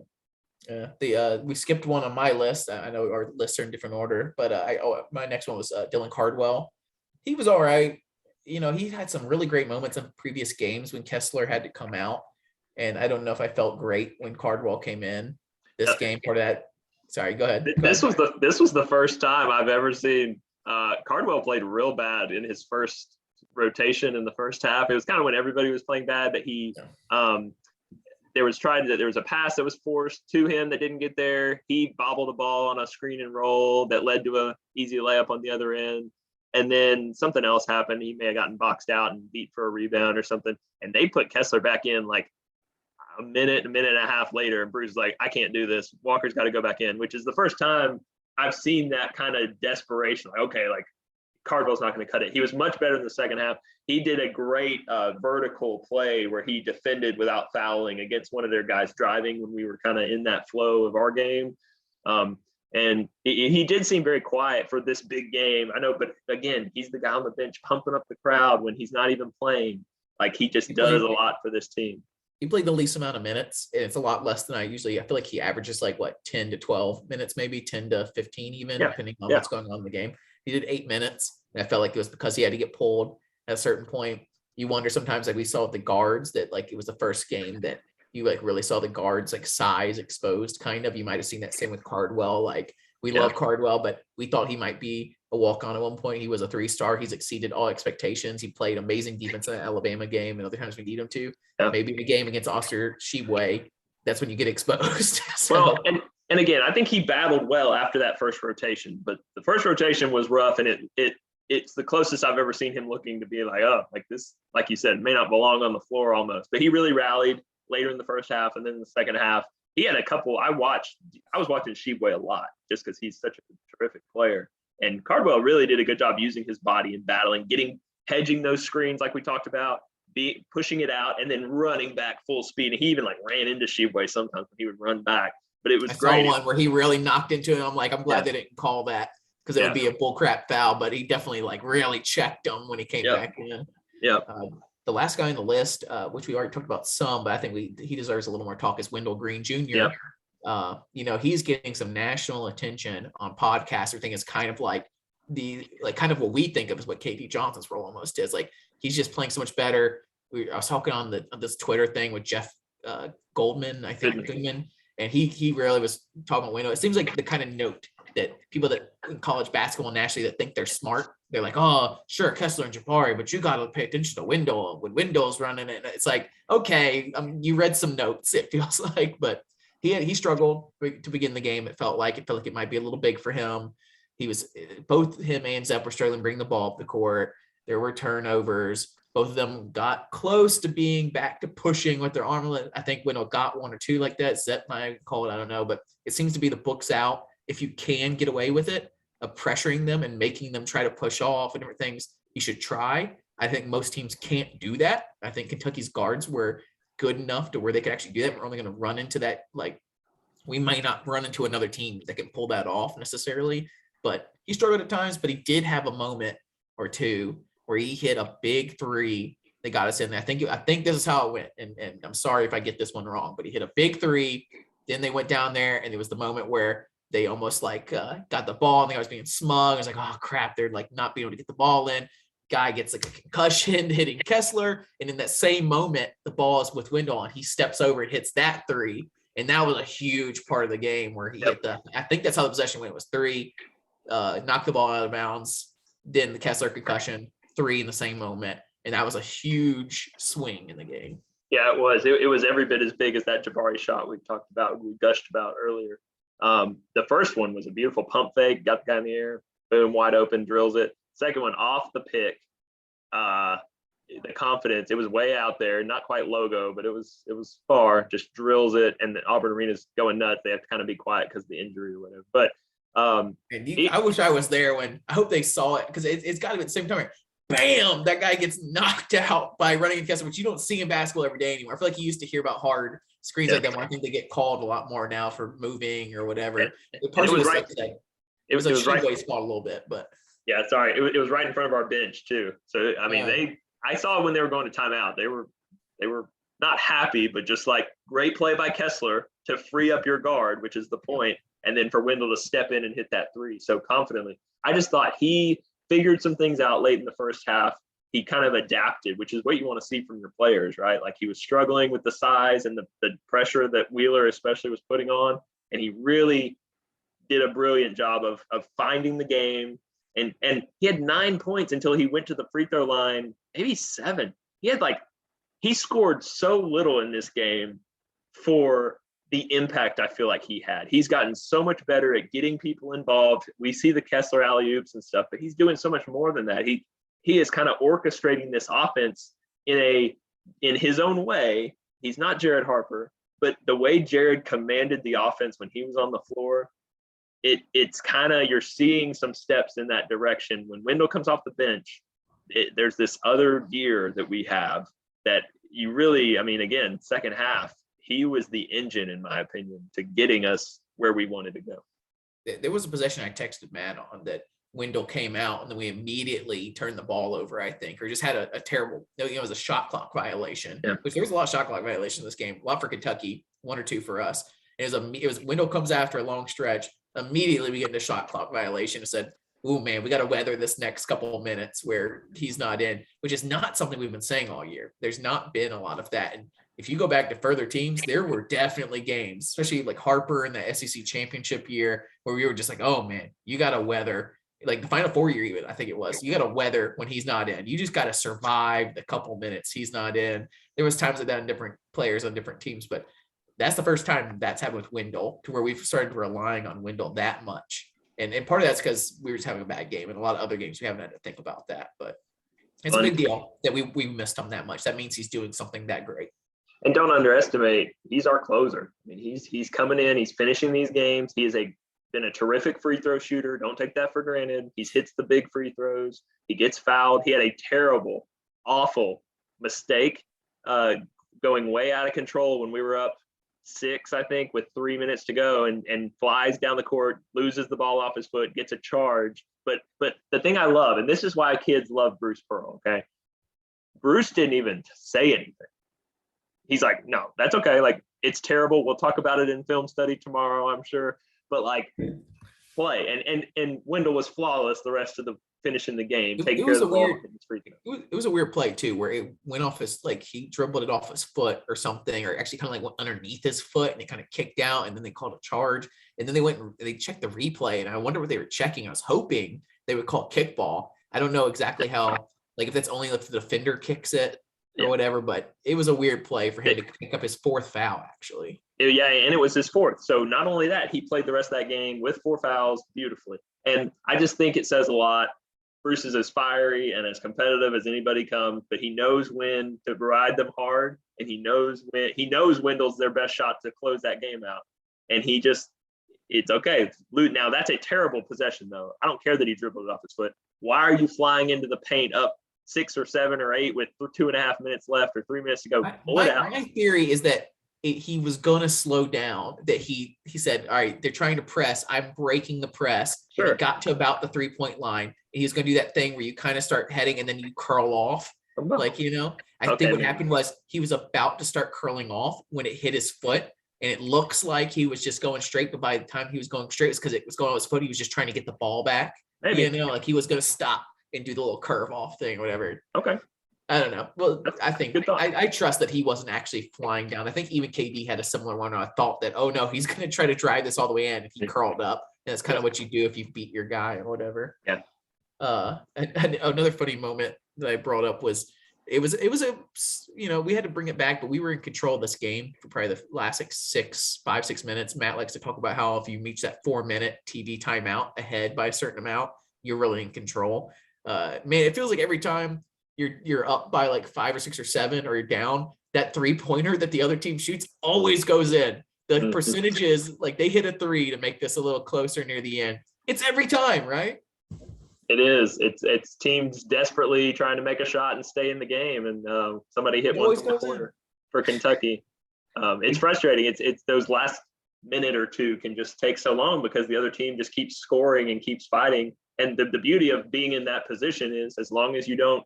Yeah, we skipped one on my list. I know our lists are in different order, but my next one was Dylan Cardwell. He was all right. You know, he had some really great moments in previous games when Kessler had to come out, and I don't know if I felt great when Cardwell came in this game. Part of that. Sorry, go ahead. This was the first time I've ever seen Cardwell played real bad in his first rotation in the first half. It was kind of when everybody was playing bad, but he there was a pass that was forced to him that didn't get there. He bobbled the ball on a screen and roll that led to a easy layup on the other end. And then something else happened. He may have gotten boxed out and beat for a rebound or something. And they put Kessler back in like a minute and a half later. And Bruce is like, I can't do this. Walker's got to go back in, which is the first time I've seen that kind of desperation. Like, okay, like Cardwell's not going to cut it. He was much better in the second half. He did a great vertical play where he defended without fouling against one of their guys driving when we were kind of in that flow of our game. And he did seem very quiet for this big game. I know, but again, he's the guy on the bench pumping up the crowd when he's not even playing. Like he just does a lot for this team. He played the least amount of minutes, and it's a lot less than I feel like he averages like 10 to 12 minutes, maybe 10 to 15 even, depending on what's going on in the game. He did 8 minutes, and I felt like it was because he had to get pulled at a certain point. You wonder sometimes, like we saw with the guards, that like it was the first game that you like really saw the guards like size exposed kind of. You might have seen that same with Cardwell. Like we love Cardwell, but we thought he might be a walk-on at one point. He was a 3-star. He's exceeded all expectations. He played amazing defense in the Alabama game, and other times we need him to. Maybe in the game against Oster Shibwe, that's when you get exposed. Well, and again, I think he battled well after that first rotation, but the first rotation was rough, and it's the closest I've ever seen him looking to be like, oh, like this, like you said, may not belong on the floor almost. But he really rallied later in the first half, and then in the second half, he had a couple. I was watching Shibwe a lot just because he's such a terrific player. And Cardwell really did a good job using his body and battling, hedging those screens like we talked about, pushing it out, and then running back full speed. And he even like ran into Shibwe sometimes when he would run back. But it was great. I saw one where he really knocked into it. I'm like, I'm glad they didn't call that, because it would be a bullcrap foul. But he definitely like really checked him when he came back in. Yeah. The last guy on the list, which we already talked about some, but I think he deserves a little more talk, is Wendell Green Jr. He's getting some national attention on podcasts. I think it's kind of like kind of what we think of as what KD Johnson's role almost is. Like he's just playing so much better. I was talking on this Twitter thing with Jeff Goldman, I think, Goodman, and he really was talking about Wendell. It seems like the kind of note that people that in college basketball nationally that think they're smart, they're like, oh, sure, Kessler and Jabari, but you got to pay attention to Wendell when Wendell's running it. It's like, okay, you read some notes, it feels like, but he struggled to begin the game. It felt like it might be a little big for him. He was both him and Zepp were struggling to bring the ball up the court. There were turnovers. Both of them got close to being back to pushing with their arm. I think Wendell got one or two like that. Zepp might call it, I don't know, but it seems to be the books out. If you can get away with it, of pressuring them and making them try to push off and different things, you should try. I think most teams can't do that. I think Kentucky's guards were good enough to where they could actually do that. We're only going to run into that. Like, we might not run into another team that can pull that off necessarily, but he struggled at times, but he did have a moment or two where he hit a big three that got us in there. I think this is how it went. And I'm sorry if I get this one wrong, but he hit a big three. Then they went down there, and it was the moment where they almost like got the ball, and the guy was being smug. I was like, oh crap, they're like not being able to get the ball in. Guy gets like a concussion hitting Kessler. And in that same moment, the ball is with Wendell, and he steps over and hits that three. And that was a huge part of the game where he hit I think that's how the possession went. It was three, knocked the ball out of bounds. Then the Kessler concussion, three in the same moment. And that was a huge swing in the game. Yeah, it was. It was every bit as big as that Jabari shot we gushed about earlier. The first one was a beautiful pump fake, got the guy in the air, boom, wide open, drills it. Second one off the pick. The confidence, it was way out there, not quite logo, but it was far, just drills it, and the Auburn Arena's going nuts. They have to kind of be quiet because of the injury or whatever. But I wish I was there when I hope they saw it, because it's got to be at the same time. Bam! That guy gets knocked out by running in Kessler, which you don't see in basketball every day anymore. I feel like you used to hear about hard screens like that. I think they get called a lot more now for moving or whatever. It was right. It was right. Way spot a little bit, but yeah, sorry. It was right in front of our bench too. So I mean, I saw when they were going to timeout. They were not happy, but just like, great play by Kessler to free up your guard, which is the point, and then for Wendell to step in and hit that three so confidently. I just thought he figured some things out late in the first half. He kind of adapted, which is what you want to see from your players, right? Like, he was struggling with the size and the pressure that Wheeler especially was putting on, and he really did a brilliant job of finding the game. And he had 9 points until he went to the free throw line, maybe 7. He scored so little in this game for the impact I feel like he had. He's gotten so much better at getting people involved. We see the Kessler alley-oops and stuff, but he's doing so much more than that. He is kind of orchestrating this offense in his own way. He's not Jared Harper, but the way Jared commanded the offense when he was on the floor, it's kind of, you're seeing some steps in that direction. When Wendell comes off the bench, there's this other gear that we have that you really, I mean, again, second half, he was the engine, in my opinion, to getting us where we wanted to go. There was a possession I texted Matt on that Wendell came out, and then we immediately turned the ball over, I think, or just had a terrible, it was a shot clock violation, which there was a lot of shot clock violations in this game, a lot for Kentucky, 1 or 2 for us. It was Wendell comes after a long stretch. Immediately we get into shot clock violation and said, oh man, we got to weather this next couple of minutes where he's not in, which is not something we've been saying all year. There's not been a lot of that. And if you go back to further teams, there were definitely games, especially like Harper in the SEC championship year, where we were just like, oh man, you got to weather, like the Final Four year even, I think it was, you got to weather when he's not in. You just got to survive the couple minutes he's not in. There was times like that in different players on different teams, but that's the first time that's happened with Wendell, to where we've started relying on Wendell that much. And part of that's because we were just having a bad game, and a lot of other games we haven't had to think about that. But it's a big deal that we missed him that much. That means he's doing something that great. And don't underestimate, he's our closer. I mean, he's coming in, he's finishing these games. He is been a terrific free throw shooter. Don't take that for granted. He hits the big free throws. He gets fouled. He had a terrible, awful mistake going way out of control when we were up 6, I think, with 3 minutes to go, and flies down the court, loses the ball off his foot, gets a charge. But the thing I love, and this is why kids love Bruce Pearl, okay? Bruce didn't even say anything. He's like, no, that's okay. Like, it's terrible. We'll talk about it in film study tomorrow, I'm sure. But like, play. And Wendell was flawless the rest of the finishing the game, taking care of the ball. It was a weird play too, where it went off his, like, he dribbled it off his foot or something, or actually kind of like went underneath his foot, and it kind of kicked out, and then they called a charge, and then they went and they checked the replay, and I wonder what they were checking. I was hoping they would call kickball. I don't know exactly how, like, if that's only if the defender kicks it or whatever, but it was a weird play for him to pick up his 4th foul, actually. Yeah, and it was his fourth. So not only that, he played the rest of that game with 4 fouls beautifully. And I just think it says a lot. Bruce is as fiery and as competitive as anybody comes, but he knows when to ride them hard, and he knows Wendell's their best shot to close that game out. And it's okay. Now that's a terrible possession though. I don't care that he dribbled it off his foot. Why are you flying into the paint up 6 or 7 or 8 with 2.5 minutes left or 3 minutes to go? My theory is that he was going to slow down, that he said, all right, they're trying to press. I'm breaking the press. Sure. And he got to about the 3-point line. And he was going to do that thing where you kind of start heading and then you curl off. Like, I think what happened was he was about to start curling off when it hit his foot. And it looks like he was just going straight. But by the time he was going straight, it's because it was going on his foot. He was just trying to get the ball back. Maybe. Like he was going to stop and do the little curve off thing or whatever. Okay. I don't know. Well, I think good thought. I trust that he wasn't actually flying down. I think even KD had a similar one. I thought that, oh no, he's going to try to drive this all the way in. If he curled up, and that's kind of what you do if you beat your guy or whatever. Yeah. And another funny moment that I brought up was it was we had to bring it back, but we were in control of this game for probably the last 5-6 minutes. Matt likes to talk about how if you reach that 4-minute TV timeout ahead by a certain amount, you're really in control. Man, it feels like every time you're up by like 5 or 6 or 7 or you're down, that 3-pointer that the other team shoots always goes in. The percentages, like they hit a 3 to make this a little closer near the end. It's every time, right? It is. It's teams desperately trying to make a shot and stay in the game, and somebody hit one from the corner for Kentucky. It's frustrating. It's those last minute or two can just take so long because the other team just keeps scoring and keeps fighting. And the beauty of being in that position is as long as you don't,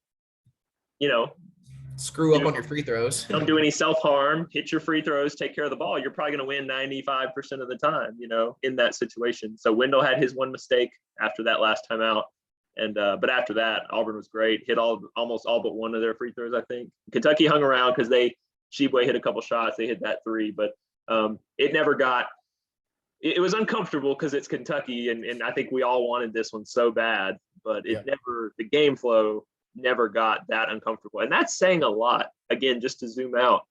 screw up on your free throws. Don't do any self-harm, hit your free throws, take care of the ball. You're probably going to win 95% of the time, in that situation. So Wendell had his one mistake after that last time out. And but after that, Auburn was great. Hit almost all but one of their free throws, I think. Kentucky hung around because Sheboy hit a couple shots. They hit that 3, but it never got. It was uncomfortable because it's Kentucky, and I think we all wanted this one so bad. But the game flow never got that uncomfortable, and that's saying a lot. Again, just to zoom out,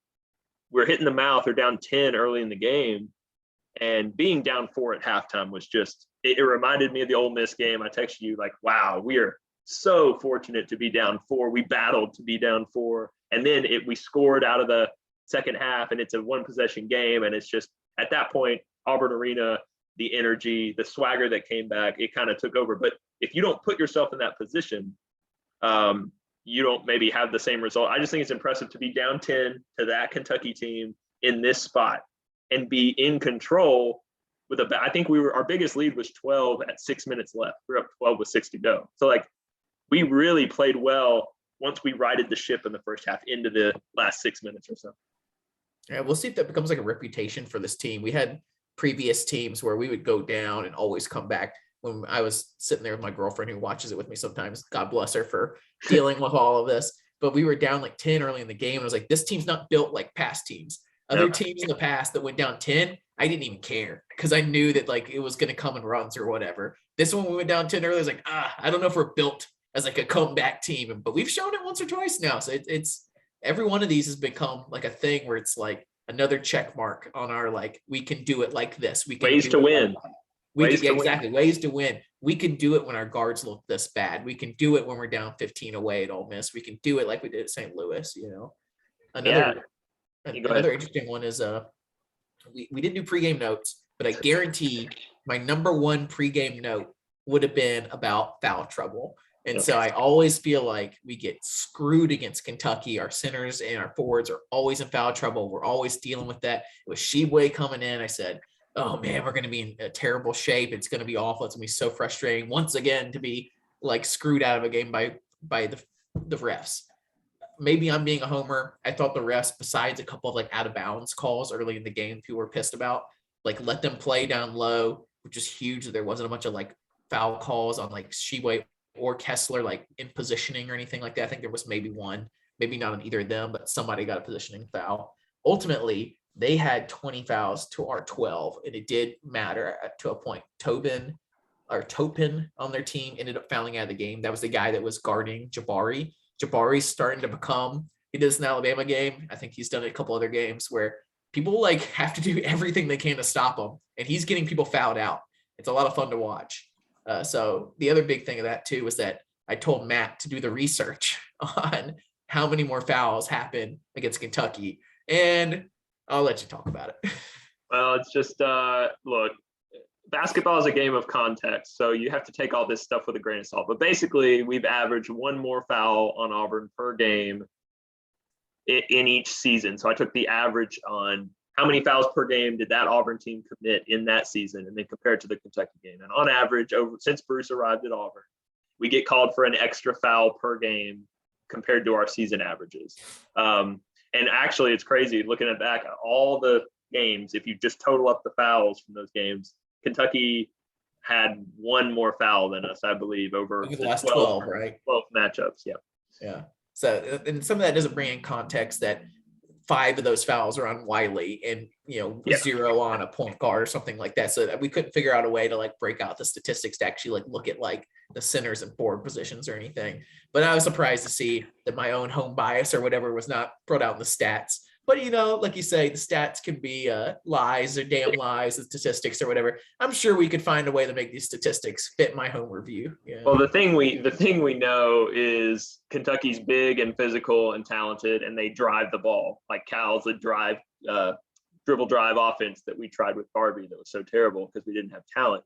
we're hitting the mouth or down 10 early in the game, and being down 4 at halftime was just. It reminded me of the Ole Miss game. I texted you like, wow, we are so fortunate to be down 4. We battled to be down 4. And then we scored out of the second half, and it's a 1-possession game. And it's just at that point, Auburn Arena, the energy, the swagger that came back, it kind of took over. But if you don't put yourself in that position, you don't maybe have the same result. I just think it's impressive to be down 10 to that Kentucky team in this spot and be in control. I think our biggest lead was 12 at 6 minutes left. We're up 12 with 6 to go. So we really played well once we righted the ship in the first half into the last 6 minutes or so. Yeah, we'll see if that becomes like a reputation for this team. We had previous teams where we would go down and always come back. When I was sitting there with my girlfriend who watches it with me sometimes, God bless her for dealing with all of this. But we were down like 10 early in the game. And I was like, this team's not built like past teams. Other teams in the past that went down 10, I didn't even care because I knew that it was going to come in runs or whatever. This one, we went down 10 early. I was like, I don't know if we're built as like a comeback team, but we've shown it once or twice now. So it's every one of these has become like a thing where it's like another check mark on our, we can do it like this. We can ways to win. Ways to win. We can do it when our guards look this bad. We can do it when we're down 15 away at Ole Miss. We can do it like we did at St. Louis, Another interesting one is we didn't do pregame notes, but I guarantee my number one pregame note would have been about foul trouble. And so I always feel like we get screwed against Kentucky. Our centers and our forwards are always in foul trouble. We're always dealing with that. It was Sheboy coming in. I said, oh man, we're going to be in a terrible shape. It's going to be awful. It's going to be so frustrating once again to be screwed out of a game by the refs. Maybe I'm being a homer. I thought the refs, besides a couple of out of bounds calls early in the game, people were pissed about, let them play down low, which is huge. There wasn't a bunch of foul calls on Sheboy or Kessler, in positioning or anything like that. I think there was maybe one, maybe not on either of them, but somebody got a positioning foul. Ultimately, they had 20 fouls to our 12, and it did matter to a point. Topin on their team ended up fouling out of the game. That was the guy that was guarding Jabari. Jabari's starting to become, he did this in the Alabama game. I think he's done it a couple other games where people like have to do everything they can to stop him, and he's getting people fouled out. It's a lot of fun to watch. So the other big thing of that too was that I told Matt to do the research on how many more fouls happen against Kentucky, and I'll let you talk about it. Well, it's just look, basketball is a game of context, so you have to take all this stuff with a grain of salt. But basically, we've averaged one more foul on Auburn per game in each season. So I took the average on how many fouls per game did that Auburn team commit in that season, and then compared to the Kentucky game. And on average, since Bruce arrived at Auburn, we get called for an extra foul per game compared to our season averages. And actually, it's crazy looking at back at all the games. If you just total up the fouls from those games, Kentucky had one more foul than us, I believe, over the last 12, right? 12 matchups. Yeah. Yeah. So, and some of that doesn't bring in context that 5 of those fouls are on Wiley and, 0 on a point guard or something like that. So we couldn't figure out a way to like break out the statistics to actually like look at like the centers and forward positions or anything. But I was surprised to see that my own home bias or whatever was not brought out in the stats. But, like you say, the stats can be lies or damn lies, the statistics or whatever. I'm sure we could find a way to make these statistics fit my home review. Yeah. Well, the thing we know is Kentucky's big and physical and talented, and they drive the ball like Cal's the dribble drive offense that we tried with Barbie that was so terrible because we didn't have talent.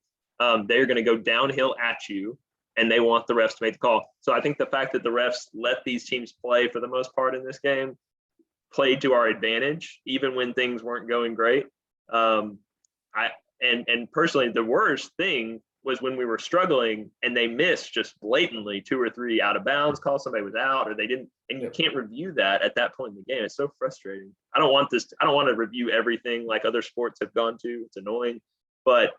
They're going to go downhill at you, and they want the refs to make the call. So I think the fact that the refs let these teams play for the most part in this game played to our advantage, even when things weren't going great. And personally, the worst thing was when we were struggling and they missed just blatantly 2 or 3 out of bounds calls, somebody was out or they didn't, and you can't review that at that point in the game. It's so frustrating. I don't want to review everything like other sports have gone to. It's annoying, but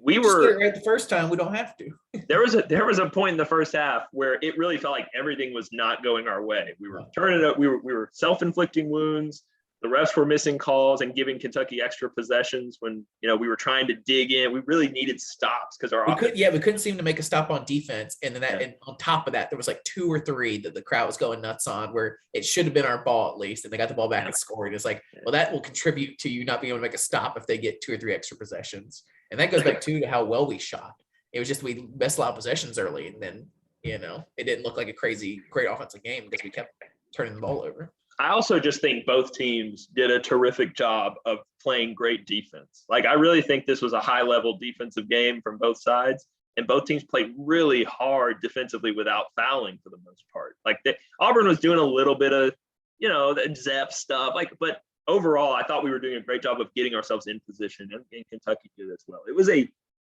we were right the first time. We don't have to. there was a point in the first half where it really felt like everything was not going our way. We were turning up. We were self-inflicting wounds. The refs were missing calls and giving Kentucky extra possessions when we were trying to dig in. We really needed stops because we couldn't seem to make a stop on defense. And then and on top of that, there was like 2 or 3 that the crowd was going nuts on where it should have been our ball at least, and they got the ball back and scored. It's like, well, that will contribute to you not being able to make a stop if they get 2 or 3 extra possessions. And that goes back to how well we shot. It was just we missed a lot of possessions early, and then it didn't look like a great offensive game because we kept turning the ball over. I also just think both teams did a terrific job of playing great defense. Like, I really think this was a high-level defensive game from both sides, and both teams played really hard defensively without fouling for the most part. Like, Auburn was doing a little bit of, the Zep stuff, but overall, I thought we were doing a great job of getting ourselves in position, and Kentucky did as well.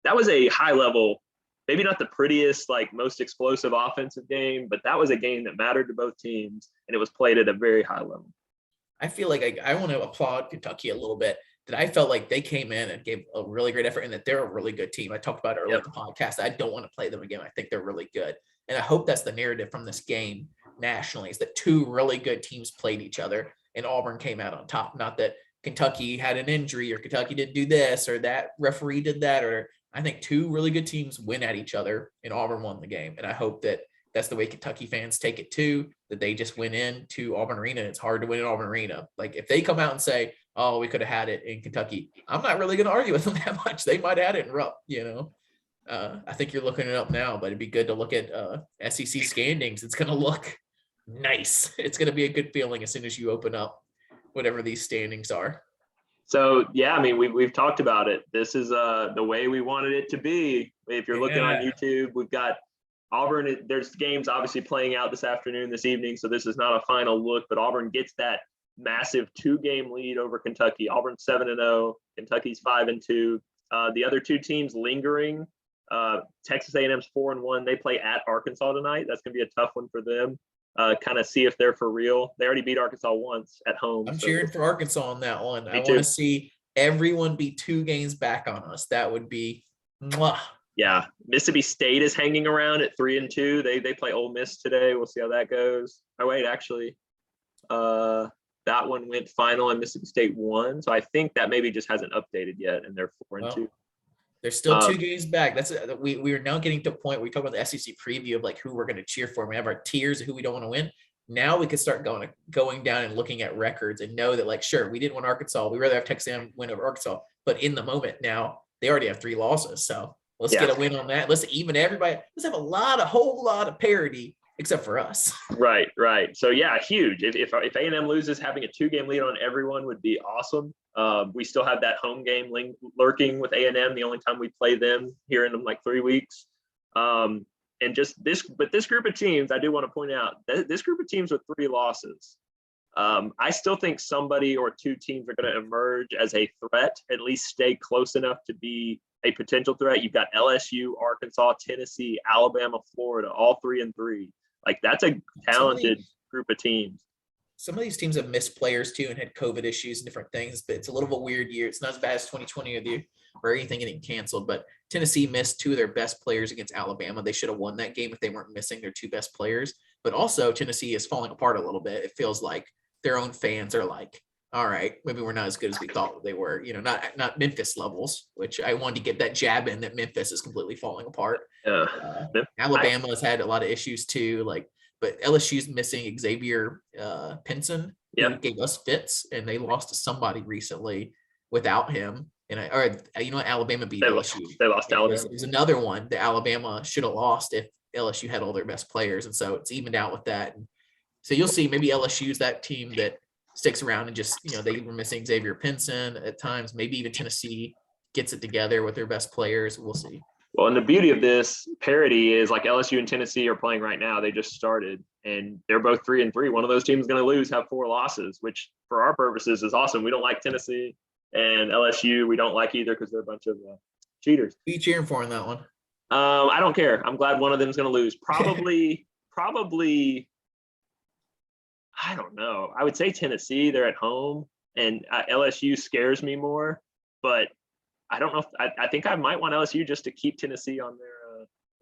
That was a high-level, maybe not the prettiest, most explosive offensive game, but that was a game that mattered to both teams, and it was played at a very high level. I feel like I want to applaud Kentucky a little bit, that I felt like they came in and gave a really great effort and that they're a really good team. I talked about it earlier in the podcast. I don't want to play them again. I think they're really good. And I hope that's the narrative from this game nationally, is that 2 really good teams played each other and Auburn came out on top. Not that Kentucky had an injury or Kentucky didn't do this or that referee did that, or I think 2 really good teams win at each other and Auburn won the game. And I hope that that's the way Kentucky fans take it too, that they just went into Auburn Arena. It's hard to win in Auburn Arena. Like, if they come out and say, oh, we could have had it in Kentucky, I'm not really going to argue with them that much. They might have had it in Rupp, I think you're looking it up now, but it'd be good to look at SEC standings. It's going to look nice. It's going to be a good feeling as soon as you open up whatever these standings are. So, yeah, I mean, we've talked about it. This is the way we wanted it to be. If you're looking on YouTube, we've got Auburn. There's games obviously playing out this afternoon, this evening. So this is not a final look, but Auburn gets that massive 2-game lead over Kentucky. Auburn's 7-0, Kentucky's 5-2. The other 2 teams lingering. Texas A&M's 4-1. They play at Arkansas tonight. That's going to be a tough one for them. Kind of see if they're for real. They already beat Arkansas once at home. I'm cheering for Arkansas on that one. I want to see everyone be 2 games back on us. That would be mwah. Yeah. Mississippi State is hanging around at 3-2. They play Ole Miss today. We'll see how that goes. Oh, wait, actually, that one went final and Mississippi State won. So I think that maybe just hasn't updated yet, and they're 4-2. There's still 2 games back. That's we are now getting to a point where we talk about the SEC preview of like who we're going to cheer for. We have our tiers of who we don't want to win. Now we could start going down and looking at records and know that, like, sure, we didn't win Arkansas. We rather have Texas A&M win over Arkansas, but in the moment now they already have 3 losses. So let's get a win on that. Let's even everybody. Let's have a whole lot of parity, except for us. Right. So yeah, huge. If A&M loses, having a 2-game lead on everyone would be awesome. We still have that home game lurking with A&M. The only time we play them here in like 3 weeks. And just this group of teams, I do want to point out that this group of teams with 3 losses. I still think somebody or 2 teams are going to emerge as a threat, at least stay close enough to be a potential threat. You've got LSU, Arkansas, Tennessee, Alabama, Florida, all 3-3. Like, that's a talented group of teams. Some of these teams have missed players too and had COVID issues and different things, but it's a little bit weird year. It's not as bad as 2020 with you or anything getting canceled, but Tennessee missed 2 of their best players against Alabama. They should have won that game if they weren't missing their 2 best players. But also Tennessee is falling apart a little bit. It feels like their own fans are like, all right, maybe we're not as good as we thought they were, not Memphis levels, which I wanted to get that jab in that Memphis is completely falling apart. Alabama has had a lot of issues too, but LSU's missing Xavier Pinson, who gave us fits, and they lost to somebody recently without him. And Alabama beat LSU. They lost to Alabama. It was another one that Alabama should have lost if LSU had all their best players, and so it's evened out with that. And so you'll see maybe LSU's that team that sticks around and just, they were missing Xavier Pinson at times. Maybe even Tennessee gets it together with their best players. We'll see. Well, and the beauty of this parity is, like, LSU and Tennessee are playing right now. They just started, and they're both 3-3. One of those teams is going to lose, have 4 losses, which for our purposes is awesome. We don't like Tennessee, and LSU we don't like either because they're a bunch of cheaters. Who are you cheering for in that one? I don't care. I'm glad one of them is going to lose. Probably. I don't know. I would say Tennessee. They're at home, and LSU scares me more. But I don't know. I think I might want LSU just to keep Tennessee on their.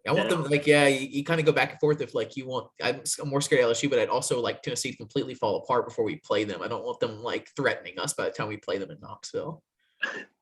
I want them you kind of go back and forth if you want. I'm more scared of LSU, but I'd also like Tennessee to completely fall apart before we play them. I don't want them threatening us by the time we play them in Knoxville.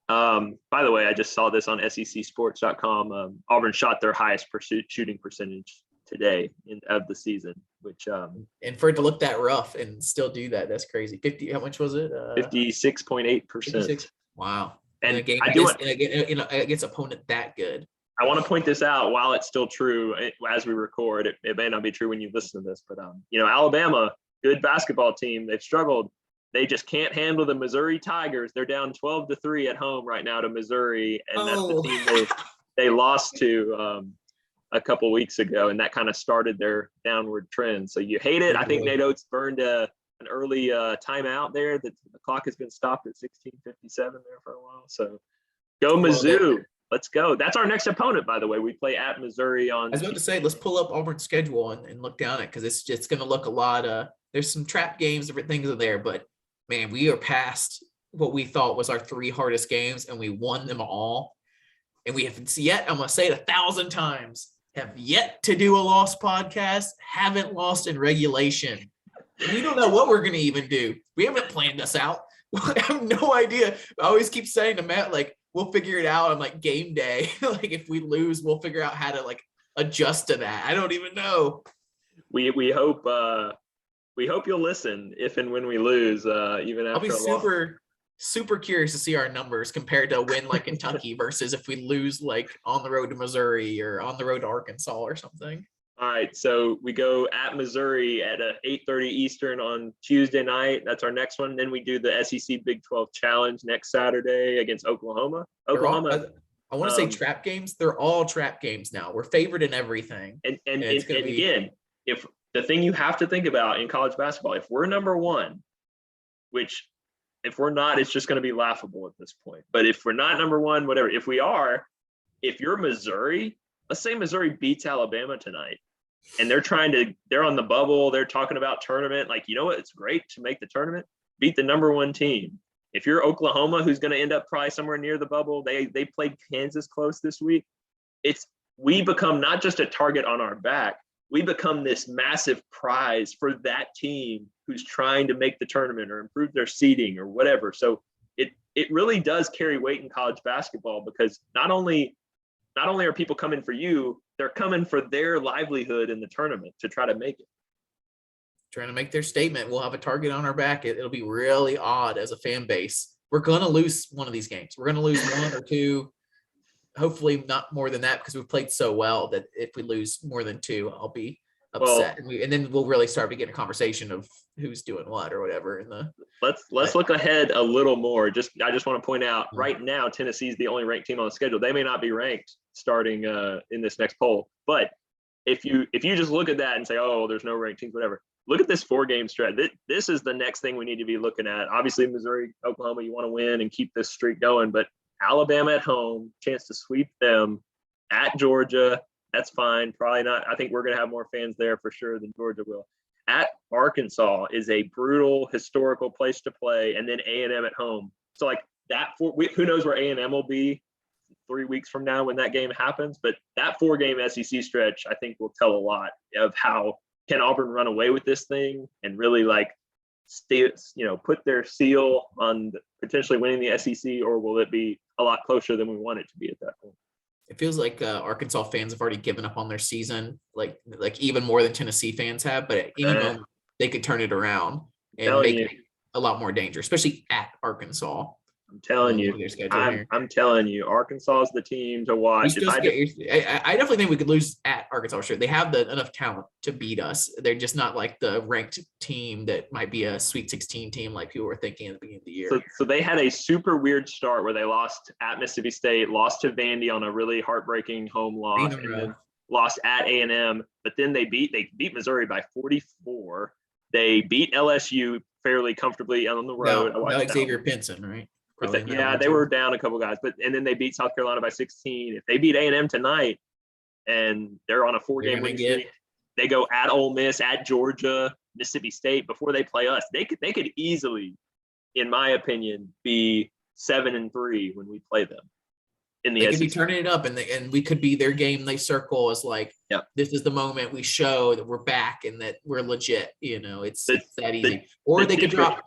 By the way, I just saw this on SECsports.com. Auburn shot their highest shooting percentage today of the season, which and for it to look that rough and still do that, that's crazy. 50, how much was it? 56.8%. Wow. And against opponent that good. I want to point this out while it's still true as we record. It may not be true when you listen to this, but Alabama, good basketball team. They've struggled. They just can't handle the Missouri Tigers. They're down 12-3 at home right now to Missouri, and that's the team they lost to a couple weeks ago, and that kind of started their downward trend. So you hate it. I think Nate Oates burned an early timeout there. The clock has been stopped at 16:57 there for a while. So go Mizzou. Let's go. That's our next opponent, by the way. We play at Missouri on. I was about to say, let's pull up Auburn's schedule and look down it, because it's going to look a lot. There's some trap games, different things are there, but man, we are past what we thought was our 3 hardest games, and we won them all. And we haven't yet, I'm going to say it 1,000 times, have yet to do a lost podcast, haven't lost in regulation. We don't know what we're going to even do. We haven't planned this out. I have no idea. I always keep saying to Matt, we'll figure it out on game day. If we lose, we'll figure out how to adjust to that. I don't even know. We hope you'll listen if and when we lose, even after. I'll be super curious to see our numbers compared to a win like Kentucky versus if we lose on the road to Missouri or on the road to Arkansas or something. All right, so we go at Missouri at 8:30 Eastern on Tuesday night. That's our next one. Then we do the SEC Big 12 Challenge next Saturday against Oklahoma. I want to say trap games. They're all trap games now. We're favored in everything. And again, if the thing you have to think about in college basketball, if we're number 1, which if we're not, it's just going to be laughable at this point. But if we're not number 1, whatever, if we are, if you're Missouri, let's say Missouri beats Alabama tonight, and they're on the bubble. They're talking about tournament. It's great to make the tournament, beat the number 1 team. If you're Oklahoma, who's going to end up probably somewhere near the bubble, they played Kansas close this week. We become not just a target on our back. We become this massive prize for that team who's trying to make the tournament or improve their seeding or whatever. So it really does carry weight in college basketball, because not only are people coming for you, they're coming for their livelihood in the tournament to try to make it. trying to make their statement. We'll have a target on our back. It'll be really odd as a fan base. We're going to lose one of these games. We're going to lose one or two. Hopefully not more than that, because we've played so well that if we lose more than two, I'll be upset. And then we'll really start to get a conversation of who's doing what or whatever. Let's look ahead a little more. I just want to point out right now, Tennessee is the only ranked team on the schedule. They may not be ranked starting in this next poll, but if you just look at that and say, oh, there's no ranked teams, whatever, look at this 4-game stretch. This is the next thing we need to be looking at. Obviously, Missouri, Oklahoma, you want to win and keep this streak going, but Alabama at home, chance to sweep them. At Georgia, that's fine. Probably not. I think we're going to have more fans there for sure than Georgia will. At Arkansas is a brutal historical place to play, and then A&M at home. So like that, who knows where A&M will be 3 weeks from now when that game happens, but that 4-game SEC stretch, I think, will tell a lot of how can Auburn run away with this thing and really like put their seal on potentially winning the SEC, or will it be a lot closer than we want it to be at that point? It feels like Arkansas fans have already given up on their season, like even more than Tennessee fans have, but at any moment they could turn it around and make it a lot more dangerous, especially at Arkansas. I'm telling you, I'm telling you, Arkansas is the team to watch. I definitely think we could lose at Arkansas. Sure, they have enough talent to beat us. They're just not like the ranked team that might be a Sweet 16 team like people were thinking at the beginning of the year. So they had a super weird start where they lost at Mississippi State, lost to Vandy on a really heartbreaking home loss, and then lost at A&M. But then they beat Missouri by 44. They beat LSU fairly comfortably on the road. Xavier Pinson, right? They were down a couple guys, and then they beat South Carolina by 16. If they beat A&M tonight and they're on a 4-game winning streak, they go at Ole Miss, at Georgia, Mississippi State before they play us. They could easily, in my opinion, be 7-3 when we play them in the SEC. They could be turning it up, and we could be their game they circle as like, this is the moment we show that we're back and that we're legit. It's that easy. Or they could drop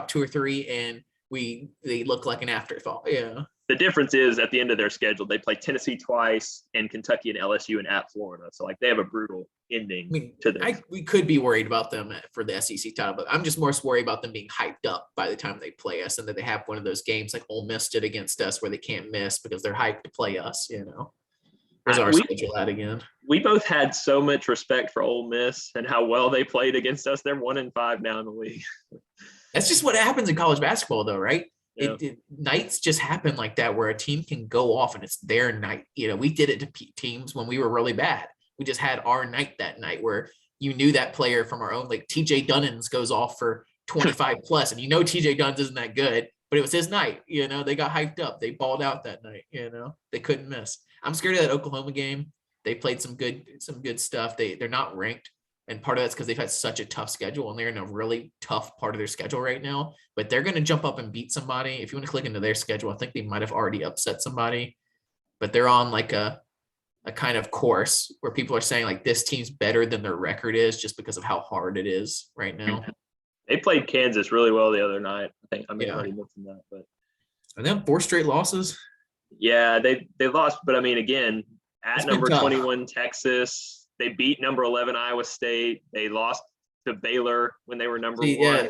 2 or 3 and they look like an afterthought. Yeah. The difference is at the end of their schedule, they play Tennessee twice and Kentucky and LSU and at Florida. So like they have a brutal ending to this. We could be worried about them for the SEC title, but I'm just more worried about them being hyped up by the time they play us, and that they have one of those games like Ole Miss did against us where they can't miss because they're hyped to play us. Where's our schedule at again? We both had so much respect for Ole Miss and how well they played against us. They're 1-5 now in the league. That's just what happens in college basketball, though, right? Yeah. Nights just happen like that where a team can go off and it's their night. We did it to teams when we were really bad. We just had our night that night where you knew that player from our own, like TJ Dunnins goes off for 25 plus, and TJ Dunnins isn't that good, but it was his night. They got hyped up. They balled out that night. They couldn't miss. I'm scared of that Oklahoma game. They played some good stuff. They're not ranked. And part of that's because they've had such a tough schedule, and they're in a really tough part of their schedule right now. But they're going to jump up and beat somebody. If you want to click into their schedule, I think they might have already upset somebody. But they're on like a kind of course where people are saying like this team's better than their record is just because of how hard it is right now. They played Kansas really well the other night. I already mentioned that, but and then 4 straight losses. Yeah, they lost, but again, at number 21 Texas. They beat number 11 Iowa State. They lost to Baylor when they were number 1. Yeah,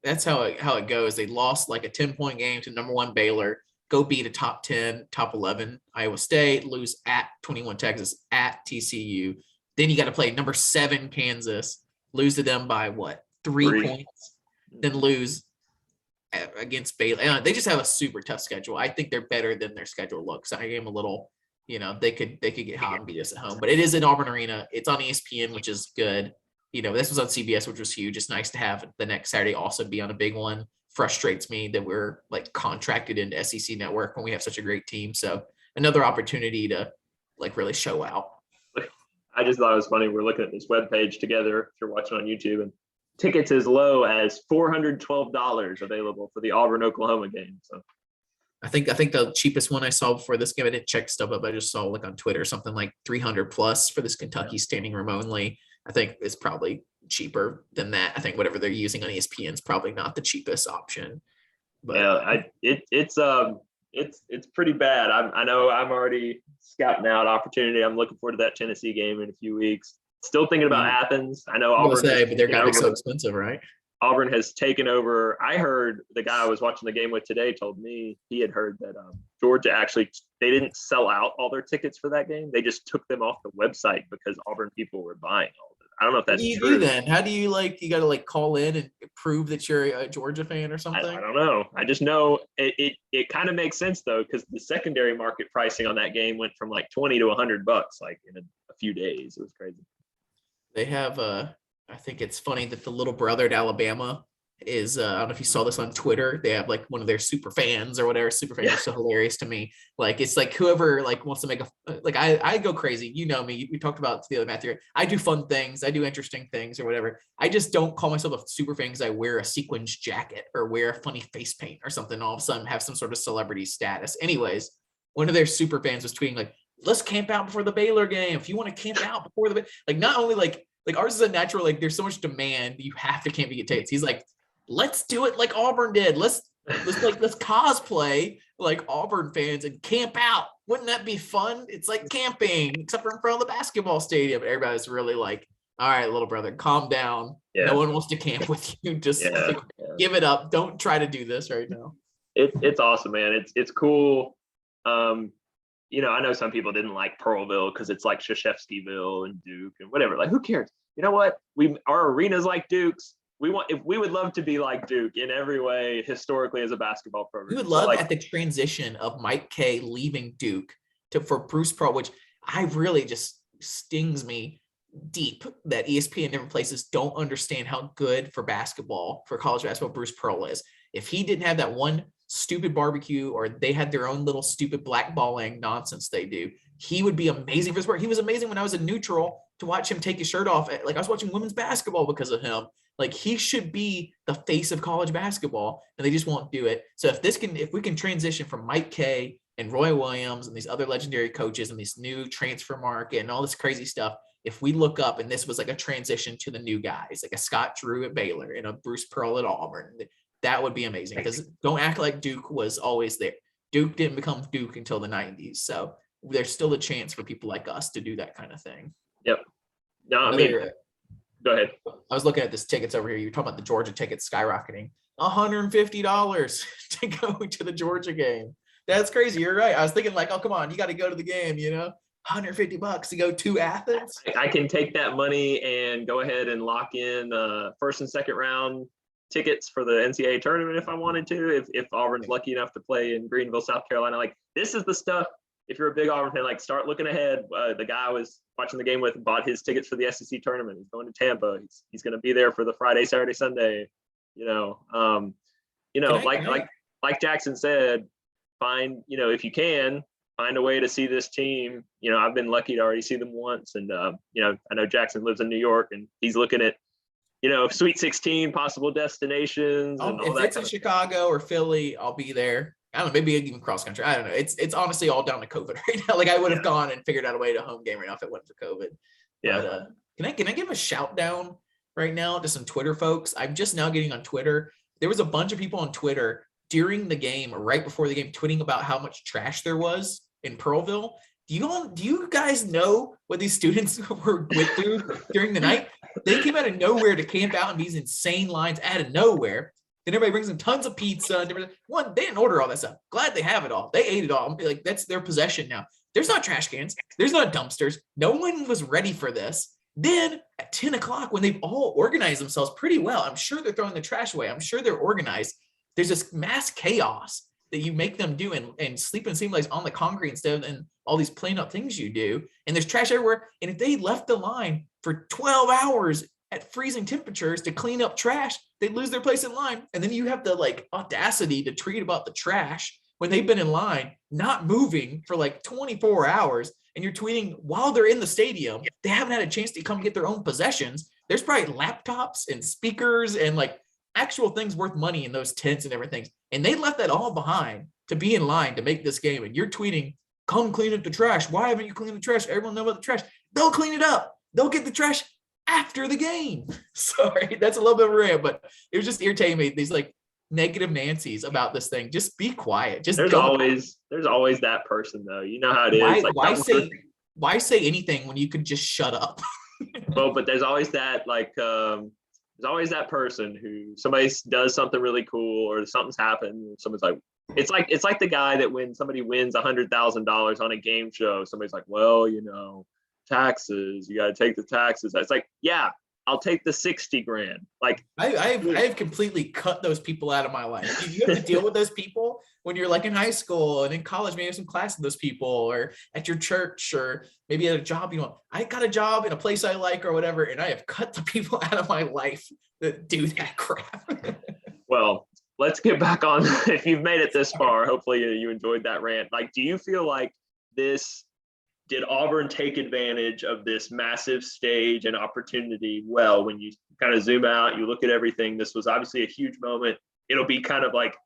that's how it goes. They lost like a 10-point game to number 1 Baylor. Go beat a top 10, top 11 Iowa State. Lose at 21 Texas, at TCU. Then you got to play number 7 Kansas. Lose to them by what? 3 points. Then lose against Baylor. They just have a super tough schedule. I think they're better than their schedule looks. I am a little. They could get hot and beat us at home, but it is in Auburn Arena. It's on ESPN, which is good. This was on CBS, which was huge. It's nice to have the next Saturday also be on a big one. Frustrates me that we're like contracted into SEC Network when we have such a great team. So another opportunity to like really show out. I just thought it was funny. We're looking at this webpage together if you're watching on YouTube, and tickets as low as $412 available for the Auburn Oklahoma game. So. I think the cheapest one I saw before this game, I didn't check stuff up. I just saw like on Twitter something like 300 plus for this Kentucky standing room only. I think it's probably cheaper than that. I think whatever they're using on ESPN is probably not the cheapest option. But it's pretty bad. I know I'm already scouting out opportunity. I'm looking forward to that Tennessee game in a few weeks. Still thinking about Athens. I know I'm gonna Auburn. say, but they're taken gotta be so over- expensive, right? Auburn has taken over. I heard the guy I was watching the game with today told me he had heard that Georgia actually, they didn't sell out all their tickets for that game. They just took them off the website because Auburn people were buying all of it. I don't know if What that's do you true. do then? How do you you got to call in and prove that you're a Georgia fan or something? I don't know. I just know it kind of makes sense though, because the secondary market pricing on that game went from like 20 to $100 like in a few days. It was crazy. They have I think it's funny that the little brother at Alabama is I don't know if you saw this on Twitter. They have one of their super fans or whatever. Super fans are so hilarious to me. It's whoever wants to make I go crazy. You know me. We talked about the other Matthew. I do fun things. I do interesting things or whatever. I just don't call myself a super fan because I wear a sequins jacket or wear a funny face paint or something. All of a sudden have some sort of celebrity status. Anyways, one of their super fans was tweeting let's camp out before the Baylor game. If you want to camp out before the not only ours is a natural, there's so much demand, you have to camp to get tickets. He's let's do it like Auburn did. Let's cosplay like Auburn fans and camp out. Wouldn't that be fun? It's like camping, except for in front of the basketball stadium. Everybody's really all right, little brother, calm down. Yeah. No one wants to camp with you. Just give it up. Don't try to do this right now. It's awesome, man. It's cool. I know some people didn't like Pearlville because it's like Krzyzewskiville and Duke and whatever. Who cares? You know what? Our arena's like Duke's. We would love to be like Duke in every way historically as a basketball program. We would love at the transition of Mike K leaving Duke for Bruce Pearl, which I really just stings me deep that ESPN and different places don't understand how good for college basketball Bruce Pearl is. If he didn't have that one stupid barbecue or they had their own little stupid blackballing nonsense they do, he would be amazing for sport. He was amazing when I was a neutral to watch him take his shirt off. I was watching women's basketball because of him. He should be the face of college basketball, and they just won't do it. So if we can transition from Mike K and Roy Williams and these other legendary coaches and this new transfer market and all this crazy stuff, if we look up and this was a transition to the new guys, like a Scott Drew at Baylor and a Bruce Pearl at Auburn, that would be amazing. Because don't act like Duke was always there. Duke didn't become Duke until the 90s. So there's still a chance for people like us to do that kind of thing. Yep. No, go ahead. I was looking at this tickets over here. You're talking about the Georgia tickets skyrocketing. $150 to go to the Georgia game. That's crazy. You're right. I was thinking oh, come on, you got to go to the game, $150 to go to Athens. I can take that money and go ahead and lock in first and second round tickets for the NCAA tournament if I wanted to, if Auburn's lucky enough to play in Greenville, South Carolina. This is the stuff. If you're a big Auburn fan, start looking ahead. The guy I was watching the game with bought his tickets for the SEC tournament. He's going to Tampa. He's going to be there for the Friday, Saturday, Sunday. Like Jackson said, find, if you can, find a way to see this team. I've been lucky to already see them once. And, I know Jackson lives in New York and he's looking at, Sweet 16 possible destinations. And all if that it's in Chicago or Philly, I'll be there. I don't know, maybe even cross country. I don't know. It's honestly all down to COVID right now. I would have gone and figured out a way to home game right now if it wasn't for COVID. Yeah. But can I give a shout down right now to some Twitter folks? I'm just now getting on Twitter. There was a bunch of people on Twitter during the game or right before the game tweeting about how much trash there was in Pearlville. Do you guys know what these students went through during the night? They came out of nowhere to camp out in these insane lines out of nowhere. Then everybody brings them tons of pizza and different. One, they didn't order all that stuff. Glad they have it all. They ate it all. That's their possession now. There's not trash cans. There's not dumpsters. No one was ready for this. Then at 10 o'clock, when they've all organized themselves pretty well, I'm sure they're throwing the trash away. I'm sure they're organized. There's this mass chaos that you make them do and sleep and seem like on the concrete instead of in all these plain up things you do. And there's trash everywhere. And if they left the line for 12 hours at freezing temperatures to clean up trash, they lose their place in line. And then you have the audacity to tweet about the trash when they've been in line, not moving for 24 hours. And you're tweeting while they're in the stadium, they haven't had a chance to come get their own possessions. There's probably laptops and speakers and actual things worth money in those tents and everything. And they left that all behind to be in line to make this game. And you're tweeting, come clean up the trash. Why haven't you cleaned the trash? Everyone know about the trash. They'll clean it up. They'll get the trash after the game. Sorry, that's a little bit of a rant, but it was just irritating me. These negative Nancy's about this thing. Just be quiet. There's always that person though. You know how it is. Why say anything when you could just shut up? Well, but there's always that there's always that person who somebody does something really cool or something's happened. And someone's like, it's like the guy that when somebody wins $100,000 on a game show, somebody's like, well, taxes, you got to take the taxes. It's like, yeah, I'll take the 60 grand. Like I've completely cut those people out of my life. You have to deal with those people when you're like in high school and in college, maybe have some class with those people, or at your church, or maybe at a job. I got a job in a place I like or whatever, and I have cut the people out of my life that do that crap. Well, let's get back on. If you've made it this far, hopefully you enjoyed that rant. Like, do you feel like did Auburn take advantage of this massive stage and opportunity? Well, when you kind of zoom out, you look at everything, this was obviously a huge moment. It'll be kind of like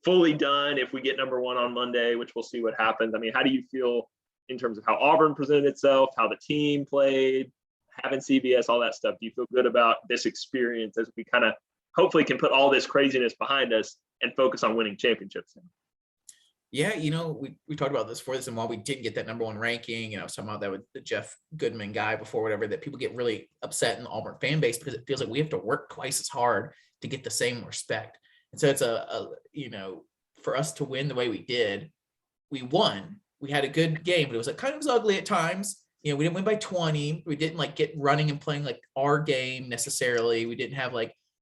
fully done if we get number one on Monday, which we'll see what happens. I mean, how do you feel in terms of how Auburn presented itself, how the team played, having CBS, all that stuff? Do you feel good about this experience as we kind of hopefully can put all this craziness behind us and focus on winning championships now? Yeah, we talked about this before this, and while we didn't get that number one ranking, I was talking about that with the Jeff Goodman guy before, whatever, that people get really upset in the Auburn fan base because it feels like we have to work twice as hard to get the same respect. And so it's for us to win the way we did, we won. We had a good game, but it was kind of ugly at times. We didn't win by 20. We didn't get running and playing like our game necessarily. We didn't have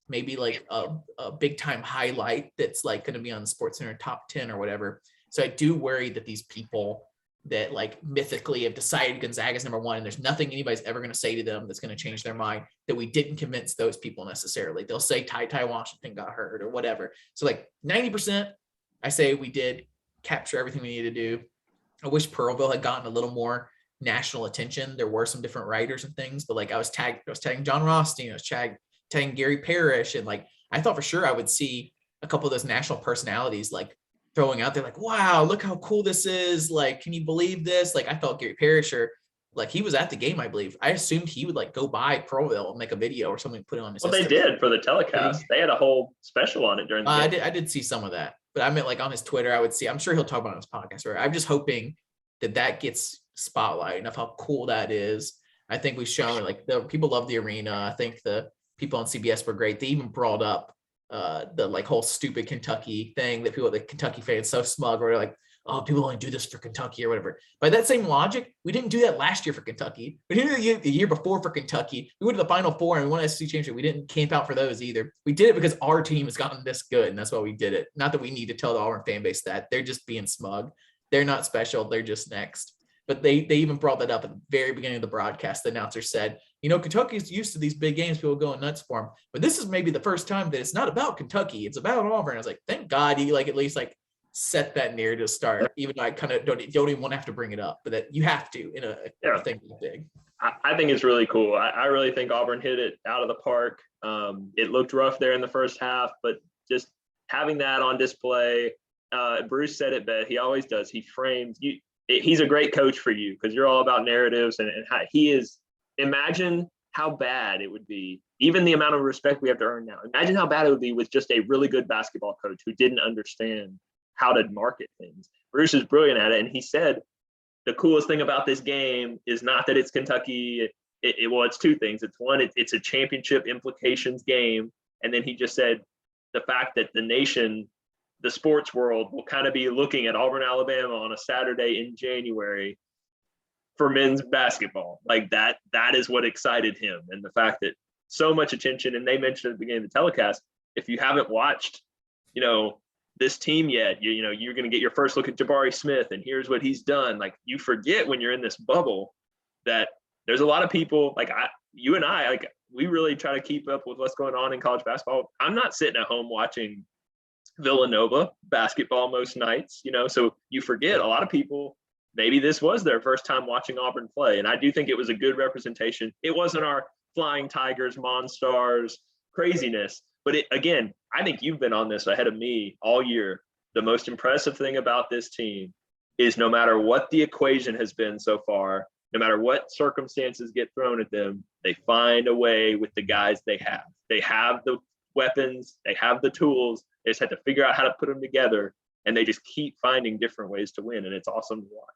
maybe a big time highlight that's going to be on the SportsCenter top 10 or whatever. So I do worry that these people that mythically have decided Gonzaga's number one, and there's nothing anybody's ever going to say to them that's going to change their mind, that we didn't convince those people necessarily. They'll say Ty Washington got hurt or whatever. So 90%, I say we did capture everything we needed to do. I wish Pearlville had gotten a little more national attention. There were some different writers and things, but I was tagging John Rothstein, I was tagging Gary Parrish, and I thought for sure I would see a couple of those national personalities throwing out there wow, look how cool this is, can you believe this? I thought Gary Parrish, or he was at the game, I believe. I assumed he would go by Pearlville and make a video or something, put it on his Well, Instagram. They did for the telecast. They had a whole special on it during the game. I did see some of that, but I meant on his Twitter, I would see, I'm sure he'll talk about it on his podcast, right? I'm just hoping that gets spotlight enough how cool that is. I think we've shown the people love the arena. I think the people on CBS were great. They even brought up the whole stupid Kentucky thing that the Kentucky fans so smug, or oh, people only do this for Kentucky or whatever. By that same logic, we didn't do that last year for Kentucky. We didn't do it the year before for Kentucky. We went to the Final Four and we won an SEC championship. We didn't camp out for those either. We did it because our team has gotten this good, and that's why we did it. Not that we need to tell the Auburn fan base that. They're just being smug. They're not special. They're just next. But they even brought that up at the very beginning of the broadcast. The announcer said, Kentucky's used to these big games, people going nuts for them. But this is maybe the first time that it's not about Kentucky. It's about Auburn. I was like, thank God he at least set that narrative start, even though I kind of don't even want to have to bring it up, but that you have to in a thing that's big. I think it's really cool. I really think Auburn hit it out of the park. It looked rough there in the first half, but just having that on display, Bruce said it best. He always does. He frames you. He's a great coach for you because you're all about narratives, and how he is. Imagine how bad it would be, even the amount of respect we have to earn now. Imagine how bad it would be with just a really good basketball coach who didn't understand how to market things. Bruce is brilliant at it, and he said the coolest thing about this game is not that it's Kentucky. Well, it's two things. It's one, it's a championship implications game, and then he just said the fact that the nation, the sports world, will kind of be looking at Auburn, Alabama on a Saturday in January for men's basketball. That is what excited him. And the fact that so much attention, and they mentioned at the beginning of the telecast, if you haven't watched, this team yet, you're going to get your first look at Jabari Smith, and here's what he's done. You forget when you're in this bubble that there's a lot of people you and I, we really try to keep up with what's going on in college basketball. I'm not sitting at home watching Villanova basketball most nights, so you forget a lot of people, maybe this was their first time watching Auburn play. And I do think it was a good representation. It wasn't our Flying Tigers, Monstars craziness, but again, I think you've been on this ahead of me all year. The most impressive thing about this team is no matter what the equation has been so far, no matter what circumstances get thrown at them, they find a way with the guys they have. They have the weapons, they have the tools. They just have to figure out how to put them together, and they just keep finding different ways to win, and it's awesome to watch.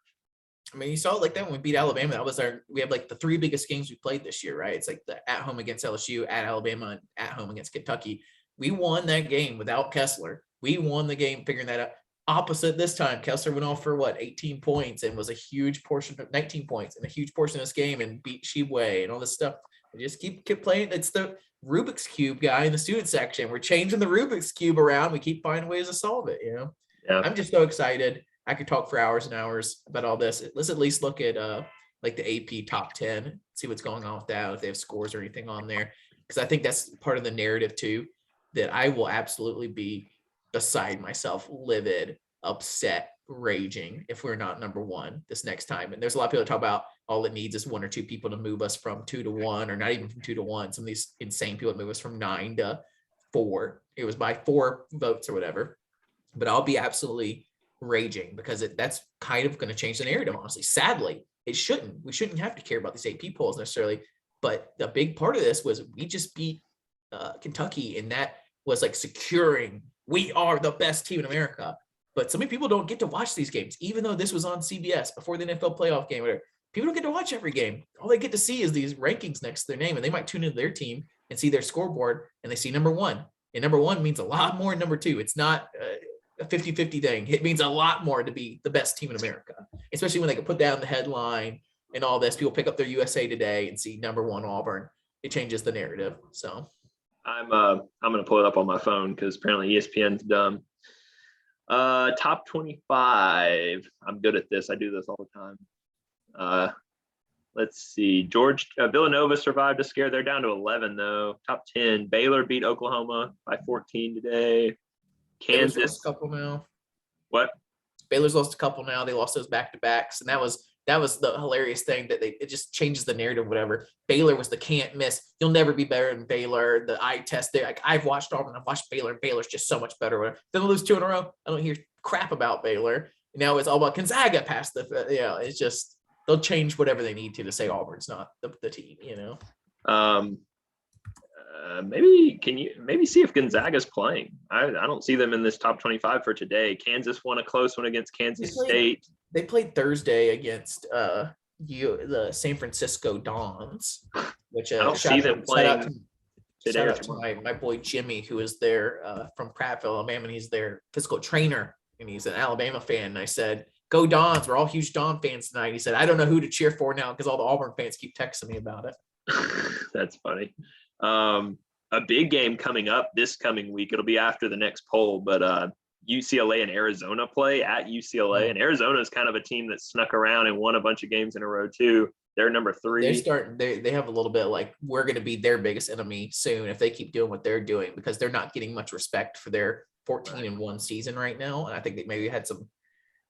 I mean, you saw it like that when we beat Alabama. We have like the 3 biggest games we played this year, right? It's like the at home against LSU, at Alabama, and at home against Kentucky. We won that game without Kessler. We won the game figuring that out. Opposite this time, Kessler went off for 18 points and was a huge portion of 19 points and a huge portion of this game and beat Sheway and all this stuff. We just keep playing. It's the Rubik's Cube guy in the student section. We're changing the Rubik's Cube around. We keep finding ways to solve it, Yeah. I'm just so excited. I could talk for hours and hours about all this. Let's at least look at like the AP top 10, see what's going on with that, if they have scores or anything on there. Because I think that's part of the narrative too, that I will absolutely be beside myself, livid, upset, raging if we're not number 1 this next time. And there's a lot of people that talk about all it needs is 1 or 2 people to move us from 2 to 1, or not even from 2 to 1. Some of these insane people that move us from 9 to 4. It was by 4 votes or whatever. But I'll be absolutely raging because that's kind of going to change the narrative, honestly. Sadly, it shouldn't. We shouldn't have to care about these AP polls necessarily. But the big part of this was we just beat Kentucky, and that was like securing we are the best team in America. But so many people don't get to watch these games, even though this was on CBS before the NFL playoff game. Whatever. People don't get to watch every game. All they get to see is these rankings next to their name, and they might tune into their team and see their scoreboard, and they see number 1. And number 1 means a lot more than number 2. It's not a 50-50 thing. It means a lot more to be the best team in America, especially when they can put down the headline and all this. People pick up their USA Today and see number 1 Auburn. It changes the narrative. So I'm going to pull it up on my phone because apparently ESPN's dumb. Top 25. I'm good at this. I do this all the time. Let's see. Villanova survived a scare. They're down to 11 though. Top 10. Baylor beat Oklahoma by 14 today. Kansas Kansas. lost a couple now. What? Baylor's lost a couple now. They lost those back-to-backs, and that was the hilarious thing that it just changes the narrative. Whatever. Baylor was the can't miss. You'll never be better than Baylor. The eye test there. Like, I've watched Auburn. I've watched Baylor. And Baylor's just so much better. Whatever. Then they lose 2 in a row. I don't hear crap about Baylor. Now it's all about Gonzaga past the. It's just they'll change whatever they need to say Auburn's not the team. Maybe can you see if Gonzaga's playing? I don't see them in this top 25 for today. Kansas won a close one against Kansas State. They played Thursday against the San Francisco Dons, which I don't see them playing today. Shout out to my boy Jimmy, who is there from Prattville, Alabama, and he's their physical trainer, and he's an Alabama fan. And I said, "Go Dons! We're all huge Don fans tonight." He said, "I don't know who to cheer for now because all the Auburn fans keep texting me about it." That's funny. A big game coming up this coming week. It'll be after the next poll, but UCLA and Arizona play at UCLA, and Arizona is kind of a team that snuck around and won a bunch of games in a row too. They're number 3. They have a little bit like we're going to be their biggest enemy soon if they keep doing what they're doing, because they're not getting much respect for their 14-1 season right now. And I think they maybe had some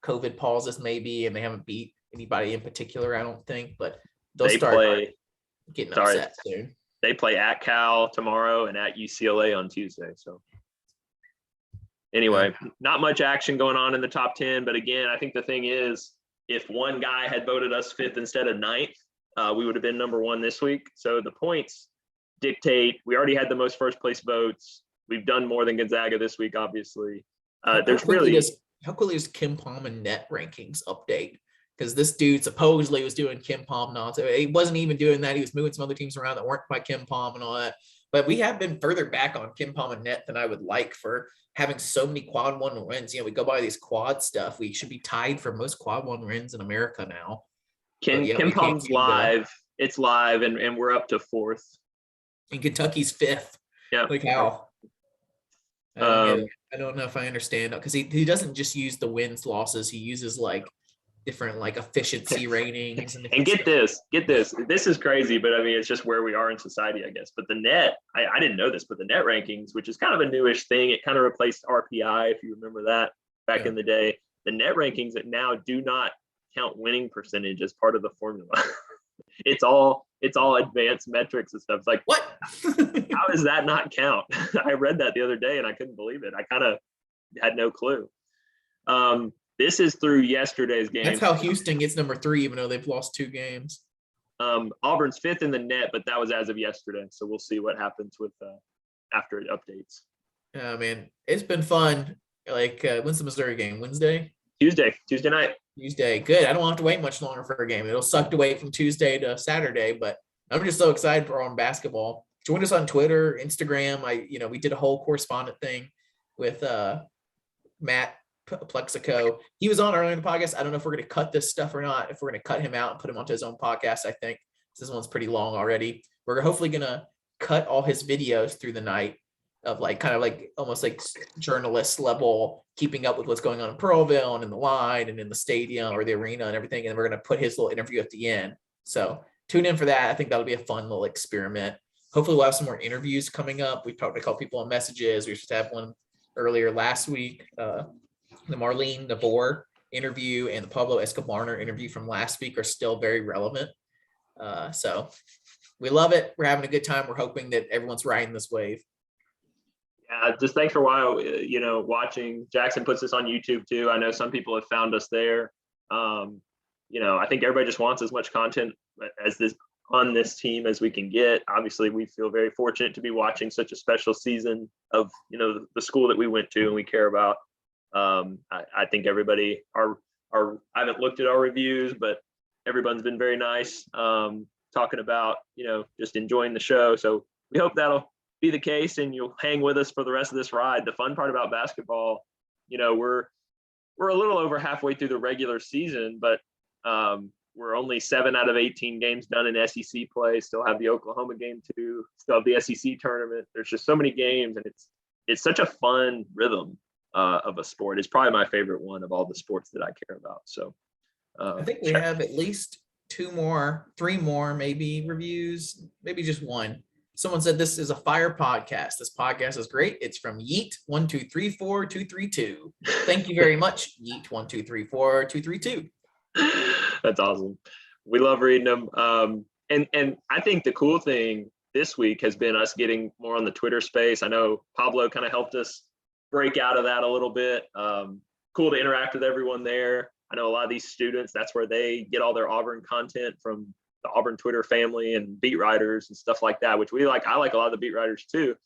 COVID pauses maybe, and they haven't beat anybody in particular, I don't think, but they start getting upset soon. They play at Cal tomorrow and at UCLA on Tuesday. So anyway, not much action going on in the top 10. But again, I think the thing is, if one guy had voted us 5th instead of 9th, we would have been number 1 this week. So the points dictate. We already had the most first place votes. We've done more than Gonzaga this week, obviously. How quickly does Kim Palm and net rankings update? Because this dude supposedly was doing Kim Palm nonsense. He wasn't even doing that. He was moving some other teams around that weren't by Kim Palm and all that. But we have been further back on Kim Palm and net than I would like for having so many quad 1 wins. We go by these quad stuff. We should be tied for most quad 1 wins in America now. Kim Palm's live. It's live, and we're up to 4th. And Kentucky's 5th. Yeah. Like how? I don't know if I understand, because he doesn't just use the wins losses. He uses like different like efficiency ratings and get this is crazy, but I mean it's just where we are in society, I guess. But the net, I didn't know this, but the net rankings, which is kind of a newish thing, it kind of replaced RPI, if you remember that back in the day. The net rankings that now do not count winning percentage as part of the formula. it's all advanced metrics and stuff. It's like, what? How does that not count? I read that the other day and I couldn't believe it. I kind of had no clue. This is through yesterday's game. That's how Houston gets number 3, even though they've lost 2 games. Auburn's 5th in the net, but that was as of yesterday. So we'll see what happens with after it updates. Man, it's been fun. Like, when's the Missouri game? Wednesday? Tuesday night. Tuesday. Good. I don't have to wait much longer for a game. It'll suck to wait from Tuesday to Saturday, but I'm just so excited for Auburn basketball. Join us on Twitter, Instagram. We did a whole correspondent thing with Matt Plexico. He was on earlier in the podcast. I don't know if we're going to cut this stuff or not. If we're going to cut him out and put him onto his own podcast, I think this one's pretty long already. We're hopefully going to cut all his videos through the night of almost like journalist level, keeping up with what's going on in Pearlville and in the line and in the stadium or the arena and everything. And we're going to put his little interview at the end. So tune in for that. I think that'll be a fun little experiment. Hopefully we'll have some more interviews coming up. We've talked to a couple people on messages. We should have one earlier last week. The Marlene Nabor interview and the Pablo Escobar interview from last week are still very relevant. So we love it. We're having a good time. We're hoping that everyone's riding this wave. Just thanks for a while, watching. Jackson puts this on YouTube too. I know some people have found us there. I think everybody just wants as much content on this team as we can get. Obviously, we feel very fortunate to be watching such a special season of, the school that we went to and we care about. I think everybody I haven't looked at our reviews, but everyone's been very nice, talking about, just enjoying the show. So we hope that'll be the case and you'll hang with us for the rest of this ride. The fun part about basketball, we're a little over halfway through the regular season, but we're only 7 out of 18 games done in SEC play. Still have the Oklahoma game too. Still have the SEC tournament. There's just so many games, and it's such a fun rhythm of a sport. It's probably my favorite one of all the sports that I care about. So I think we have at least 3 more, maybe reviews, maybe just one. Someone said this is a fire podcast. This podcast is great. It's from Yeet 1234232. Thank you very much, Yeet 1234232. That's awesome. We love reading them. And I think the cool thing this week has been us getting more on the Twitter space. I know Pablo kind of helped us break out of that a little bit. Cool to interact with everyone there. I know a lot of these students, that's where they get all their Auburn content, from the Auburn Twitter family and beat writers and stuff like that, which we like. I like a lot of the beat writers too.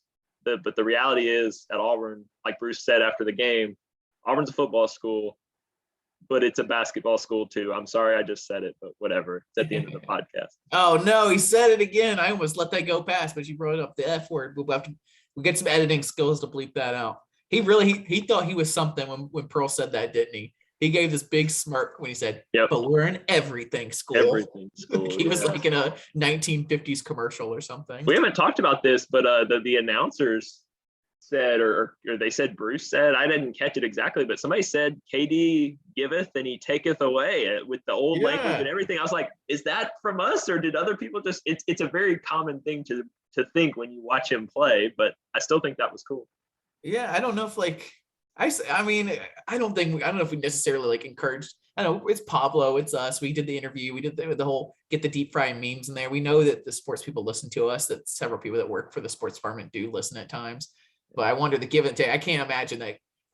But the reality is at Auburn, like Bruce said after the game, Auburn's a football school, but it's a basketball school too. I'm sorry I just said it, but whatever. It's at the end of the podcast. Oh no, he said it again. I almost let that go past, but you brought up the F word. We get some editing skills to bleep that out. He thought he was something when Pearl said that, didn't he? He gave this big smirk when he said, yep, but we're an everything school. Everything school. He was like in a 1950s commercial or something. We haven't talked about this, but the announcers said, or they said, Bruce said, I didn't catch it exactly, but somebody said KD giveth and he taketh away, with the old language and everything. I was like, is that from us, or did other people just, it's a very common thing to think when you watch him play, but I still think that was cool. Yeah, I don't know if I don't know if we necessarily encouraged. I know it's Pablo, it's us. We did the interview. We did the whole get the deep fry memes in there. We know that the sports people listen to us, that several people that work for the sports department do listen at times. But I wonder the give and take. I can't imagine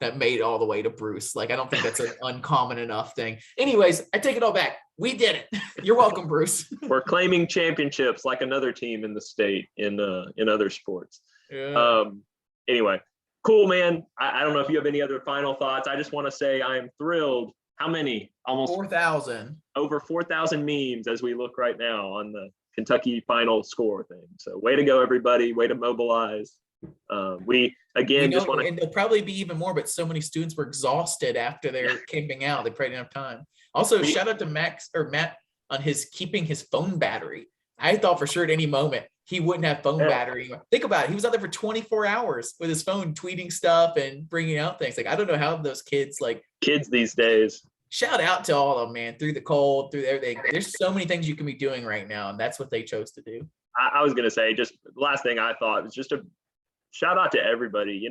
that made it all the way to Bruce. I don't think that's an uncommon enough thing. Anyways, I take it all back. We did it. You're welcome, Bruce. We're claiming championships like another team in the state in other sports. Yeah. Anyway. Cool, man. I don't know if you have any other final thoughts. I just want to say I am thrilled. How many? Almost 4,000. Over 4,000 memes as we look right now on the Kentucky final score thing. So way to go, everybody. Way to mobilize. Just want to. And there'll probably be even more, but so many students were exhausted after they're camping out. They probably didn't have time. Also, shout out to Matt on keeping his phone battery. I thought for sure at any moment he wouldn't have phone battery. Think about it. He was out there for 24 hours with his phone, tweeting stuff and bringing out things. I don't know how those kids these days. Shout out to all of them, man, through the cold, through everything. There's so many things you can be doing right now, and that's what they chose to do. I was going to say, just the last thing I thought was just a shout out to everybody.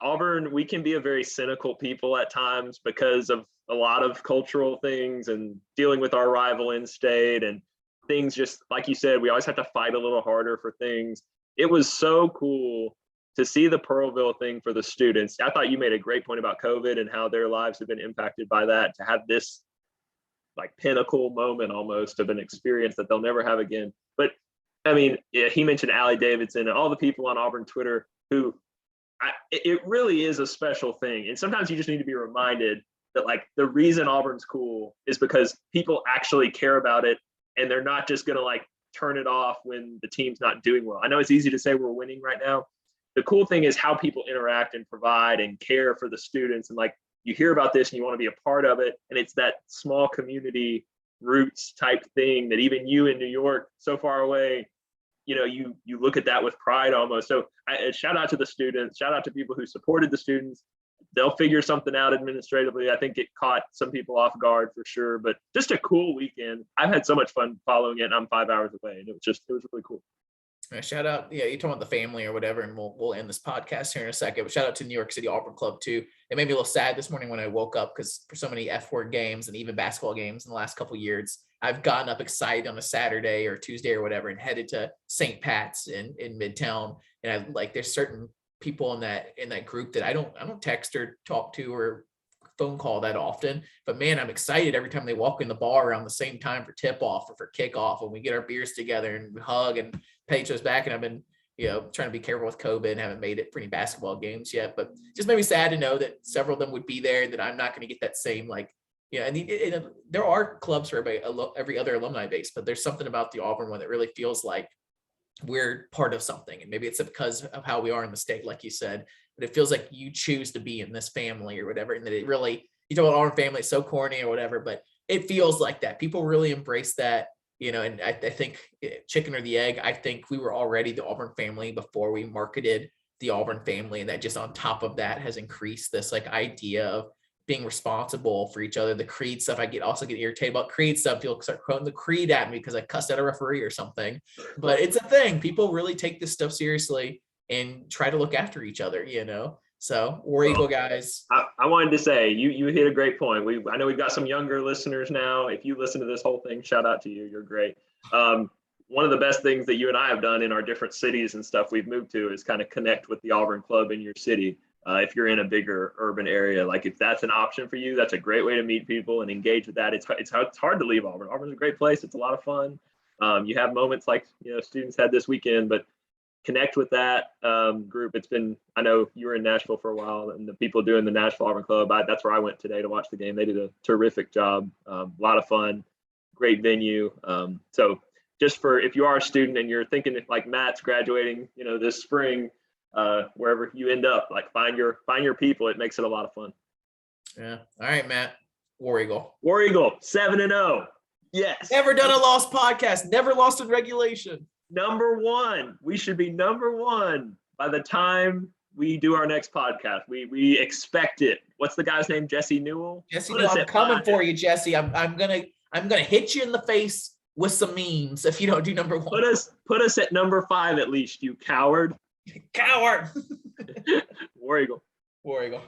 Auburn, we can be a very cynical people at times because of a lot of cultural things and dealing with our rival in-state and things. Just like you said, we always have to fight a little harder for things. It was so cool to see the Pearlville thing for the students. I thought you made a great point about COVID and how their lives have been impacted by that, to have this pinnacle moment almost of an experience that they'll never have again. But he mentioned Allie Davidson and all the people on Auburn Twitter who it really is a special thing. And sometimes you just need to be reminded that like the reason Auburn's cool is because people actually care about it, and they're not just going to like turn it off when the team's not doing well. I know it's easy to say we're winning right now. The cool thing is how people interact and provide and care for the students. And like, you hear about this and you want to be a part of it. And it's that small community roots type thing that even you in New York, so far away, you know, you look at that with pride almost. So shout out to the students, shout out to people who supported the students. They'll figure something out administratively. I think it caught some people off guard for sure, but just a cool weekend. I've had so much fun following it, and I'm 5 hours away, and it was really cool. Shout out, yeah, you're talking about the family or whatever, and we'll end this podcast here in a second. But shout out to New York City Auburn Club too. It made me a little sad this morning when I woke up, because for so many F-word games and even basketball games in the last couple of years, I've gotten up excited on a Saturday or Tuesday or whatever and headed to St. Pat's in Midtown. And I like, there's certain people in that group that I don't text or talk to or phone call that often, but man, I'm excited every time they walk in the bar around the same time for tip off or for kickoff, when we get our beers together and we hug and pay each other's back. And I've been, trying to be careful with COVID and haven't made it for any basketball games yet, but just made me sad to know that several of them would be there, that I'm not going to get that same, and there are clubs for every other alumni base, but there's something about the Auburn one that really feels like we're part of something. And maybe it's because of how we are in the state, like you said, but it feels like you choose to be in this family or whatever. And that it really, you talk about Auburn family, it's so corny or whatever, but it feels like that. People really embrace that, and I think chicken or the egg, I think we were already the Auburn family before we marketed the Auburn family. And that just on top of that has increased this like idea of being responsible for each other. The creed stuff, I also get irritated about creed stuff. People start quoting the creed at me because I cussed at a referee or something, but it's a thing. People really take this stuff seriously and try to look after each other, So War Eagle guys. I wanted to say, you hit a great point. I know we've got some younger listeners now. If you listen to this whole thing, shout out to you. You're great. One of the best things that you and I have done in our different cities and stuff we've moved to is kind of connect with the Auburn Club in your city. If you're in a bigger urban area, like if that's an option for you, that's a great way to meet people and engage with that. It's hard to leave Auburn. Auburn's a great place. It's a lot of fun. You have moments like, students had this weekend, but connect with that group. I know you were in Nashville for a while, and the people doing the Nashville Auburn Club, that's where I went today to watch the game. They did a terrific job. A lot of fun, great venue. So just if you are a student and you're thinking like Matt's graduating, this spring, wherever you end up, like find your people. It makes it a lot of fun. Yeah. All right, Matt. War Eagle 7-0. Yes. Never done a lost podcast. Never lost in regulation. Number one. We should be number one by the time we do our next podcast. We expect it. What's the guy's name? Jesse Newell. Jesse Newell. I'm coming for you, Jesse. I'm gonna hit you in the face with some memes if you don't do number one. Put us at number 5 at least, you coward. Coward. War Eagle. War Eagle.